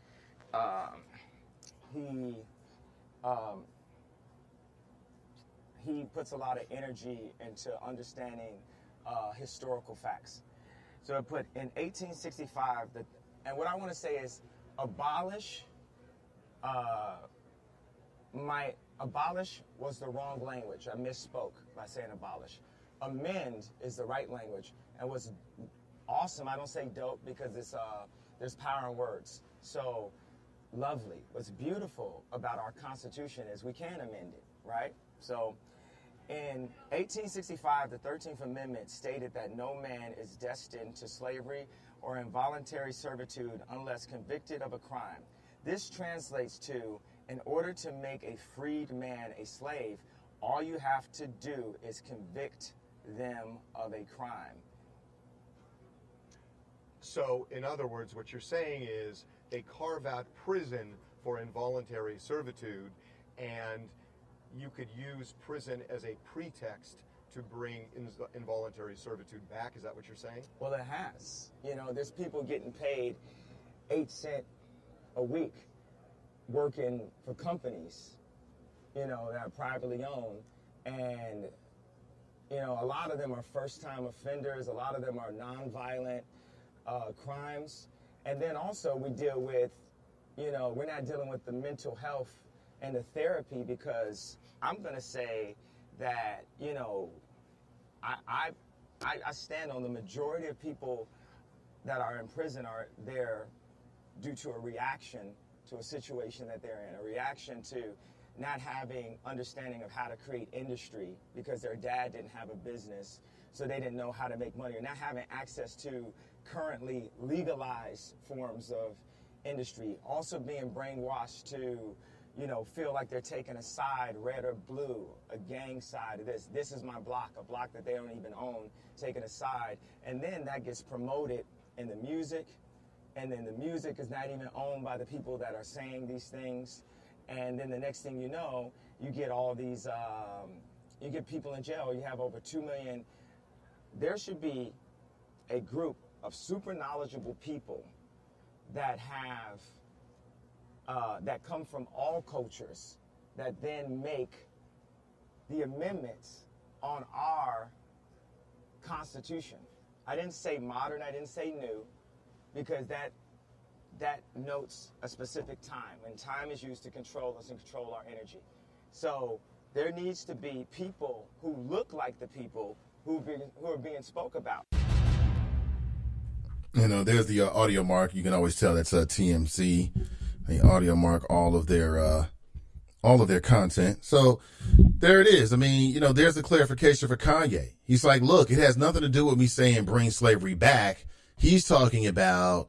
he puts a lot of energy into understanding historical facts. So it put in 1865, and what I want to say is abolish. Abolish was the wrong language. I misspoke by saying abolish. Amend is the right language. And what's awesome, I don't say dope because there's power in words. So lovely. What's beautiful about our Constitution is we can amend it, right? So in 1865, the 13th Amendment stated that no man is destined to slavery or involuntary servitude unless convicted of a crime. This translates to, in order to make a freed man a slave, all you have to do is convict them of a crime. So, in other words, what you're saying is they carve out prison for involuntary servitude, and you could use prison as a pretext to bring involuntary servitude back. Is that what you're saying? Well, it has. You know, there's people getting paid 8 cents a week working for companies, you know, that are privately owned. And, you know, a lot of them are first-time offenders. A lot of them are nonviolent crimes. And then also we deal with, you know, we're not dealing with the mental health and the therapy, because I'm going to say that, you know, I stand on the majority of people that are in prison are there due to a reaction to a situation that they're in, a reaction to not having understanding of how to create industry because their dad didn't have a business, so they didn't know how to make money, or not having access to currently legalized forms of industry. Also being brainwashed to, you know, feel like they're taking a side, red or blue, a gang side of this. This is my block, a block that they don't even own, taking a side. And then that gets promoted in the music, and then the music is not even owned by the people that are saying these things. And then the next thing you know, you get all these, you get people in jail. You have over 2 million. There should be a group of super knowledgeable people that have, that come from all cultures, that then make the amendments on our Constitution. I didn't say modern, I didn't say new, because that notes a specific time, and time is used to control us and control our energy. So there needs to be people who look like the people who are being spoke about. You know, there's the audio mark. You can always tell that's TMC. They audio mark all of their content. So there it is. I mean, you know, there's a clarification for Kanye. He's like, look, it has nothing to do with me saying bring slavery back. He's talking about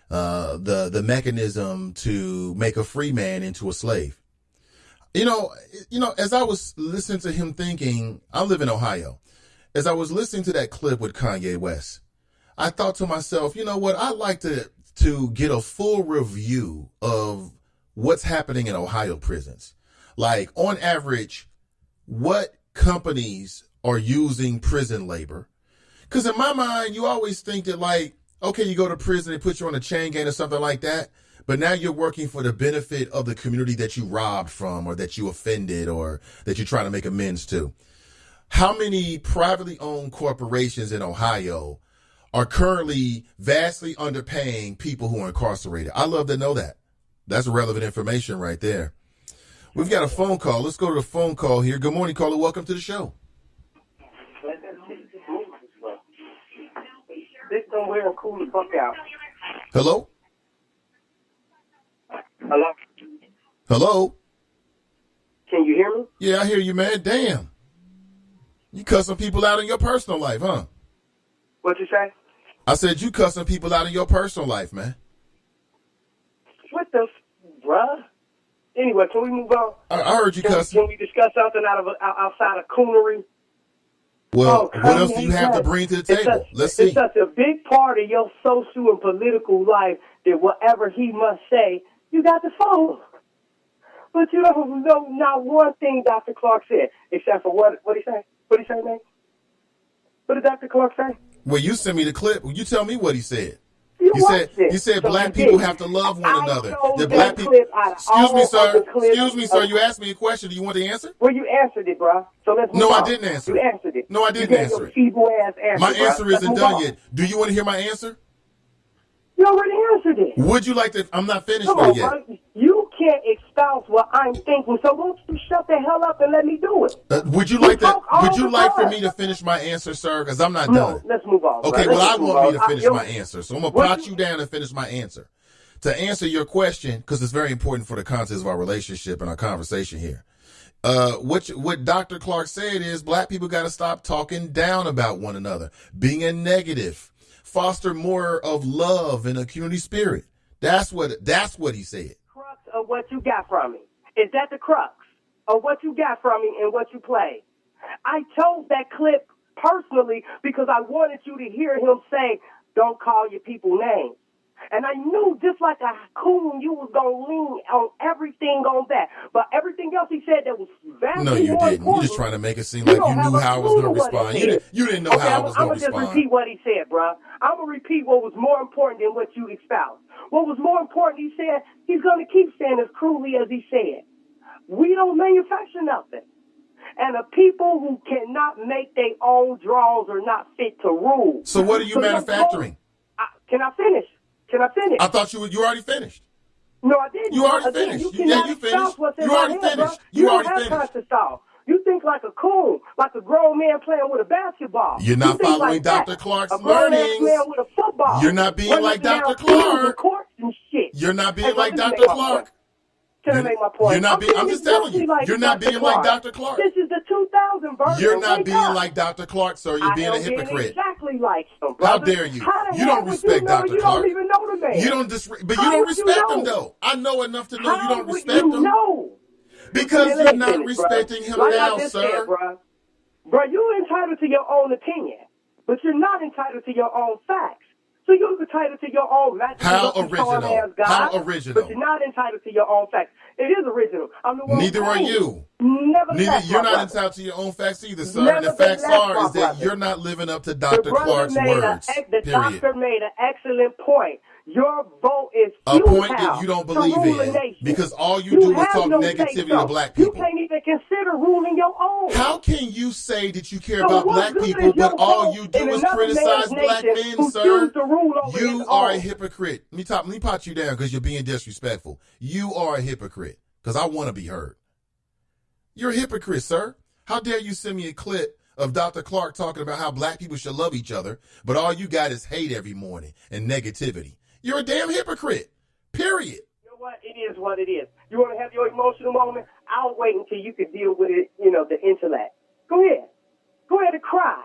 the mechanism to make a free man into a slave. You know, as I was listening to him thinking, I live in Ohio. As I was listening to that clip with Kanye West, I thought to myself, you know what? I'd like to get a full review of what's happening in Ohio prisons. Like, on average, what companies are using prison labor? Because in my mind, you always think that, like, okay, you go to prison, they put you on a chain gang or something like that, but now you're working for the benefit of the community that you robbed from, or that you offended, or that you're trying to make amends to. How many privately owned corporations in Ohio are currently vastly underpaying people who are incarcerated? I love to know that. That's relevant information right there. We've got a phone call. Let's go to the phone call here. Good morning, caller. Welcome to the show. This somewhere and cool the fuck out. Hello? Hello? Hello? Can you hear me? Yeah, I hear you, man. Damn. You cussing people out in your personal life, huh? What you say? I said you cussing people out in your personal life, man. What the bruh? Anyway, can we move on? I heard you cussing. Can we discuss something outside of coonery? Well, what else do you have to bring to the table? Let's see. It's such a big part of your social and political life that whatever he must say, you got to follow. But you don't know not one thing Dr. Clark said, except for what he say? What he say, man? What did Dr. Clark say? Well, you sent me the clip. You tell me what he said. You said black people have to love one another. The black people. Excuse me, sir. You asked me a question. Do you want the answer? Well, you answered it, bro. So let's move on. No, I didn't answer. You answered it. No, I didn't answer it. Feeble-ass answer, my answer bro. isn't done yet. Do you want to hear my answer? You already answered it. Would you like to? I'm not finished Come on, yet. bro. You can't espouse what I'm thinking, so won't you shut the hell up and let me do it? Would you like that? Would you like for me to finish my answer, sir? Because I'm not done. No, let's move on. Okay, bro. well, I want me to finish my my answer, so I'm gonna pot you down and finish my answer. To answer your question, because it's very important for the context of our relationship and our conversation here. What Dr. Clark said is black people got to stop talking down about one another, being a negative, foster more of love and a community spirit. That's what he said. Crux of what you got from me. Is that the crux of what you got from me and what you played? I chose that clip personally because I wanted you to hear him say, don't call your people names. And I knew just like a coon, you was going to lean on everything on that. But everything else he said that was vastly No, you more didn't. important. You're just trying to make it seem like you knew how I was going to respond. You didn't know how I was going to respond. I'm going to just repeat what he said, bro. I'm going to repeat what was more important than what you espoused. What was more important, he said, he's going to keep saying as cruelly as he said. We don't manufacture nothing. And the people who cannot make their own draws are not fit to rule. So what are you manufacturing? Can I finish? I thought you already finished. No, I didn't. You already finished. You finished. You already finished. You already finished. You think like a coon, like a grown man playing with a basketball. You're not following like Dr. Clark's learnings. Man with a football. You're not being like Dr. Clark. You're not being like Dr. Clark. Can I make my point? You're not being. I'm just telling you. You're not being like Dr. Clark. This is the 2000 version. You're not being like Dr. Clark, sir. You're being a hypocrite. Exactly like him, How dare you? You don't respect Dr. Clark. You don't even know the man. You don't but you don't respect him though. I know enough to know you don't respect him. Because you're not respecting him now, sir. Bro, you're entitled to your own opinion, but you're not entitled to your own facts. So you're entitled to your own magic. How original? How original? But you're not entitled to your own facts. It is original. I'm the one. Neither are you. You're not entitled to your own facts either, sir. And the facts are is that you're not living up to Dr. Clark's words. The doctor made an excellent point. Your vote is a point that you don't believe in because all you do is talk negativity to black people. You can't even consider ruling your own. How can you say that you care about black people, but all you do is criticize black men, sir? You are a hypocrite. Let me pot you down because you're being disrespectful. You are a hypocrite because I want to be heard. You're a hypocrite, sir. How dare you send me a clip of Dr. Clark talking about how black people should love each other, but all you got is hate every morning and negativity. You're a damn hypocrite, period. You know what? It is what it is. You want to have your emotional moment? I'll wait until you can deal with it, the intellect. Go ahead. Go ahead and cry.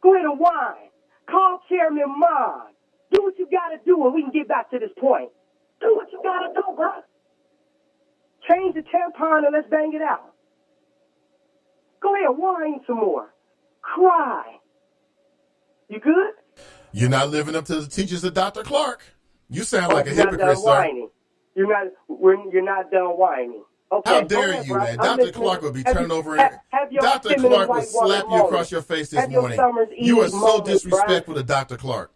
Go ahead and whine. Call Chairman Mom. Do what you got to do and we can get back to this point. Do what you got to do, bro. Change the tampon and let's bang it out. Go ahead, whine some more. Cry. You good? You're not living up to the teachings of Dr. Clark. You sound like a hypocrite, sir. You're not done whining. Okay, how dare you, man? Dr. Clark would be turning over. Dr. Clark would slap you across your face this morning. You are so disrespectful to Dr. Clark.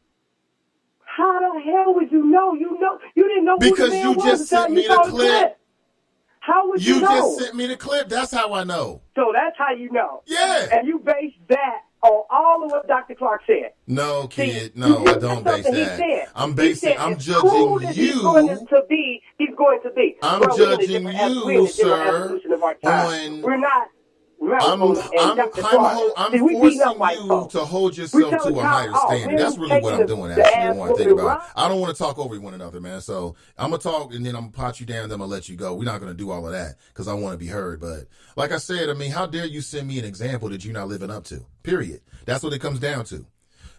How the hell would you know? You didn't know who because the man you just sent me the clip. How would you know? You just sent me the clip. That's how I know. So that's how you know. Yeah. And you base that on all of what Dr. Clark said. No, kid. No, I don't base that. I'm judging you. He's going to be. I'm judging you, sir. We're not. I'm forcing you to hold yourself to a higher standard. That's really what I'm doing, actually. I want to think about it. I don't want to talk over one another, man. So I'm going to talk, and then I'm going to pot you down, then I'm going to let you go. We're not going to do all of that because I want to be heard. But like I said, how dare you send me an example that you're not living up to, period. That's what it comes down to.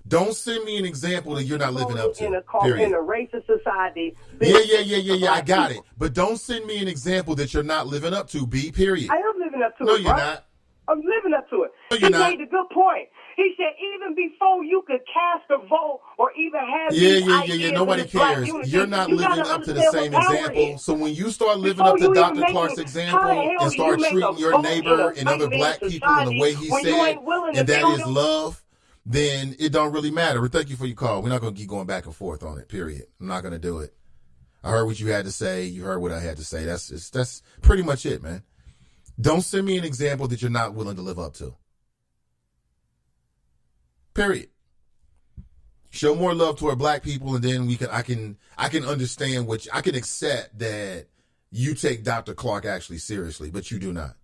Don't send me an example that you're not living up to, period. In a racist society. Yeah, I got it. But don't send me an example that you're not living up to, period. I am living up to it, No, you're not. I'm living up to it. No, He made a good point. He said even before you could cast a vote or even have Yeah. Nobody cares. You're not living up to the same example. So when you start living up to Dr. Clark's example and start treating your neighbor and other black people in the way he said, and that is love, then it don't really matter. But thank you for your call. We're not going to keep going back and forth on it, period. I'm not going to do it. I heard what you had to say. You heard what I had to say. That's pretty much it, man. Don't send me an example that you're not willing to live up to. Period. Show more love toward black people, and then I can understand I can accept that you take Dr. Clark actually seriously, but you do not.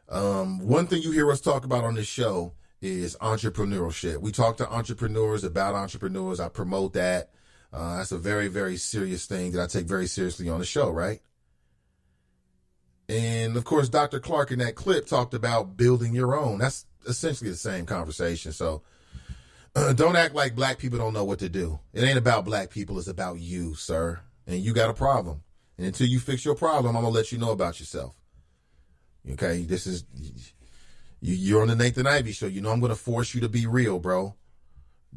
One thing you hear us talk about on this show is entrepreneurship. We talk to entrepreneurs about entrepreneurs. I promote that. That's a very, very serious thing that I take very seriously on the show, right? And of course, Dr. Clark in that clip talked about building your own. That's essentially the same conversation. So don't act like black people don't know what to do. It ain't about black people. It's about you, sir. And you got a problem. And until you fix your problem, I'm going to let you know about yourself. Okay, you're on the Nathan Ivey Show. You know I'm going to force you to be real, bro.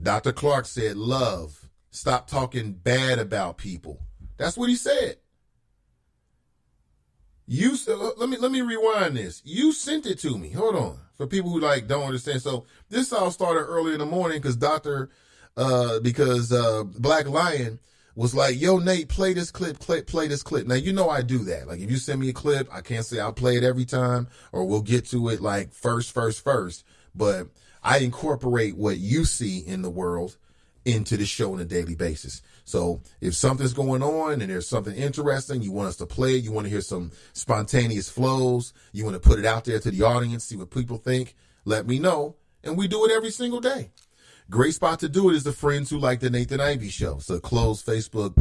Dr. Clark said, love. Stop talking bad about people. That's what he said. Let me rewind this. You sent it to me. Hold on. For people who don't understand. So this all started early in the morning because Black Lion was like, yo, Nate, play this clip, play this clip. Now, you know I do that. Like, if you send me a clip, I can't say I'll play it every time or we'll get to it like first. But I incorporate what you see in the world into the show on a daily basis. So if something's going on and there's something interesting, you want us to play it, you want to hear some spontaneous flows, you want to put it out there to the audience, see what people think, let me know. And we do it every single day. Great spot to do it is the Friends Who Like the Nathan Ivey Show. It's a closed Facebook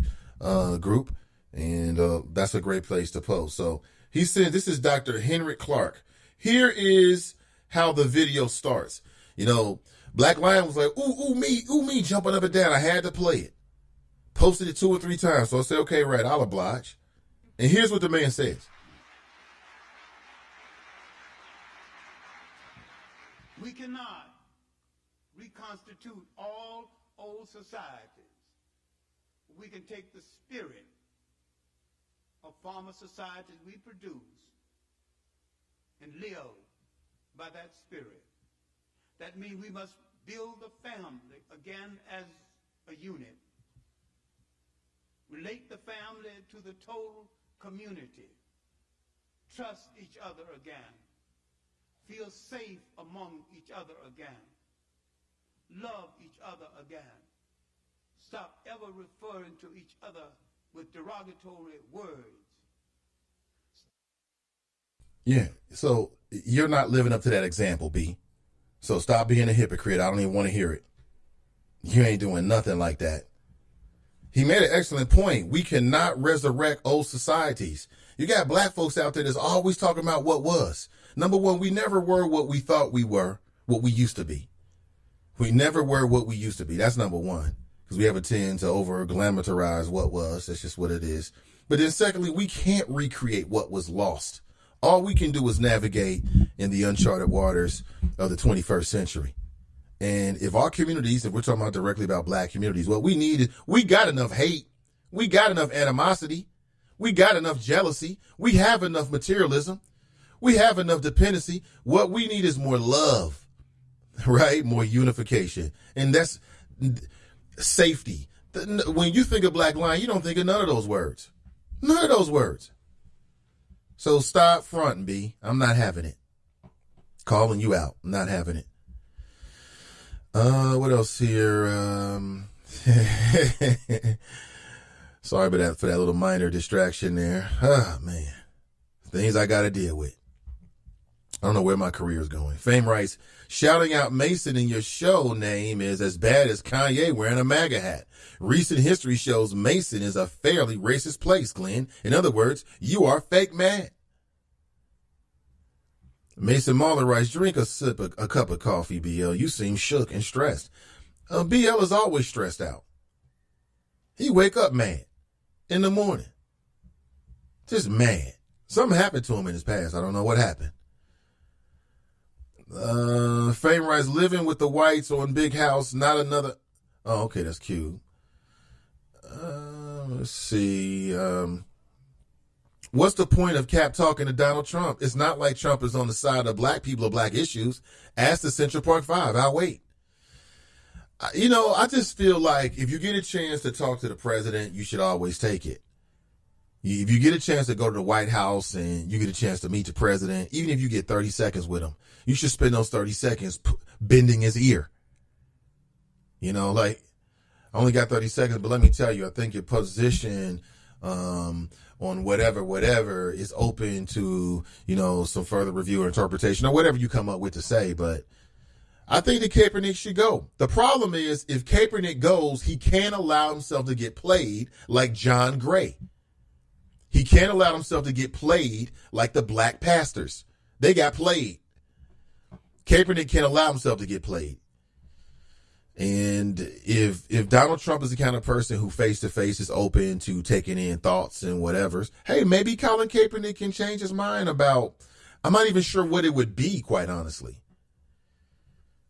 group, and that's a great place to post. So he said, this is Dr. Henrik Clark. Here is how the video starts. Black Lion was like, ooh, me, jumping up and down. I had to play it. Posted it 2 or 3 times. So I said, okay, right, I'll oblige. And here's what the man says. We cannot reconstitute all old societies. We can take the spirit of former societies we produce and live by that spirit. That means we must build the family again as a unit. Relate the family to the total community. Trust each other again. Feel safe among each other again. Love each other again. Stop ever referring to each other with derogatory words. Yeah, so you're not living up to that example, B. So stop being a hypocrite. I don't even want to hear it. You ain't doing nothing like that. He made an excellent point. We cannot resurrect old societies. You got black folks out there that's always talking about what was. Number one, we never were what we thought we were, what we used to be. We never were what we used to be. That's number one, because we have a tend to over-glamorize what was. That's just what it is. But then secondly, we can't recreate what was lost. All we can do is navigate in the uncharted waters of the 21st century. And if our communities, if we're talking about directly about black communities, what we need is, we got enough hate. We got enough animosity. We got enough jealousy. We have enough materialism. We have enough dependency. What we need is more love, right? More unification. And that's safety. When you think of Black Lion, you don't think of none of those words. None of those words. So stop fronting, B. I'm not having it. Calling you out. I'm not having it. What else here? Sorry for that little minor distraction there. Ah, man. Things I got to deal with. I don't know where my career is going. Fame writes, shouting out Mason in your show name is as bad as Kanye wearing a MAGA hat. Recent history shows Mason is a fairly racist place, Glenn. In other words, you are fake mad. Mason Mahler writes, drink a cup of coffee, BL. You seem shook and stressed. BL is always stressed out. He wake up mad in the morning. Just mad. Something happened to him in his past. I don't know what happened. Fame writes, living with the whites on big house, not another. Oh, okay, that's cute. Let's see. What's the point of Cap talking to Donald Trump? It's not like Trump is on the side of black people or black issues. Ask the Central Park Five. I'll wait. I just feel like if you get a chance to talk to the president, you should always take it. If you get a chance to go to the White House and you get a chance to meet the president, even if you get 30 seconds with him, you should spend those 30 seconds bending his ear. I only got 30 seconds, but let me tell you, I think your position on whatever is open to, some further review or interpretation or whatever you come up with to say. But I think that Kaepernick should go. The problem is if Kaepernick goes, he can't allow himself to get played like John Gray. He can't allow himself to get played like the black pastors. They got played. Kaepernick can't allow himself to get played. And if Donald Trump is the kind of person who face-to-face is open to taking in thoughts and whatever, hey, maybe Colin Kaepernick can change his mind about, I'm not even sure what it would be, quite honestly.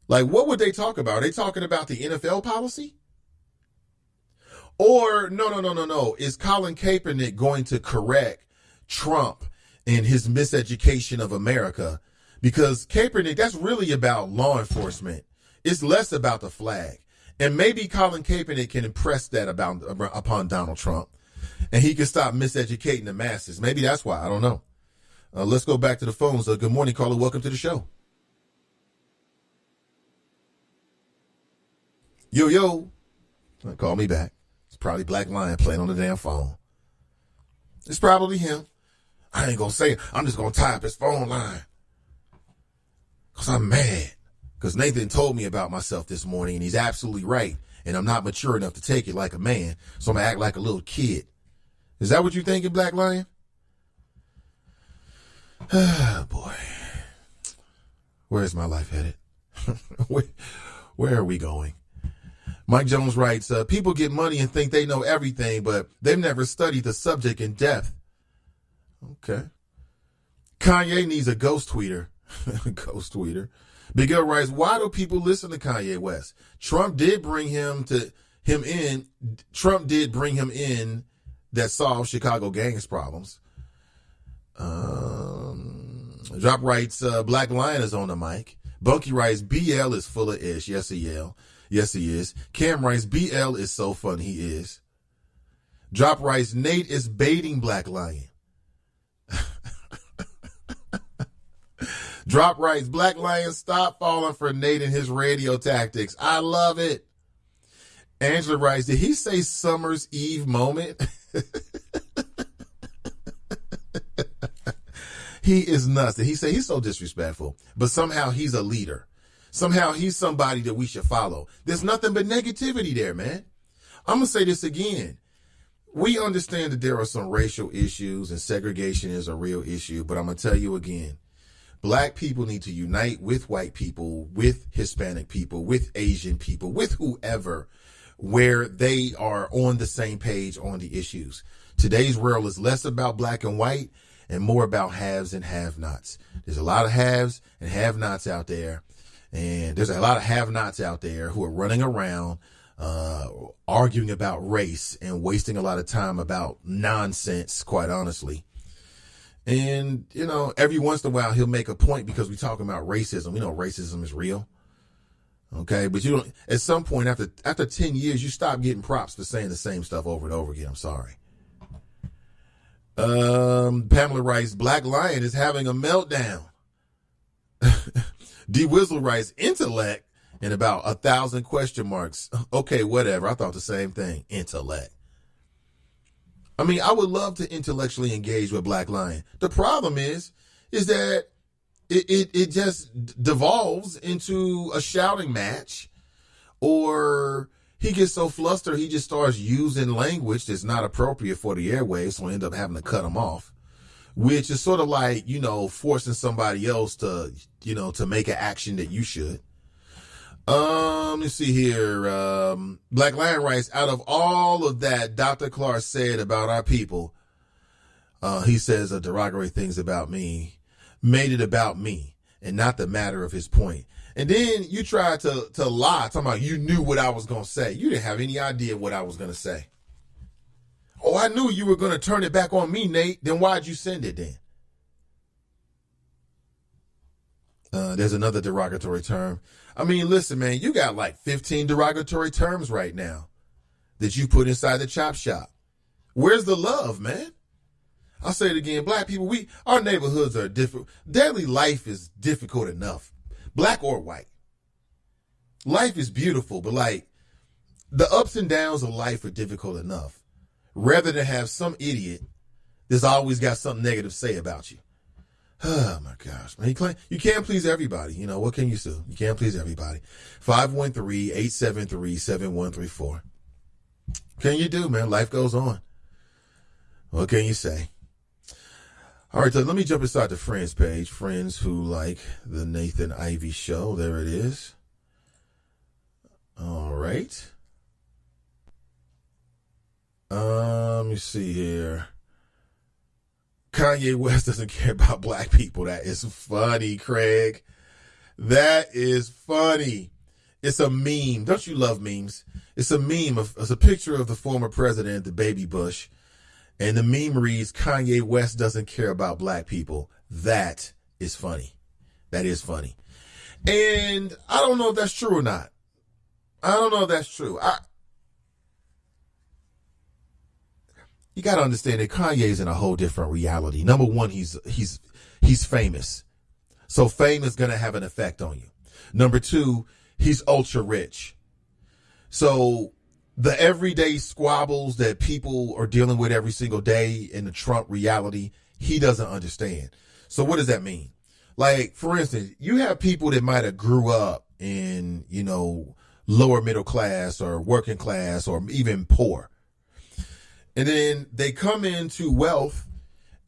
Like, what would they talk about? Are they talking about the NFL policy? Or, no. Is Colin Kaepernick going to correct Trump and his miseducation of America? Because Kaepernick, that's really about law enforcement. It's less about the flag. And maybe Colin Kaepernick can impress that upon Donald Trump. And he can stop miseducating the masses. Maybe that's why. I don't know. Let's go back to the phones. Good morning, caller. Welcome to the show. Yo. Call me back. It's probably Black Lion playing on the damn phone. It's probably him. I ain't going to say it. I'm just going to tie up his phone line. Because I'm mad. Because Nathan told me about myself this morning, and he's absolutely right. And I'm not mature enough to take it like a man, so I'm going to act like a little kid. Is that what you're thinking, Black Lion? Oh, boy. Where's my life headed? Where are we going? Mike Jones writes, people get money and think they know everything, but they've never studied the subject in depth. Okay. Kanye needs a ghost tweeter. Ghost tweeter. Big L writes, why do people listen to Kanye West? Trump did bring him in that solved Chicago gangs problems. Drop writes, Black Lion is on the mic. Bunky writes, BL is full of ish. Yes, he is. Cam writes, BL is so fun. He is. Drop writes, Nate is baiting Black Lion. Drop writes, Black Lion, stop falling for Nate and his radio tactics. I love it. Angela writes, did he say Summer's Eve moment? He is nuts. Did he say he's so disrespectful? But somehow he's a leader. Somehow he's somebody that we should follow. There's nothing but negativity there, man. I'm going to say this again. We understand that there are some racial issues and segregation is a real issue, but I'm going to tell you again. Black people need to unite with white people, with Hispanic people, with Asian people, with whoever, where they are on the same page on the issues. Today's world is less about black and white and more about haves and have-nots. There's a lot of haves and have-nots out there, and there's a lot of have-nots out there who are running around arguing about race and wasting a lot of time about nonsense, quite honestly. And, every once in a while he'll make a point because we're talking about racism. We know racism is real. Okay. But at some point after 10 years, you stop getting props for saying the same stuff over and over again. I'm sorry. Pamela writes, Black Lion is having a meltdown. D Wizzle writes, intellect and about 1,000 question marks. Okay, whatever. I thought the same thing. Intellect. I mean, I would love to intellectually engage with Black Lion. The problem is that it just devolves into a shouting match, or he gets so flustered he just starts using language that's not appropriate for the airwaves, so I end up having to cut him off, which is sort of like, forcing somebody else to make an action that you should. Let's see here. Black Lion writes, out of all of that Dr. Clark said about our people, he says derogatory things about me, made it about me and not the matter of his point. And then you try to lie, talking about you knew what I was going to say. You didn't have any idea what I was going to say. Oh, I knew you were going to turn it back on me, Nate. Then why'd you send it then? There's another derogatory term. I mean, listen, man, you got like 15 derogatory terms right now that you put inside the chop shop. Where's the love, man? I'll say it again. Black people, our neighborhoods are different. Daily life is difficult enough, black or white. Life is beautiful, but like the ups and downs of life are difficult enough. Rather than have some idiot that's always got something negative to say about you. Oh my gosh, man. You can't please everybody. You know, what can you do? You can't please everybody. 513-873-7134. Can you do, man? Life goes on. What can you say? All right, so let me jump inside the friends page. Friends who like the Nathan Ivey Show. There it is. All right. Let me see here. Kanye West doesn't care about black people. That is funny, Craig. That is funny. It's a meme. Don't you love memes? It's a meme. It's a picture of the former president, the baby Bush. And the meme reads, Kanye West doesn't care about black people. That is funny. That is funny. And I don't know if that's true or not. I don't know if that's true. You got to understand that Kanye's in a whole different reality. Number one, he's famous. So fame is going to have an effect on you. Number two, he's ultra rich. So the everyday squabbles that people are dealing with every single day in the Trump reality, he doesn't understand. So what does that mean? Like, for instance, you have people that might have grew up in, you know, lower middle class or working class or even poor. And then they come into wealth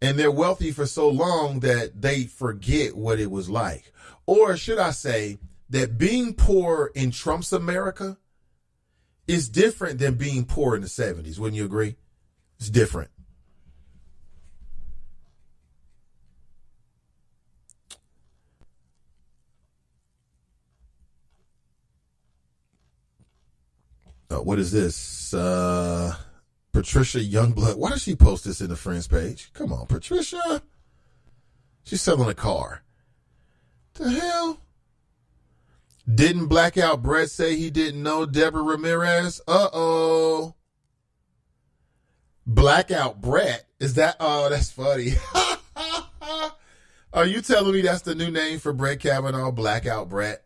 and they're wealthy for so long that they forget what it was like. Or should I say that being poor in Trump's America is different than being poor in the 70s. Wouldn't you agree? It's different. What is this? Patricia Youngblood. Why does she post this in the friends page? Come on, Patricia. She's selling a car. The hell? Didn't Blackout Brett say he didn't know Deborah Ramirez? Uh-oh. Blackout Brett? Is that? Oh, that's funny. Are you telling me that's the new name for Brett Kavanaugh, Blackout Brett?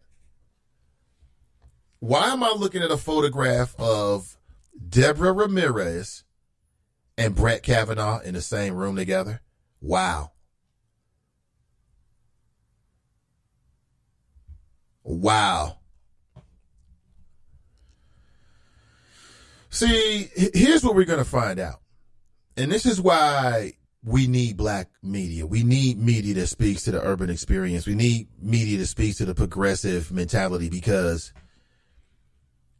Why am I looking at a photograph of Deborah Ramirez and Brett Kavanaugh in the same room together? Wow. Wow. See, here's what we're going to find out. And this is why we need black media. We need media that speaks to the urban experience. We need media that speaks to the progressive mentality, because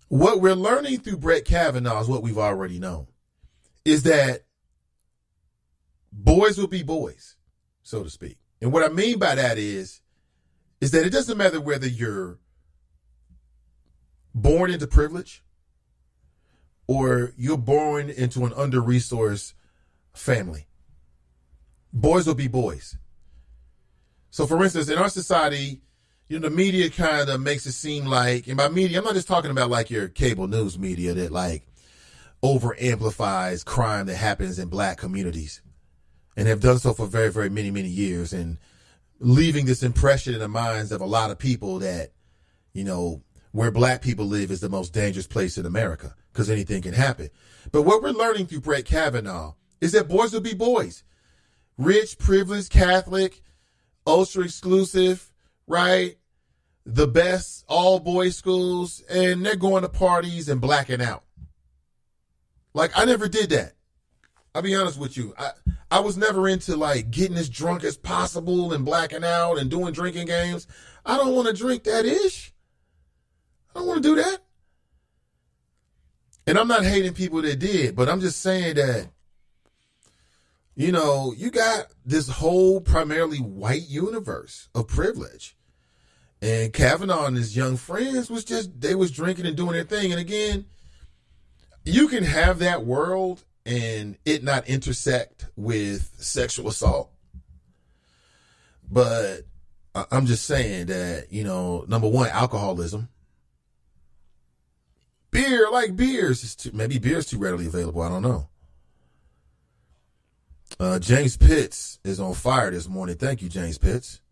what we're learning through Brett Kavanaugh is what we've already known, is that boys will be boys, so to speak. And what I mean by that is that it doesn't matter whether you're born into privilege or you're born into an under-resourced family. Boys will be boys. So, for instance, in our society, you know, the media kind of makes it seem like, and by media, I'm not just talking about like your cable news media that like over amplifies crime that happens in black communities and have done so for very, very many, many years, and leaving this impression in the minds of a lot of people that, you know, where black people live is the most dangerous place in America because anything can happen. But what we're learning through Brett Kavanaugh is that boys will be boys. Rich, privileged, Catholic, ultra exclusive, right? The best all boys schools, and they're going to parties and blacking out. Like, I never did that. I'll be honest with you. I was never into like getting as drunk as possible and blacking out and doing drinking games. I don't want to drink that ish. I don't want to do that. And I'm not hating people that did, but I'm just saying that, you know, you got this whole primarily white universe of privilege. And Kavanaugh and his young friends they was drinking and doing their thing. And again, you can have that world and it not intersect with sexual assault. But I'm just saying that, number one, alcoholism. Beer, like beers, maybe beer's too readily available. I don't know. James Pitts is on fire this morning. Thank you, James Pitts.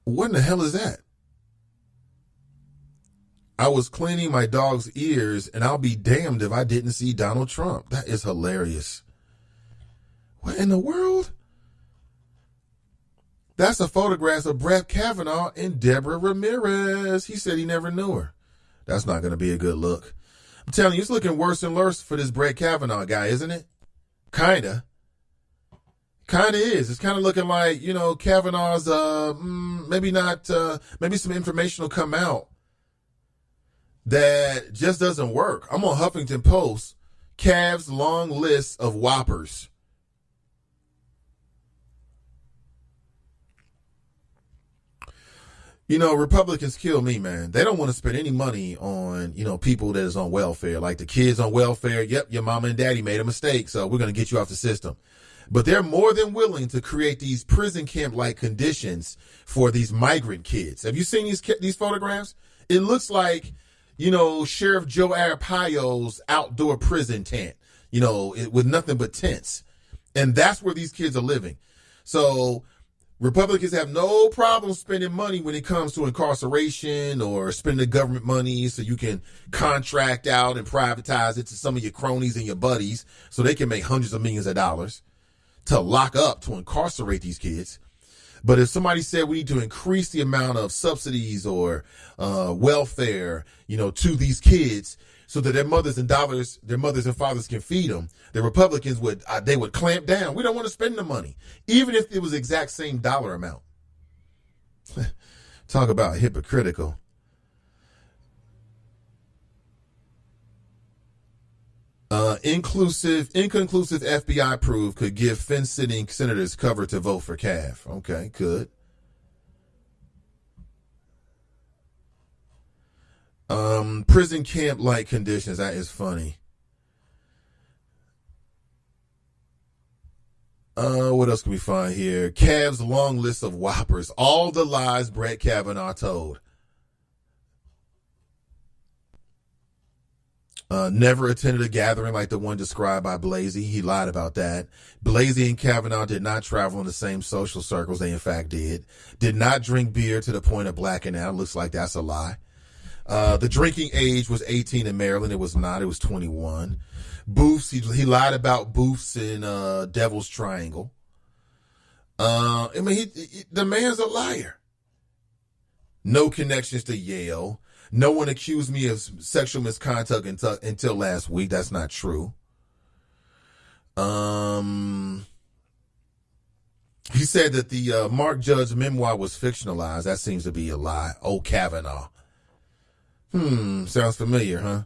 What in the hell is that? I was cleaning my dog's ears, and I'll be damned if I didn't see Donald Trump. That is hilarious. What in the world? That's a photograph of Brett Kavanaugh and Deborah Ramirez. He said he never knew her. That's not going to be a good look. I'm telling you, it's looking worse and worse for this Brett Kavanaugh guy, isn't it? Kinda is. It's kind of looking like, Kavanaugh's, maybe not, maybe some information will come out that just doesn't work. I'm on Huffington Post, Cav's long list of whoppers. Republicans kill me, man. They don't want to spend any money on, people that is on welfare, like the kids on welfare. Yep, your mama and daddy made a mistake, so we're going to get you off the system. But they're more than willing to create these prison camp-like conditions for these migrant kids. Have you seen these photographs? It looks like, Sheriff Joe Arpaio's outdoor prison tent, with nothing but tents. And that's where these kids are living. So Republicans have no problem spending money when it comes to incarceration or spending government money so you can contract out and privatize it to some of your cronies and your buddies so they can make hundreds of millions of dollars to lock up, to incarcerate these kids. But if somebody said we need to increase the amount of subsidies or welfare, to these kids so that their mothers and fathers can feed them, the Republicans would clamp down. We don't want to spend the money, even if it was the exact same dollar amount. Talk about hypocritical. Inconclusive FBI proof could give fence-sitting senators cover to vote for Cav. Okay, good. Prison camp-like conditions. That is funny. What else can we find here? Cav's long list of whoppers. All the lies Brett Kavanaugh told. Never attended a gathering like the one described by Blasey. He lied about that. Blasey and Kavanaugh did not travel in the same social circles. They, in fact, did. Did not drink beer to the point of blacking out. Looks like that's a lie. The drinking age was 18 in Maryland. It was not. It was 21. Booths. He lied about booths in Devil's Triangle. The man's a liar. No connections to Yale. No one accused me of sexual misconduct until last week. That's not true. He said that the Mark Judge memoir was fictionalized. That seems to be a lie. Oh, Kavanaugh. Sounds familiar, huh?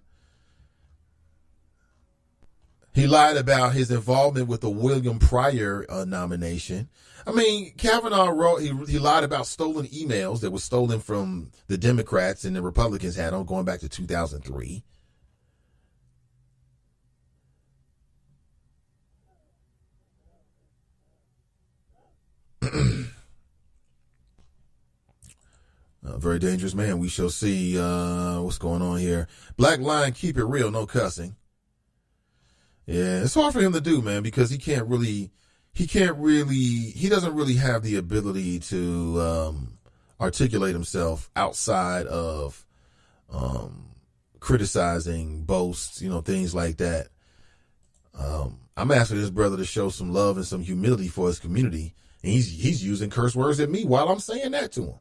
He lied about his involvement with the William Pryor nomination. I mean, Kavanaugh wrote, he lied about stolen emails that were stolen from the Democrats and the Republicans had on going back to 2003. A very dangerous man. We shall see what's going on here. Black Lion, keep it real, no cussing. Yeah, it's hard for him to do, man, because he doesn't really have the ability to articulate himself outside of criticizing, boasts, things like that. I'm asking this brother to show some love and some humility for his community, and he's using curse words at me while I'm saying that to him.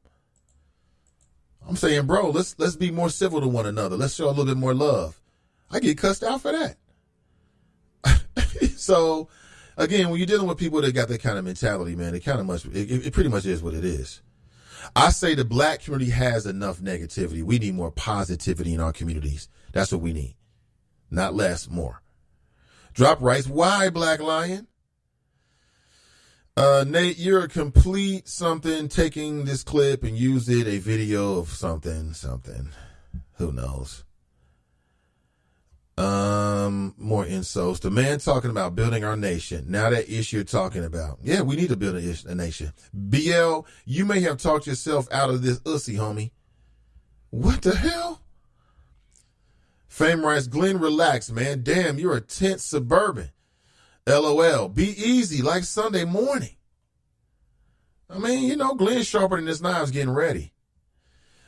I'm saying, bro, let's be more civil to one another. Let's show a little bit more love. I get cussed out for that. So, again, when you're dealing with people that got that kind of mentality, man, it pretty much is what it is. I say the black community has enough negativity. We need more positivity in our communities. That's what we need. Not less, more. Drop rights. Why, Black Lion? Nate, you're a complete something taking this clip and use it a video of something. Who knows? More insults. The man talking about building our nation. Now that issue you're talking about. Yeah, we need to build a nation. BL, you may have talked yourself out of this ussy, homie. What the hell? Fame writes, Glenn, relax, man. Damn, you're a tense suburban. LOL. Be easy, like Sunday morning. I mean, Glenn's sharper than his knives getting ready.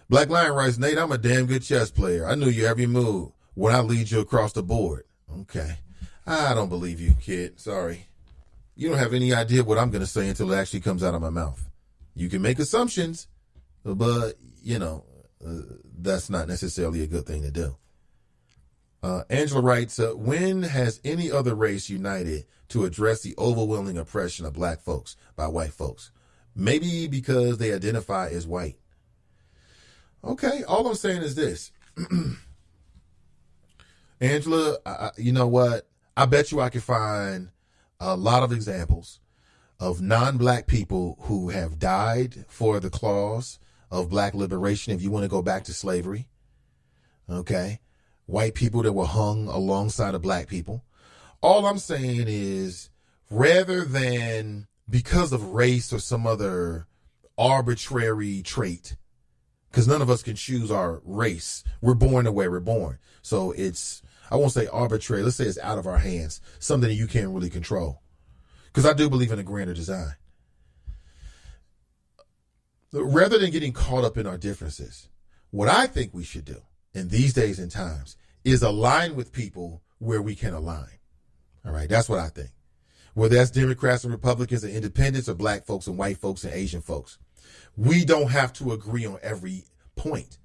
Black Lion writes, Nate, I'm a damn good chess player. I knew your every move when I lead you across the board. Okay. I don't believe you, kid. Sorry. You don't have any idea what I'm going to say until it actually comes out of my mouth. You can make assumptions, but, that's not necessarily a good thing to do. Angela writes, when has any other race united to address the overwhelming oppression of black folks by white folks? Maybe because they identify as white. Okay, all I'm saying is this. Angela, you know what? I bet you I can find a lot of examples of non-black people who have died for the cause of black liberation if you want to go back to slavery. Okay? White people that were hung alongside of black people. All I'm saying is, rather than because of race or some other arbitrary trait, because none of us can choose our race. We're born the way we're born. So it's, I won't say arbitrary. Let's say it's out of our hands, something that you can't really control. Because I do believe in a grander design. Rather than getting caught up in our differences, what I think we should do in these days and times is align with people where we can align. All right, that's what I think. Whether that's Democrats and Republicans and independents or black folks and white folks and Asian folks. We don't have to agree on every point.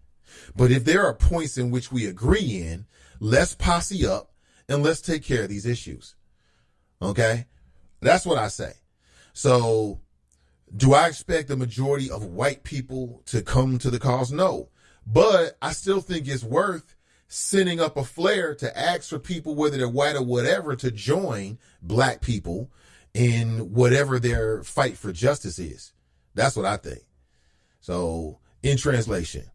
But if there are points in which we agree in, let's posse up and let's take care of these issues. Okay? That's what I say. So do I expect the majority of white people to come to the cause? No. But I still think it's worth sending up a flare to ask for people, whether they're white or whatever, to join black people in whatever their fight for justice is. That's what I think. So in translation,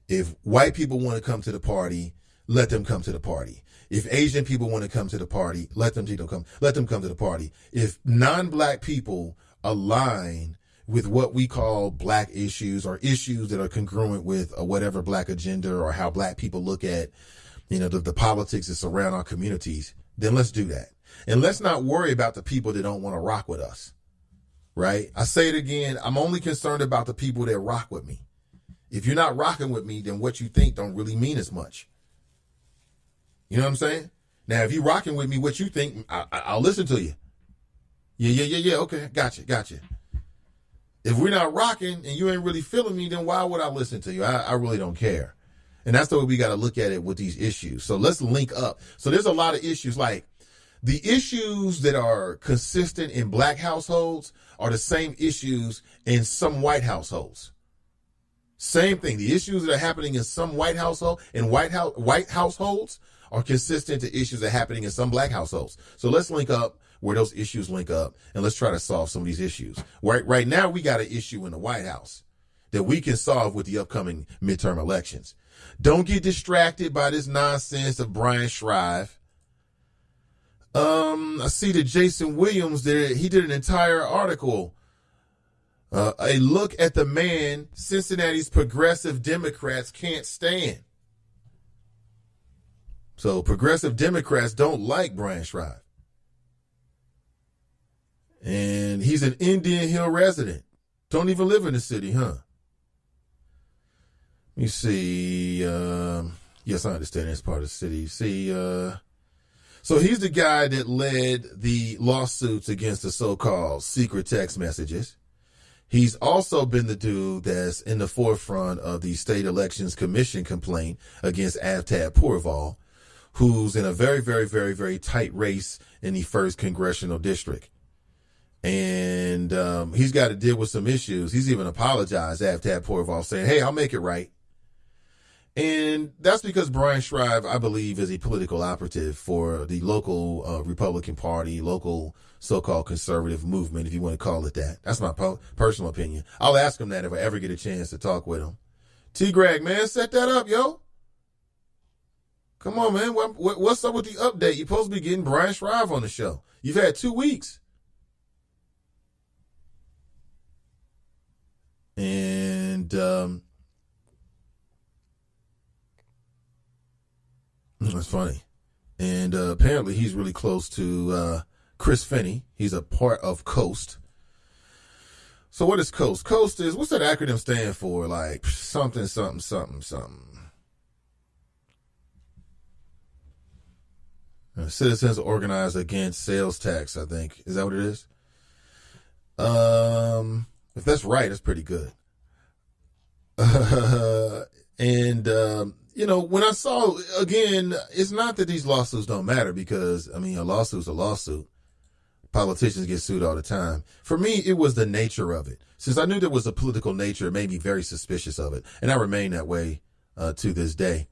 if white people want to come to the party, let them come to the party. If Asian people want to come to the party, let them come to the party. If non-black people align with what we call black issues or issues that are congruent with whatever black agenda or how black people look at, the politics that surround our communities, then let's do that. And let's not worry about the people that don't want to rock with us, right? I say it again. I'm only concerned about the people that rock with me. If you're not rocking with me, then what you think don't really mean as much. You know what I'm saying? Now, if you're rocking with me, what you think, I'll listen to you. Yeah. Okay. Gotcha. If we're not rocking and you ain't really feeling me, then why would I listen to you? I really don't care. And that's the way we got to look at it with these issues. So let's link up. So there's a lot of issues, like the issues that are consistent in black households are the same issues in some white households. Same thing. The issues that are happening in some white household and white households are consistent to issues that are happening in some black households. So let's link up where those issues link up, and let's try to solve some of these issues. Right now, we got an issue in the White House that we can solve with the upcoming midterm elections. Don't get distracted by this nonsense of Brian Shrive. I see that Jason Williams he did an entire article, a look at the man Cincinnati's progressive Democrats can't stand. So progressive Democrats don't like Brian Shrive. And he's an Indian Hill resident. Don't even live in the city, huh? Let me see. Yes, I understand it's part of the city. See, so he's the guy that led the lawsuits against the so-called secret text messages. He's also been the dude that's in the forefront of the State Elections Commission complaint against Avtab Pourval, who's in a very, very, very, very tight race in the 1st Congressional District. And he's got to deal with some issues. He's even apologized, Avtab Pourval, saying, hey, I'll make it right. And that's because Brian Shrive, I believe, is a political operative for the local Republican Party, local so-called conservative movement, if you want to call it that. That's my personal opinion. I'll ask him that if I ever get a chance to talk with him. T. Greg, man, set that up, yo. Come on, man. What's up with the update? You're supposed to be getting Brian Shrive on the show. You've had 2 weeks. And that's funny. And apparently he's really close to Chris Finney. He's a part of Coast. So what is Coast? Coast is, what's that acronym stand for? Like something. Citizens Organized Against Sales Tax, I think. Is that what it is? If that's right, it's pretty good. When I saw, again, it's not that these lawsuits don't matter because, a lawsuit's a lawsuit. Politicians get sued all the time. For me, it was the nature of it. Since I knew there was a political nature, it made me very suspicious of it. And I remain that way to this day.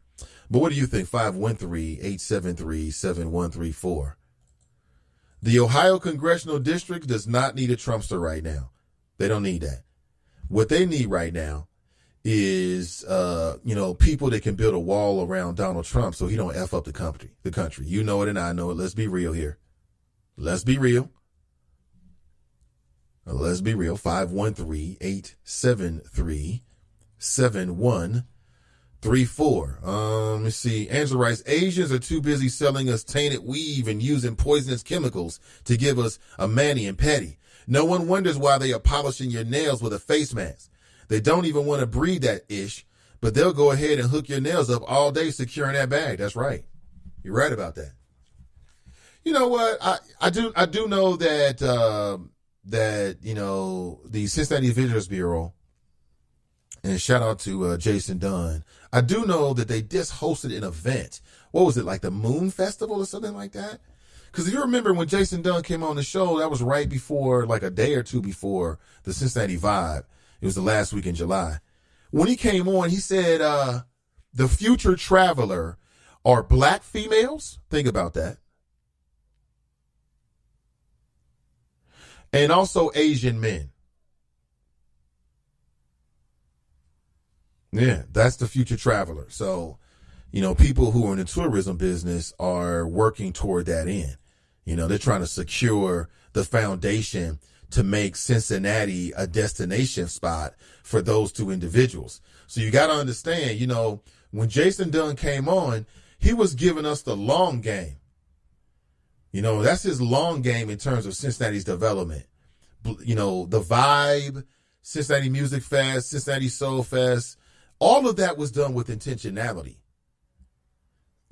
But what do you think? 513-873-7134. The Ohio Congressional District does not need a Trumpster right now. They don't need that. What they need right now is, people that can build a wall around Donald Trump so he don't F up the country. You know it and I know it. Let's be real here. Let's be real. 513-873-7134. Let's see. Angela writes, Asians are too busy selling us tainted weave and using poisonous chemicals to give us a mani and pedi. No one wonders why they are polishing your nails with a face mask. They don't even want to breed that ish, but they'll go ahead and hook your nails up all day securing that bag. That's right. You're right about that. You know what? I do know that the Cincinnati Visitors Bureau, and shout out to Jason Dunn. I do know that they just hosted an event. What was it, like the Moon Festival or something like that? Because if you remember when Jason Dunn came on the show, that was right before, like a day or two before the Cincinnati Vibe. It was the last week in July. When he came on, he said the future traveler are black females. Think about that. And also Asian men. Yeah, that's the future traveler. So, people who are in the tourism business are working toward that end. They're trying to secure the foundation to make Cincinnati a destination spot for those two individuals. So you got to understand, when Jason Dunn came on, he was giving us the long game. That's his long game in terms of Cincinnati's development. The Vibe, Cincinnati Music Fest, Cincinnati Soul Fest, all of that was done with intentionality.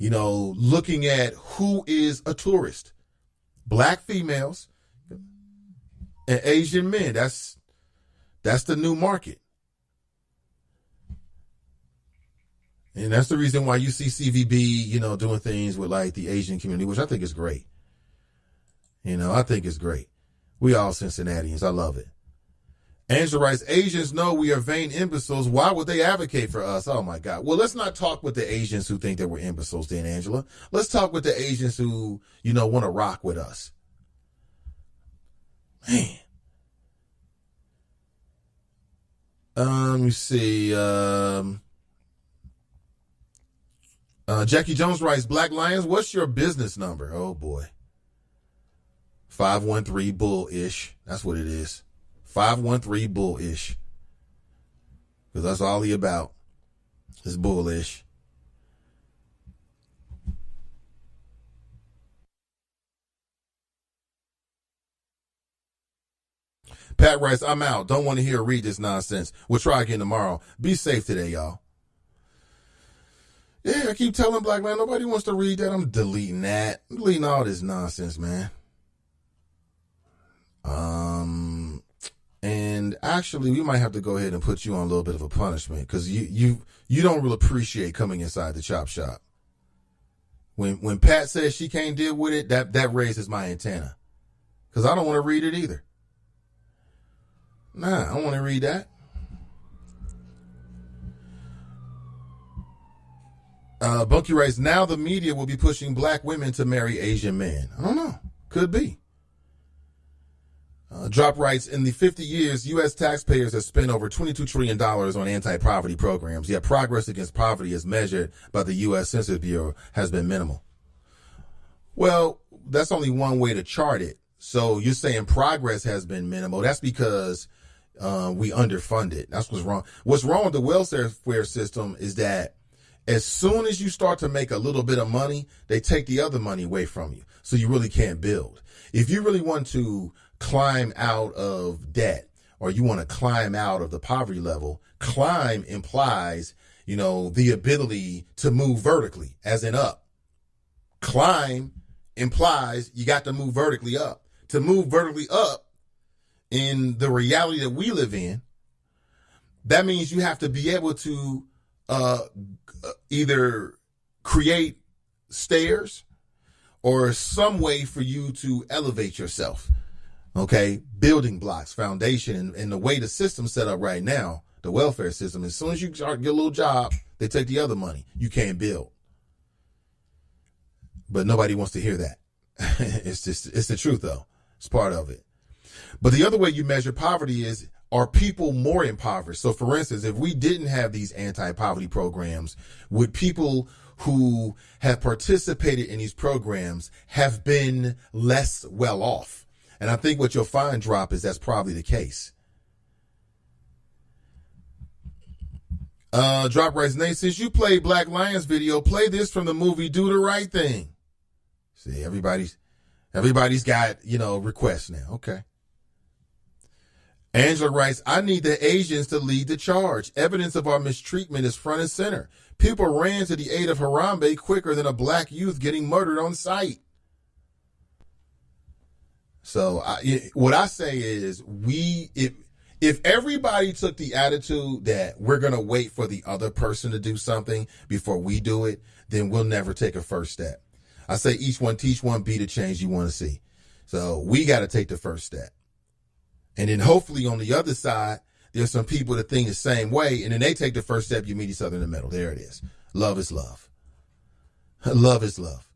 Looking at who is a tourist. Black females and Asian men. That's the new market. And that's the reason why you see CVB, doing things with like the Asian community, which I think is great. I think it's great. We all Cincinnatians. I love it. Angela writes, Asians know we are vain imbeciles. Why would they advocate for us? Oh, my God. Well, let's not talk with the Asians who think that we're imbeciles then, Angela. Let's talk with the Asians who, want to rock with us. Man. Let me see. Jackie Jones writes, Black Lions, what's your business number? Oh, boy. 513 Bull-ish. That's what it is. 513 Bull-ish. Because that's all he about. Is bullish. Pat writes, I'm out. Don't want to hear or read this nonsense. We'll try again tomorrow. Be safe today, y'all. Yeah, I keep telling Black man, nobody wants to read that. I'm deleting that. I'm deleting all this nonsense, man. And actually, we might have to go ahead and put you on a little bit of a punishment because you don't really appreciate coming inside the chop shop. When Pat says she can't deal with it, that raises my antenna because I don't want to read it either. Nah, I don't want to read that. Bunky writes, now the media will be pushing black women to marry Asian men. I don't know. Could be. Drop writes, in the 50 years, U.S. taxpayers have spent over $22 trillion on anti-poverty programs, yet progress against poverty as measured by the U.S. Census Bureau has been minimal. Well, that's only one way to chart it. So you're saying progress has been minimal. That's because we underfunded. That's what's wrong. What's wrong with the welfare system is that as soon as you start to make a little bit of money, they take the other money away from you. So you really can't build. If you really want to climb out of debt, or you want to climb out of the poverty level, climb implies, the ability to move vertically, as in up. Climb implies you got to move vertically up. To move vertically up in the reality that we live in, that means you have to be able to either create stairs or some way for you to elevate yourself. Okay, building blocks, foundation, and the way the system's set up right now, the welfare system, as soon as you start get a little job, they take the other money. You can't build. But nobody wants to hear that. It's the truth though. It's part of it. But the other way you measure poverty is, are people more impoverished? So for instance, if we didn't have these anti-poverty programs, would people who have participated in these programs have been less well off? And I think what you'll find, Drop, is that's probably the case. Drop writes, Nate, since you played Black Lions video, play this from the movie Do the Right Thing. See, everybody's got, requests now. Okay. Angela writes, I need the Asians to lead the charge. Evidence of our mistreatment is front and center. People ran to the aid of Harambe quicker than a black youth getting murdered on sight. So what I say is if everybody took the attitude that we're going to wait for the other person to do something before we do it, then we'll never take a first step. I say each one teach one, be the change you want to see. So we got to take the first step. And then hopefully on the other side, there's some people that think the same way, and then they take the first step, you meet each other in the middle. There it is. Love is love. Love is love.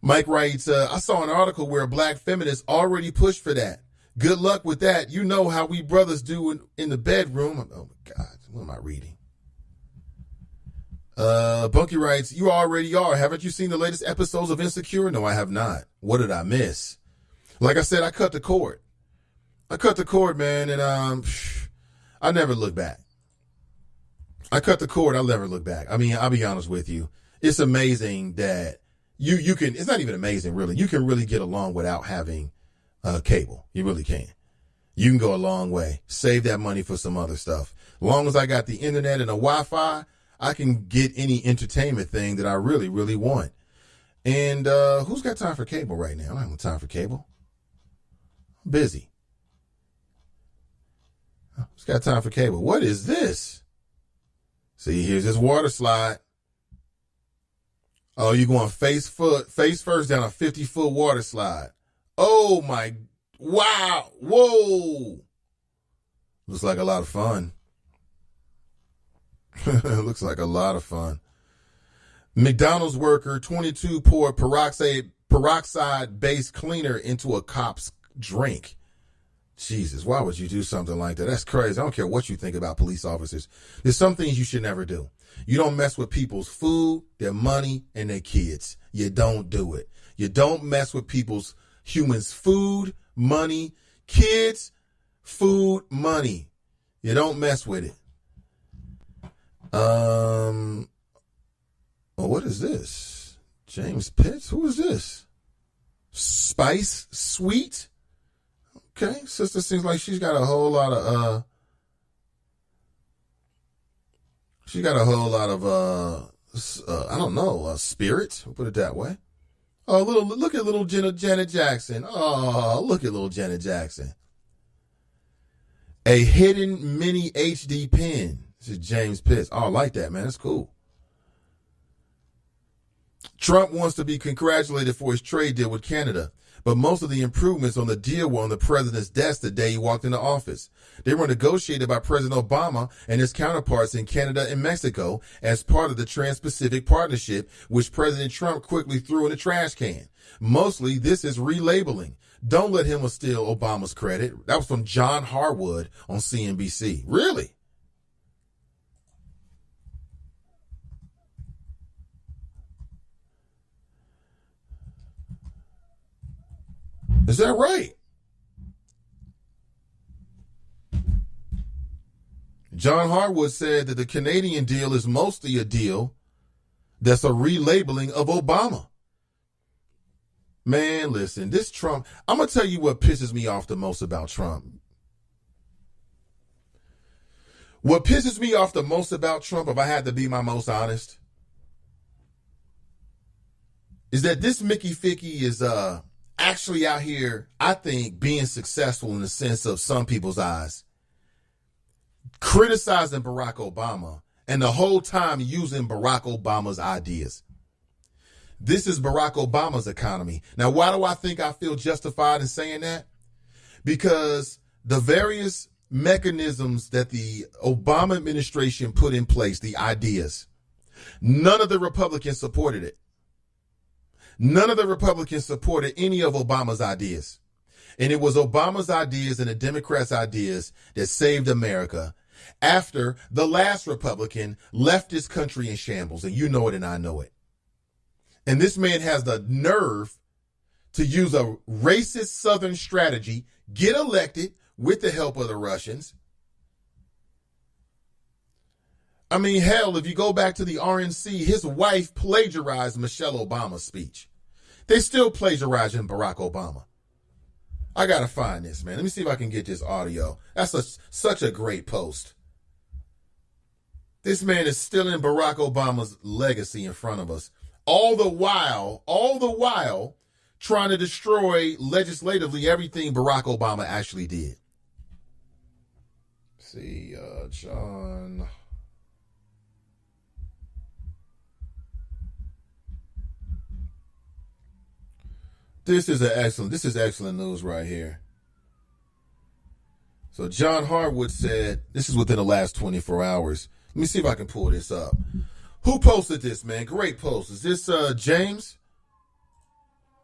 Mike writes, I saw an article where a black feminist already pushed for that. Good luck with that. You know how we brothers do in the bedroom. Oh, my God. What am I reading? Bunky writes, you already are. Haven't you seen the latest episodes of Insecure? No, I have not. What did I miss? Like I said, I cut the cord. Man, and I never look back. I cut the cord. I'll never look back. I mean, I'll be honest with you. It's amazing that you can, it's not even amazing, really. You can really get along without having cable. You really can. You can go a long way. Save that money for some other stuff. As long as I got the internet and a Wi-Fi, I can get any entertainment thing that I really, really want. And who's got time for cable right now? I don't have time for cable. I'm busy. Who's got time for cable? What is this? See, here's this water slide. Oh, you're going face first down a 50-foot water slide. Oh, my. Wow. Whoa. Looks like a lot of fun. Looks like a lot of fun. McDonald's worker, 22, poured peroxide-based cleaner into a cop's drink. Jesus, why would you do something like that? That's crazy. I don't care what you think about police officers. There's some things you should never do. You don't mess with people's food, their money, and their kids. You don't do it. You don't mess with humans' food, money, kids, food, money. You don't mess with it. Oh, what is this? James Pitts? Who is this? Spice Sweet? Okay, sister seems like she's got a whole lot of I don't know, spirits, we'll put it that way. Oh, look at little Janet Jackson. Oh, look at little Janet Jackson. A hidden mini HD pen. This is James Pitts. Oh, I like that, man. That's cool. Trump wants to be congratulated for his trade deal with Canada, but most of the improvements on the deal were on the president's desk the day he walked into office. They were negotiated by President Obama and his counterparts in Canada and Mexico as part of the Trans-Pacific Partnership, which President Trump quickly threw in the trash can. Mostly, this is relabeling. Don't let him steal Obama's credit. That was from John Harwood on CNBC. Really? Is that right? John Harwood said that the Canadian deal is mostly a deal that's a relabeling of Obama. Man, listen, this Trump, I'm going to tell you what pisses me off the most about Trump. What pisses me off the most about Trump, if I had to be my most honest, is that this Mickey Ficky is actually out here, I think, being successful in the sense of some people's eyes, criticizing Barack Obama and the whole time using Barack Obama's ideas. This is Barack Obama's economy. Now, why do I think I feel justified in saying that? Because the various mechanisms that the Obama administration put in place, the ideas, none of the Republicans supported it. None of the Republicans supported any of Obama's ideas. And it was Obama's ideas and the Democrats' ideas that saved America after the last Republican left this country in shambles. And you know it and I know it. And this man has the nerve to use a racist Southern strategy, get elected with the help of the Russians. I mean, hell, if you go back to the RNC, his wife plagiarized Michelle Obama's speech. They still plagiarizing Barack Obama. I got to find this, man. Let me see if I can get this audio. That's such a great post. This man is stealing Barack Obama's legacy in front of us. All the while trying to destroy legislatively everything Barack Obama actually did. See, John. This is excellent news right here. So John Harwood said, this is within the last 24 hours. Let me see if I can pull this up. Who posted this, man? Great post. Is this James?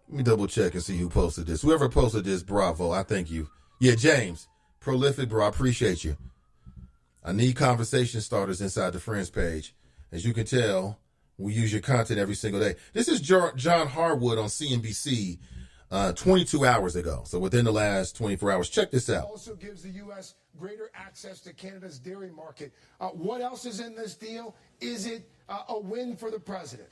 Let me double check and see who posted this. Whoever posted this, bravo. I thank you. Yeah, James. Prolific, bro. I appreciate you. I need conversation starters inside the Friends page. As you can tell, we use your content every single day. This is John Harwood on CNBC 22 hours ago. So within the last 24 hours. Check this out. Also gives the U.S. greater access to Canada's dairy market. What else is in this deal? Is it a win for the president?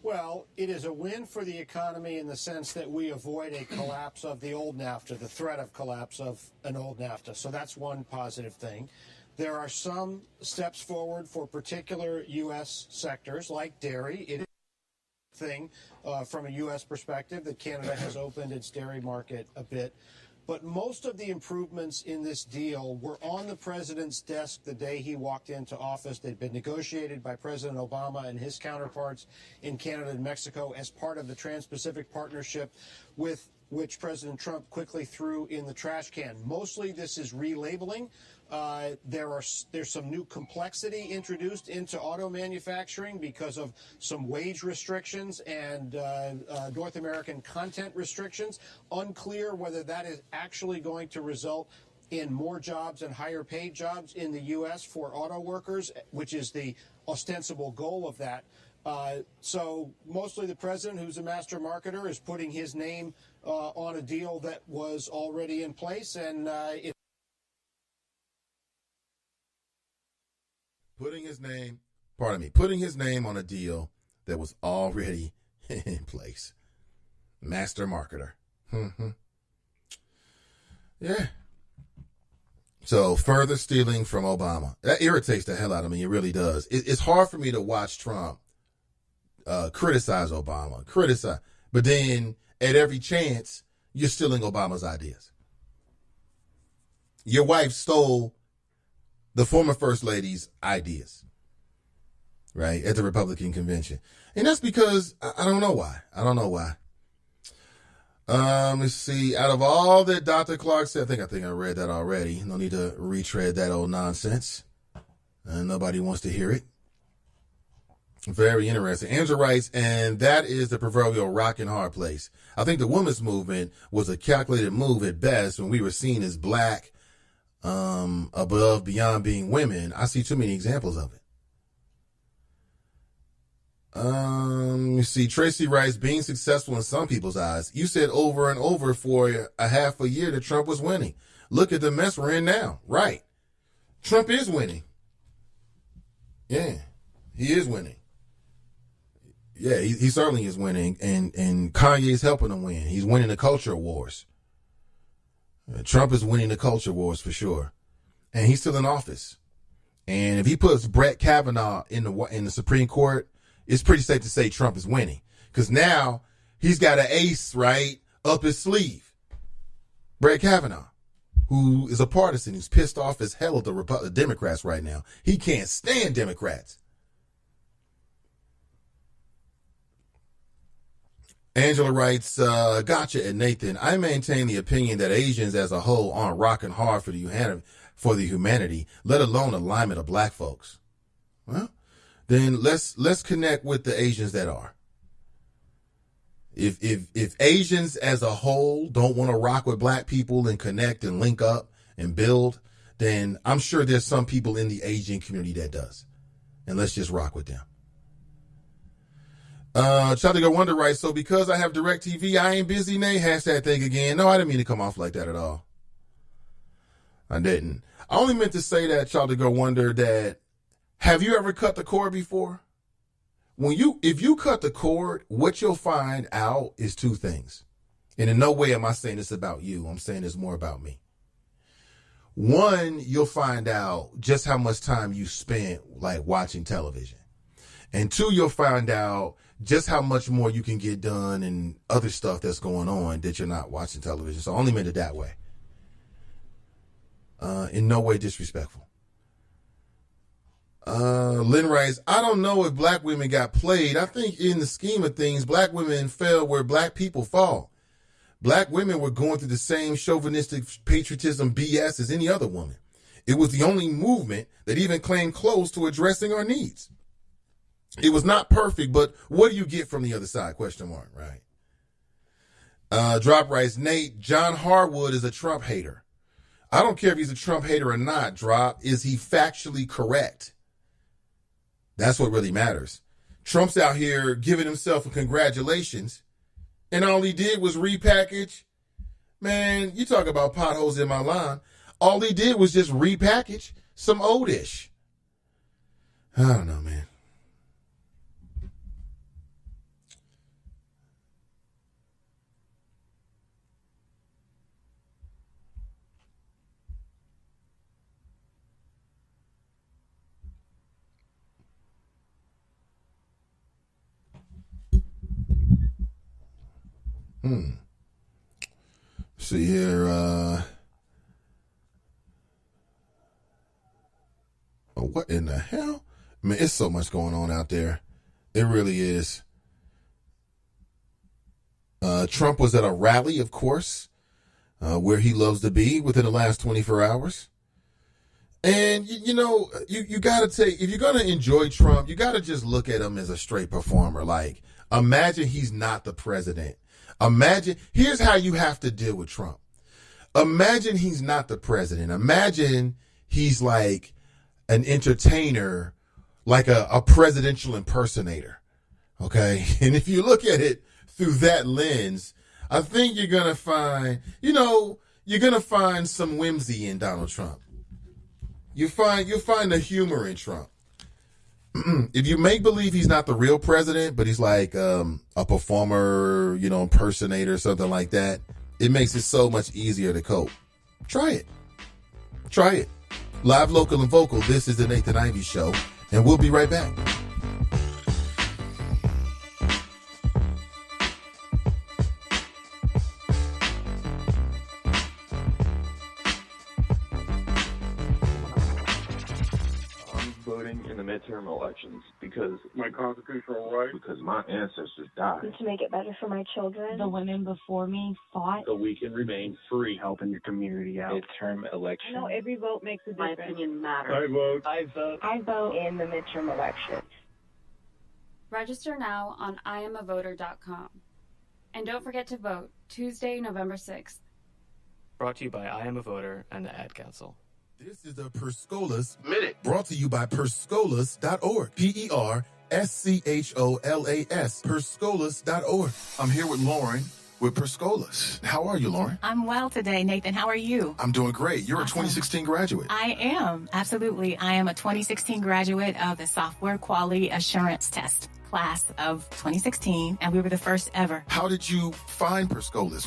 Well, it is a win for the economy in the sense that we avoid a collapse of the old NAFTA, the threat of collapse of an old NAFTA. So that's one positive thing. There are some steps forward for particular U.S. sectors like dairy. It is a thing from a U.S. perspective that Canada has opened its dairy market a bit. But most of the improvements in this deal were on the president's desk the day he walked into office. They'd been negotiated by President Obama and his counterparts in Canada and Mexico as part of the Trans-Pacific Partnership, with which President Trump quickly threw in the trash can. Mostly this is relabeling. There's some new complexity introduced into auto manufacturing because of some wage restrictions and North American content restrictions. Unclear whether that is actually going to result in more jobs and higher paid jobs in the U.S. for auto workers, which is the ostensible goal of that. So mostly the president, who's a master marketer, is putting his name on a deal that was already in place, and putting his name on a deal that was already in place. Master marketer. Yeah. So further stealing from Obama. That irritates the hell out of me. It really does. It's hard for me to watch Trump criticize Obama. But then at every chance, you're stealing Obama's ideas. Your wife stole the former First Lady's ideas. right, at the Republican convention. And that's because I don't know why. I don't know why. Let's see. Out of all that Dr. Clark said, I think I read that already. No need to retread that old nonsense. Nobody wants to hear it. Very interesting. Angela writes, and that is the proverbial rock and hard place. I think the women's movement was a calculated move at best when we were seen as black, above, beyond being women. I see too many examples of it. You see, Tracy writes, being successful in some people's eyes. You said over and over for a half a year that Trump was winning. Look at the mess we're in now. Right. Trump is winning. Yeah, he is winning. Yeah, he certainly is winning, and Kanye is helping him win. He's winning the culture wars. Trump is winning the culture wars for sure, and he's still in office. And if he puts Brett Kavanaugh in the Supreme Court, it's pretty safe to say Trump is winning, because now he's got an ace right up his sleeve. Brett Kavanaugh, who is a partisan, who's pissed off as hell at the Democrats right now. He can't stand Democrats. Angela writes, gotcha, and Nathan, I maintain the opinion that Asians as a whole aren't rocking hard for the humanity, let alone alignment of black folks. Well, then let's connect with the Asians that are. If Asians as a whole don't want to rock with black people and connect and link up and build, then I'm sure there's some people in the Asian community that does. And let's just rock with them. Chadiga Wonder writes, so because I have DirecTV, I ain't busy, Nate. Hashtag think again. No, I didn't mean to come off like that at all. I didn't. I only meant to say that, Chadiga Wonder, that have you ever cut the cord before? If you cut the cord, what you'll find out is two things. And in no way am I saying this about you. I'm saying this more about me. One, you'll find out just how much time you spent like watching television. And two, you'll find out just how much more you can get done and other stuff that's going on that you're not watching television. So I only meant it that way. In no way disrespectful. Lynn writes, I don't know if black women got played. I think in the scheme of things, black women fell where black people fall. Black women were going through the same chauvinistic patriotism BS as any other woman. It was the only movement that even came close to addressing our needs. It was not perfect, but what do you get from the other side? Question mark, right? Drop writes, Nate, John Harwood is a Trump hater. I don't care if he's a Trump hater or not, Drop. Is he factually correct? That's what really matters. Trump's out here giving himself a congratulations, and all he did was repackage. Man, you talk about potholes in my lawn. All he did was just repackage some old-ish. I don't know, man. See here. What in the hell? I mean, it's so much going on out there. It really is. Trump was at a rally, of course, where he loves to be within the last 24 hours. And, you got to take, if you're going to enjoy Trump, you got to just look at him as a straight performer. Like, imagine he's not the president. Imagine, here's how you have to deal with Trump. Imagine he's not the president. Imagine he's like an entertainer, like a presidential impersonator. Okay. And if you look at it through that lens, I think you're going to find, you're going to find some whimsy in Donald Trump. You'll find the humor in Trump. If you make believe he's not the real president, but he's like a performer, impersonator, something like that, it makes it so much easier to cope. Try it. Try it. Live, local, and vocal. This is the Nathan Ivey Show, and we'll be right back. in the midterm elections because my constitutional right, because my ancestors died. To make it better for my children. The women before me fought. So we can remain free, helping your community out. Midterm election. I know every vote makes a difference. My opinion matters. I vote. I vote. I vote in the midterm elections. Register now on IamAvoter.com. And don't forget to vote Tuesday, November 6th. Brought to you by I Am a Voter and the Ad Council. This is the Perscolas Minute, brought to you by Perscolas.org. Perscholas, Perscolas.org. I'm here with Lauren with Perscolas. How are you, Lauren? I'm well today, Nathan. How are you? I'm doing great. You're Awesome. a 2016 graduate. I am. Absolutely. I am a 2016 graduate of the Software Quality Assurance Test class of 2016, and we were the first ever. How did you find Perscolas?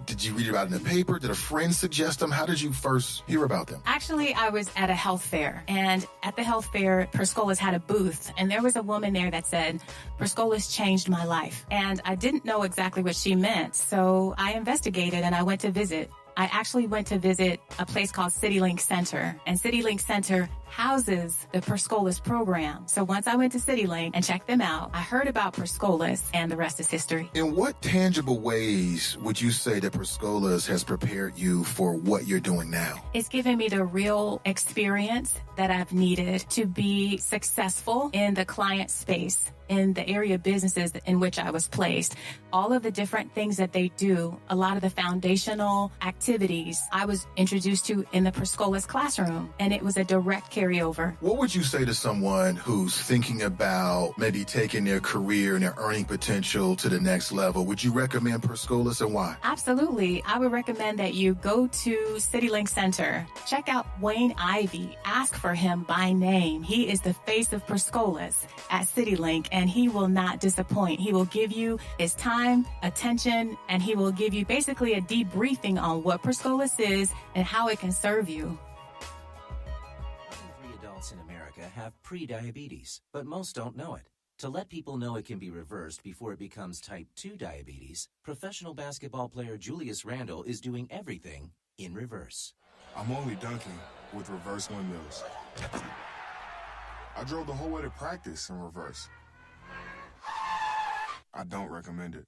Did you read about it in the paper? Did a friend suggest them? How did you first hear about them? Actually, I was at a health fair, and at the health fair, Perscolas had a booth, and there was a woman there that said, Perscolas changed my life. And I didn't know exactly what she meant, so I investigated and I went to visit. I actually went to visit a place called CityLink Center, and CityLink Center houses the Perscolas program. So once I went to CityLink and checked them out, I heard about Perscolas, and the rest is history. In what tangible ways would you say that Perscolas has prepared you for what you're doing now? It's given me the real experience that I've needed to be successful in the client space, in the area of businesses in which I was placed. All of the different things that they do, a lot of the foundational activities I was introduced to in the Perscolas classroom, and it was a direct carryover. What would you say to someone who's thinking about maybe taking their career and their earning potential to the next level? Would you recommend Perscolas, and why? Absolutely. I would recommend that you go to CityLink Center, check out Wayne Ivey, ask for him by name. He is the face of Perscolas at CityLink, and he will not disappoint. He will give you his time, attention, and he will give you basically a debriefing on what Perscolas is and how it can serve you. 3 adults in America have pre-diabetes, but most don't know it. To let people know it can be reversed before it becomes type 2 diabetes, professional basketball player Julius Randle is doing everything in reverse. I'm only dunking with reverse windmills. I drove the whole way to practice in reverse. I don't recommend it.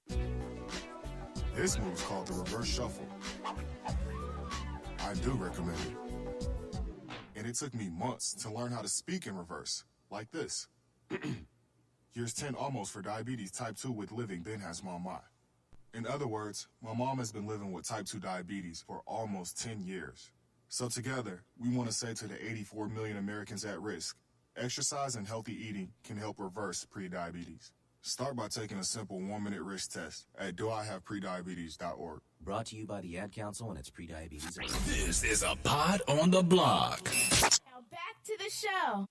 This move's called the reverse shuffle. I do recommend it. And it took me months to learn how to speak in reverse, like this. Here's 10 almost for diabetes type 2 with living Ben has mama. In other words, my mom has been living with type 2 diabetes for almost 10 years. So together, we want to say to the 84 million Americans at risk, exercise and healthy eating can help reverse prediabetes. Start by taking a simple 1-minute risk test at doihaveprediabetes.org. Brought to you by the Ad Council and its prediabetes. This is a pod on the block. Now back to the show.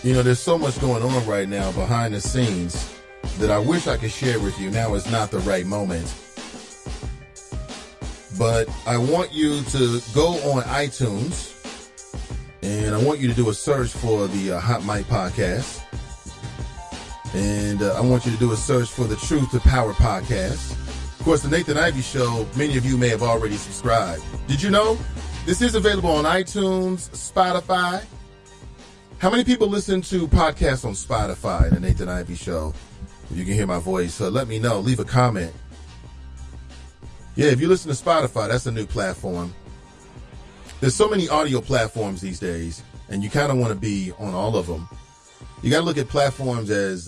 You know, there's so much going on right now behind the scenes that I wish I could share with you. Now is not the right moment. But I want you to go on iTunes, and I want you to do a search for the Hot Mic Podcast. And I want you to do a search for the Truth to Power Podcast. Of course, the Nathan Ivey Show, many of you may have already subscribed. Did you know this is available on iTunes, Spotify? How many people listen to podcasts on Spotify, the Nathan Ivey Show? If you can hear my voice, let me know. Leave a comment. Yeah, if you listen to Spotify, that's a new platform. There's so many audio platforms these days, and you kind of want to be on all of them. You got to look at platforms as,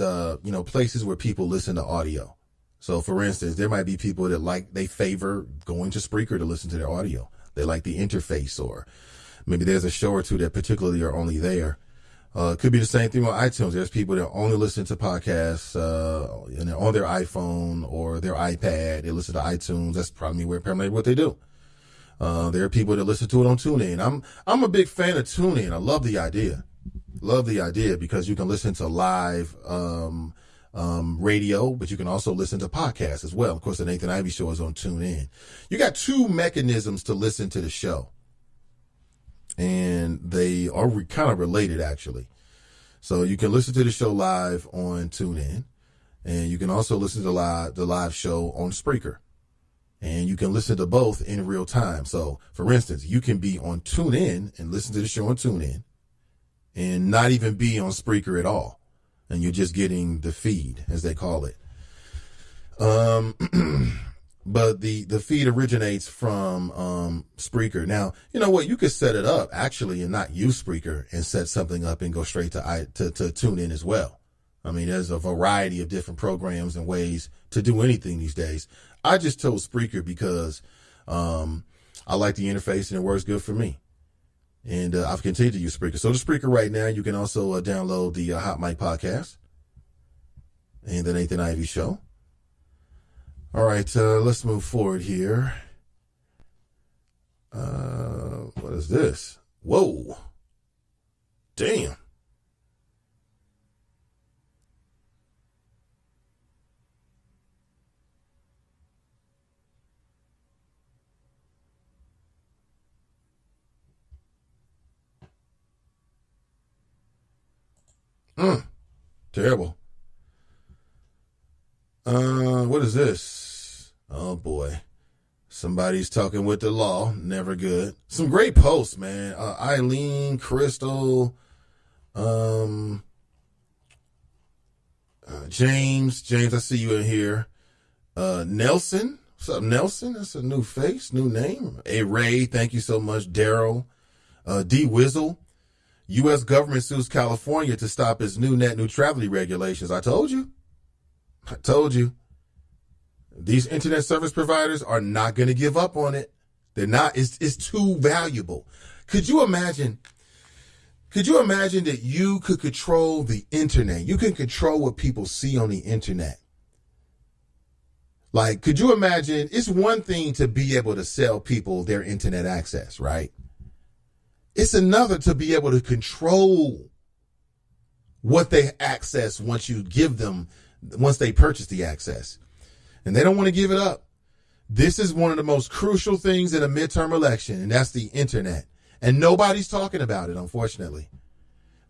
places where people listen to audio. So, for instance, there might be people that they favor going to Spreaker to listen to their audio. They like the interface, or maybe there's a show or two that particularly are only there. It could be the same thing on iTunes. There's people that only listen to podcasts on their iPhone or their iPad. They listen to iTunes. That's probably what they do. There are people that listen to it on TuneIn. I'm a big fan of TuneIn. I love the idea. Because you can listen to live radio, but you can also listen to podcasts as well. Of course, the Nathan Ivey Show is on TuneIn. You got two mechanisms to listen to the show, and they are kind of related, actually. So you can listen to the show live on TuneIn, and you can also listen to the live show on Spreaker. And you can listen to both in real time. So, for instance, you can be on TuneIn and listen to the show on TuneIn and not even be on Spreaker at all. And you're just getting the feed, as they call it. But the feed originates from Spreaker. Now, you know what? You could set it up, actually, and not use Spreaker and set something up and go straight to TuneIn as well. I mean, there's a variety of different programs and ways to do anything these days. I just chose Spreaker because I like the interface and it works good for me. And I've continued to use Spreaker. So the Spreaker right now, you can also download the Hot Mic podcast and the Nathan Ivey Show. All right, let's move forward here. What is this? Whoa. Damn. Terrible. What is this? Oh boy. Somebody's talking with the law. Never good. Some great posts, man. Eileen, Crystal, James, I see you in here. Nelson. What's up, Nelson? That's a new face, new name. A Ray, thank you so much. Daryl, D Wizzle. U.S. government sues California to stop its new net neutrality regulations. I told you. These internet service providers are not going to give up on it. They're not. It's too valuable. Could you imagine that you could control the internet? You can control what people see on the internet. Like, could you imagine? It's one thing to be able to sell people their internet access, right? It's another to be able to control what they access once they purchase the access. And they don't want to give it up. This is one of the most crucial things in a midterm election, and that's the internet. And nobody's talking about it, unfortunately.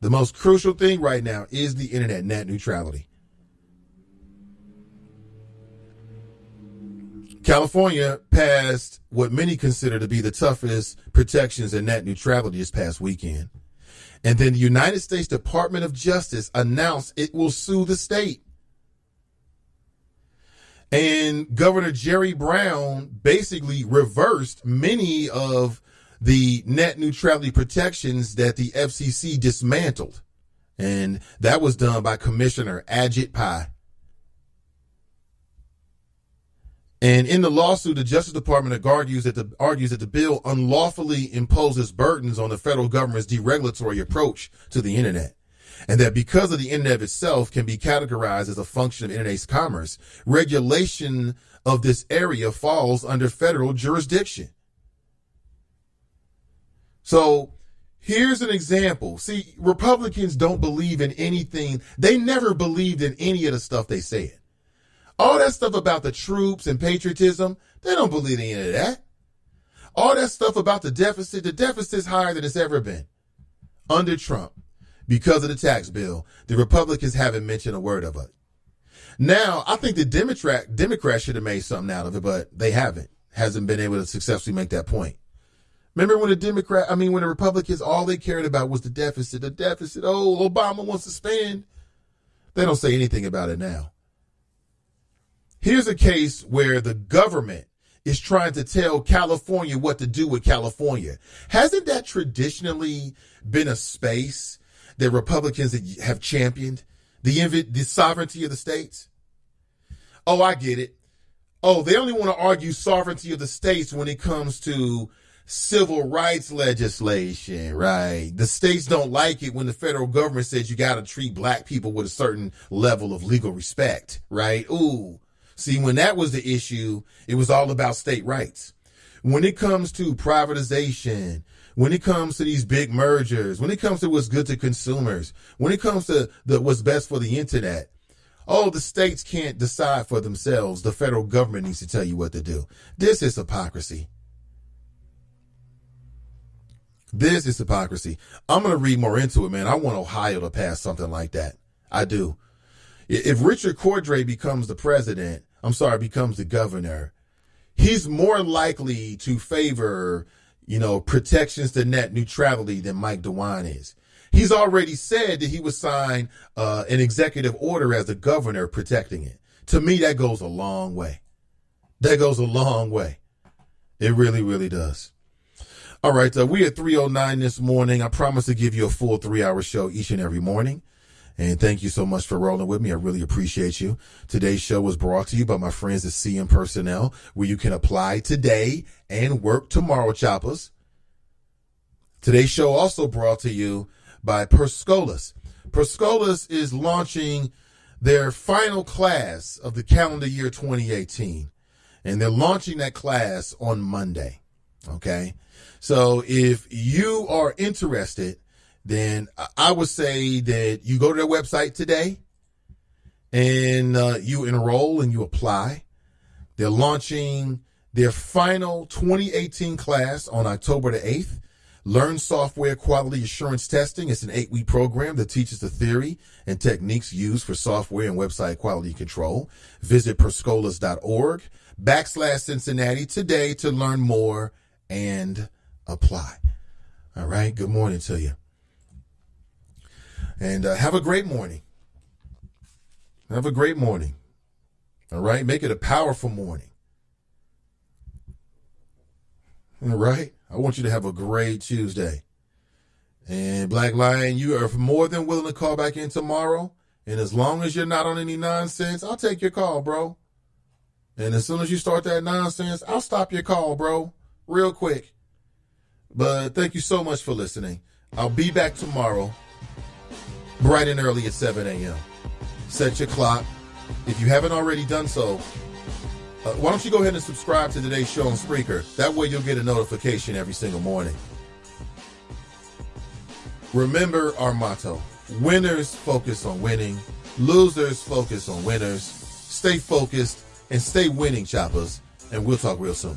The most crucial thing right now is the internet, net neutrality. California passed what many consider to be the toughest protections in net neutrality this past weekend. And then the United States Department of Justice announced it will sue the state. And Governor Jerry Brown basically reversed many of the net neutrality protections that the FCC dismantled. And that was done by Commissioner Ajit Pai. And in the lawsuit, the Justice Department argues that the bill unlawfully imposes burdens on the federal government's deregulatory approach to the internet, and that because of the internet itself can be categorized as a function of internet commerce, regulation of this area falls under federal jurisdiction. So here's an example. See, Republicans don't believe in anything. They never believed in any of the stuff they said. All that stuff about the troops and patriotism, they don't believe in any of that. All that stuff about the deficit's higher than it's ever been under Trump because of the tax bill. The Republicans haven't mentioned a word of it. Now, I think the Democrats should have made something out of it, but they haven't. Hasn't been able to successfully make that point. Remember when the Republicans, all they cared about was the deficit. Oh, Obama wants to spend. They don't say anything about it now. Here's a case where the government is trying to tell California what to do with California. Hasn't that traditionally been a space that Republicans have championed? The sovereignty of the states? Oh, I get it. Oh, they only want to argue sovereignty of the states when it comes to civil rights legislation, right? The states don't like it when the federal government says you got to treat black people with a certain level of legal respect, right? Ooh. See, when that was the issue, it was all about state rights. When it comes to privatization, when it comes to these big mergers, when it comes to what's good to consumers, when it comes to what's best for the internet, the states can't decide for themselves. The federal government needs to tell you what to do. This is hypocrisy. This is hypocrisy. I'm going to read more into it, man. I want Ohio to pass something like that. I do. If Richard Cordray becomes the governor, he's more likely to favor, protections to net neutrality than Mike DeWine is. He's already said that he would sign an executive order as the governor protecting it. To me, that goes a long way. That goes a long way. It really, really does. All right, we at 3:09 this morning. I promise to give you a full 3-hour show each and every morning. And thank you so much for rolling with me. I really appreciate you. Today's show was brought to you by my friends at CM Personnel, where you can apply today and work tomorrow, choppers. Today's show also brought to you by Perscolas. Perscolas is launching their final class of the calendar year 2018. And they're launching that class on Monday. Okay? So if you are interested, then I would say that you go to their website today and you enroll and you apply. They're launching their final 2018 class on October the 8th. Learn software quality assurance testing. It's an 8-week program that teaches the theory and techniques used for software and website quality control. Visit perscolas.org/Cincinnati today to learn more and apply. All right. Good morning to you. And have a great morning. Have a great morning. All right. Make it a powerful morning. All right. I want you to have a great Tuesday. And Black Lion, you are more than willing to call back in tomorrow. And as long as you're not on any nonsense, I'll take your call, bro. And as soon as you start that nonsense, I'll stop your call, bro. Real quick. But thank you so much for listening. I'll be back tomorrow, bright and early at 7 a.m. Set your clock. If you haven't already done so, why don't you go ahead and subscribe to today's show on Spreaker? That way you'll get a notification every single morning. Remember our motto: winners focus on winning, losers focus on winners. Stay focused and stay winning, choppers. And we'll talk real soon.